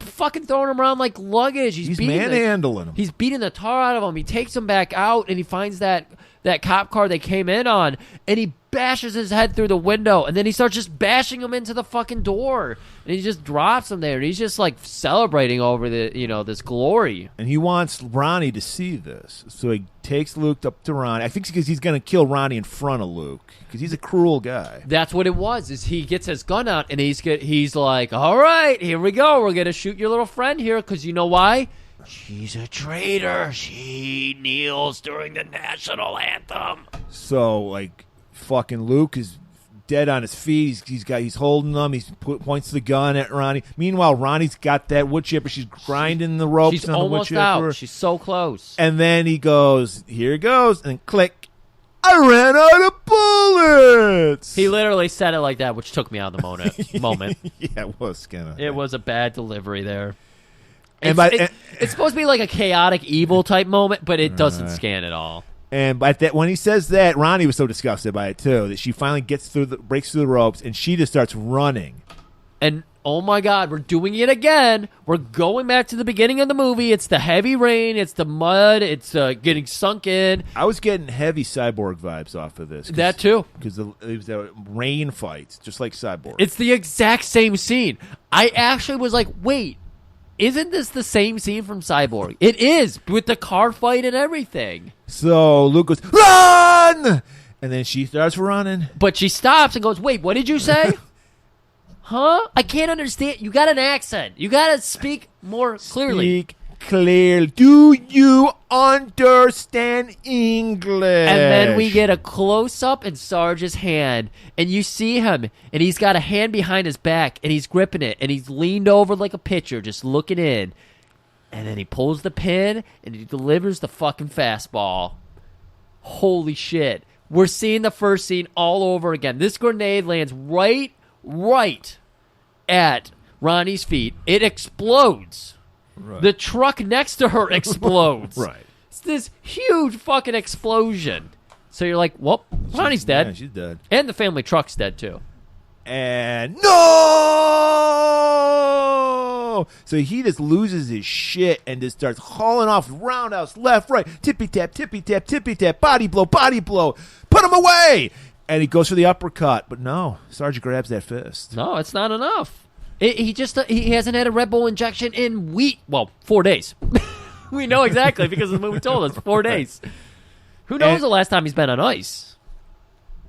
fucking throwing him around like luggage. He's manhandling him. He's beating the tar out of him. He takes him back out, and he finds that cop car they came in on, and he bashes his head through the window, and then he starts just bashing him into the fucking door, and he just drops him there, and he's just like celebrating over this glory. And he wants Ronnie to see this, so he takes Luke up to Ronnie. I think because he's going to kill Ronnie in front of Luke because he's a cruel guy. That's what it was. Is he gets his gun out, and he's like, all right, here we go. We're gonna shoot your little friend here because you know why? She's a traitor. She kneels during the national anthem. So, like, fucking Luke is dead on his feet. He's holding them. He points the gun at Ronnie. Meanwhile, Ronnie's got that wood chipper. She's grinding the ropes She's on the wood almost chipper. out. She's so close. And then he goes, here it goes, and click. I ran out of bullets. He literally said it like that, which took me out of the moment. Yeah, it was kind of. It was a bad delivery there. It's supposed to be like a chaotic evil type moment, but it doesn't scan at all. And when he says that, Ronnie was so disgusted by it too that she finally breaks through the ropes, and she just starts running. And oh my God, we're doing it again. We're going back to the beginning of the movie. It's the heavy rain. It's the mud. It's getting sunk in. I was getting heavy Cyborg vibes off of this. That too, because it was the rain fights, just like Cyborg. It's the exact same scene. I actually was like, wait. Isn't this the same scene from Cyborg? It is, with the car fight and everything. So Luke goes, run! And then she starts running. But she stops and goes, wait, what did you say? Huh? I can't understand. You got an accent. You got to speak more clearly. Speak clearly. Do you understand English? And then we get a close-up in Sarge's hand, and you see him, and he's got a hand behind his back, and he's gripping it, and he's leaned over like a pitcher, just looking in. And then he pulls the pin, and he delivers the fucking fastball. Holy shit. We're seeing the first scene all over again. This grenade lands right at Ronnie's feet. It explodes. Right. The truck next to her explodes. Right. It's this huge fucking explosion. So you're like, well, Ronnie's dead. Yeah, she's dead. And the family truck's dead, too. And no! So he just loses his shit and just starts hauling off roundhouse, left, right, tippy-tap, tippy-tap, tippy-tap, body blow, put him away! And he goes for the uppercut, but no, Sarge grabs that fist. No, it's not enough. He hasn't had a Red Bull injection in 4 days. We know exactly because the movie told us 4 days. Who knows the last time he's been on ice?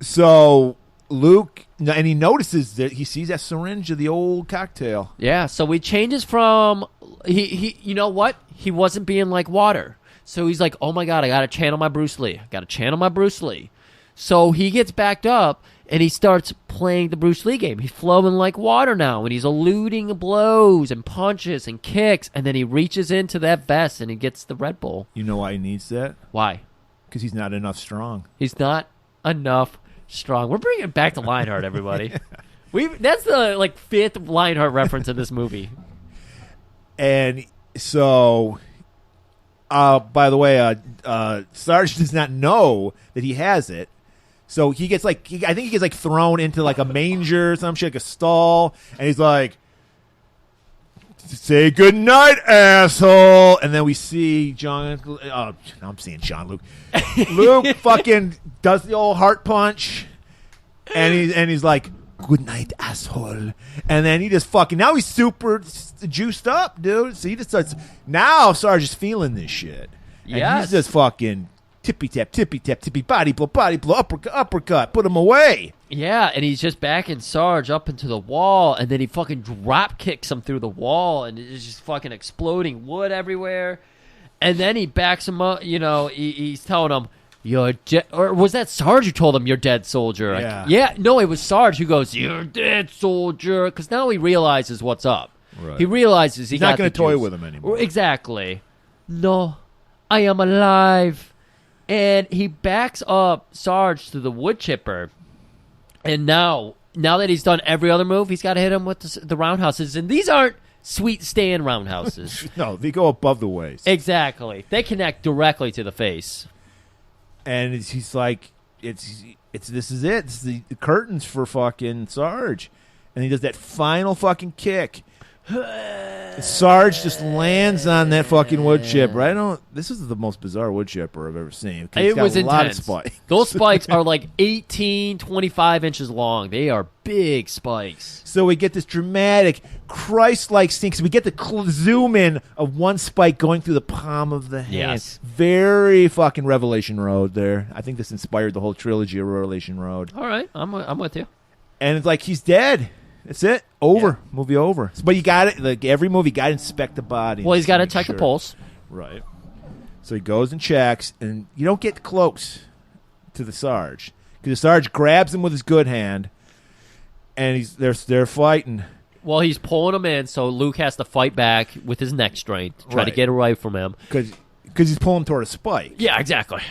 So Luke, and he notices that he sees that syringe of the old cocktail. Yeah, so he changes from he you know what? He wasn't being like water. So he's like, oh my God, I got to channel my Bruce Lee. So he gets backed up, and he starts playing the Bruce Lee game. He's flowing like water now, and he's eluding blows and punches and kicks, and then he reaches into that vest, and he gets the Red Bull. You know why he needs that? Why? Because he's not enough strong. He's not enough strong. We're bringing it back to Lionheart, everybody. That's the fifth Lionheart reference in this movie. And so, by the way, Sarge does not know that he has it. So he gets like, I think he gets like thrown into like a manger or some shit, like a stall, and he's like, "Say goodnight, asshole." And then we see John. Oh, I'm seeing John Luke. Luke fucking does the old heart punch, and he's like, "Good night, asshole." And then he just fucking, now he's super juiced up, dude. So he just starts, now Sarge is feeling this shit. And he's just fucking tippy tap, body blow, uppercut, put him away. Yeah, and he's just backing Sarge up into the wall, and then he fucking drop kicks him through the wall, and it's just fucking exploding wood everywhere. And then he backs him up, he's telling him, "You're dead," or was that Sarge who told him, "You're dead, soldier"? Yeah. No, it was Sarge who goes, "You're dead, soldier," because now he realizes what's up. Right. He realizes he's not going to toy with him anymore. Exactly. "No, I am alive." And he backs up Sarge to the wood chipper. And now that he's done every other move, he's got to hit him with the roundhouses. And these aren't sweet stand roundhouses. No, they go above the waist. Exactly. They connect directly to the face. And he's like, this is it. This is the curtains for fucking Sarge. And he does that final fucking kick. Sarge just lands on that fucking wood chip. Right? This is the most bizarre wood chipper I've ever seen. It was intense. A lot of spikes. Those spikes are like 18, 25 inches long. They are big spikes. So we get this dramatic, Christ-like scene. We get the zoom in of one spike going through the palm of the hand. Yes. Very fucking Revelation Road there. I think this inspired the whole trilogy of Revelation Road. All right. I'm with you. And it's like, he's dead. That's it. Over. Yeah. Movie over. But you got it. Like every movie, you got to inspect the body. Well, he's got to check the pulse. Right. So he goes and checks, and you don't get close to the Sarge because the Sarge grabs him with his good hand, and they're fighting. Well, he's pulling him in, so Luke has to fight back with his neck strength, try to get away from him because he's pulling toward a spike. Yeah, exactly.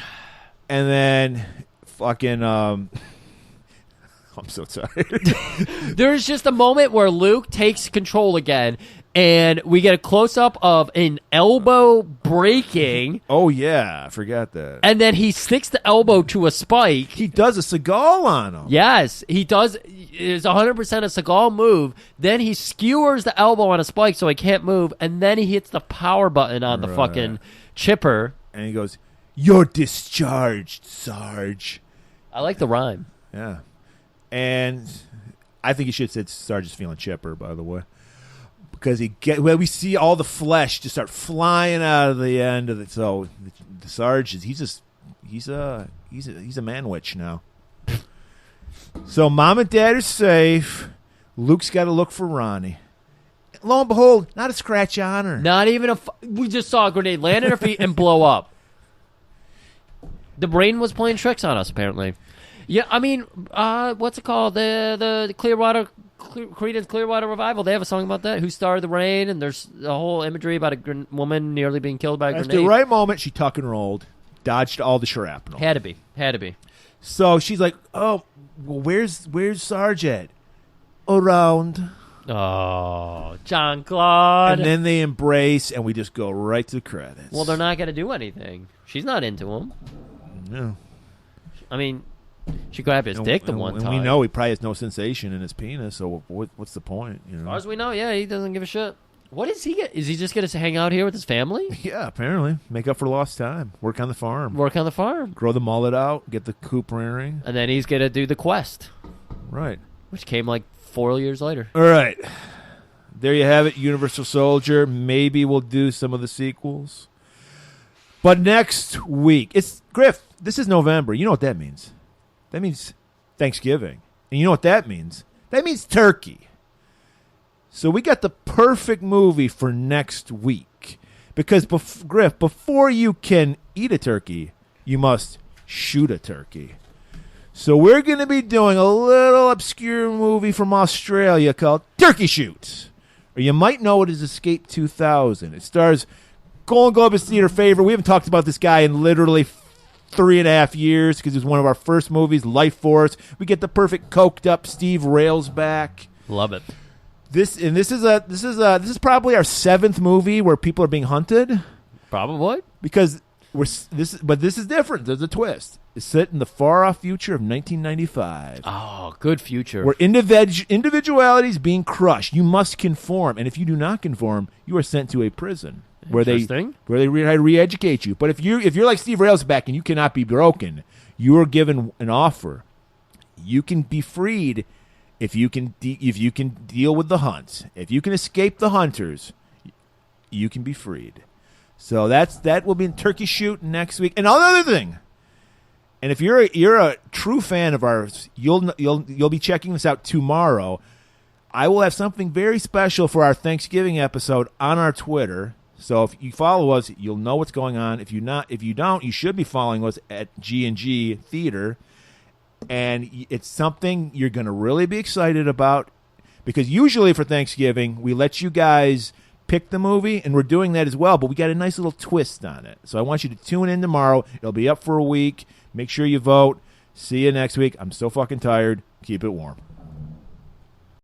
And then fucking. I'm so tired. There's just a moment where Luke takes control again, and we get a close-up of an elbow breaking. Oh, yeah. I forgot that. And then he sticks the elbow to a spike. He does a Seagal on him. Yes, he does. It's 100% a Seagal move. Then he skewers the elbow on a spike so he can't move, and then he hits the power button on the fucking chipper. And he goes, "You're discharged, Sarge." I like the rhyme. Yeah. And I think he should have said Sarge is feeling chipper, by the way. Because we see all the flesh just start flying out of the end of it. So the Sarge he's a man witch now. So Mom and Dad are safe. Luke's got to look for Ronnie. Lo and behold, not a scratch on her. Not even we just saw a grenade land at her feet and blow up. The brain was playing tricks on us, apparently. Yeah, I mean, what's it called? The Creedence Clearwater Revival. They have a song about that. Who started the rain? And there's a whole imagery about a woman nearly being killed by a grenade. At the right moment, she tuck and rolled, dodged all the shrapnel. Had to be. So she's like, "Oh, well, where's Sarge at?" "Around." Oh, John Claude. And then they embrace, and we just go right to the credits. Well, they're not going to do anything. She's not into him. No. I mean, she grabbed his dick the one time. And we know he probably has no sensation in his penis, so what's the point? As far as we know, yeah, he doesn't give a shit. What is he get? Is he just going to hang out here with his family? Yeah, apparently. Make up for lost time. Work on the farm. Grow the mullet out. Get the coop rearing. And then he's going to do the quest. Right. Which came like 4 years later. All right. There you have it, Universal Soldier. Maybe we'll do some of the sequels. But next week, Griff, this is November. You know what that means. That means Thanksgiving. And you know what that means? That means turkey. So we got the perfect movie for next week. Because, Griff, before you can eat a turkey, you must shoot a turkey. So we're going to be doing a little obscure movie from Australia called Turkey Shoot. Or you might know it as Escape 2000. It stars golan-globus theater favorite. We haven't talked about this guy in literally 3.5 years because it was one of our first movies, Life Force. We get the perfect coked up Steve Railsback. Love it. This is probably our 7th movie where people are being hunted. Probably. Because this is different. There's a twist. is set in the far-off future of 1995. Oh, good future. Where individuality is being crushed. You must conform. And if you do not conform, you are sent to a prison where they re-educate you. But if you're like Steve Railsback and you cannot be broken, you are given an offer. You can be freed if you can deal with the hunt. If you can escape the hunters, you can be freed. So that will be in Turkey Shoot next week. And another thing, and if you're a true fan of ours, you'll be checking this out tomorrow. I will have something very special for our Thanksgiving episode on our Twitter. So if you follow us, you'll know what's going on. If you don't, you should be following us at G&G Theater. And it's something you're going to really be excited about, because usually for Thanksgiving, we let you guys pick the movie, and we're doing that as well, but we got a nice little twist on it. So I want you to tune in tomorrow. It'll be up for a week. Make sure you vote. See you next week. I'm so fucking tired. Keep it warm.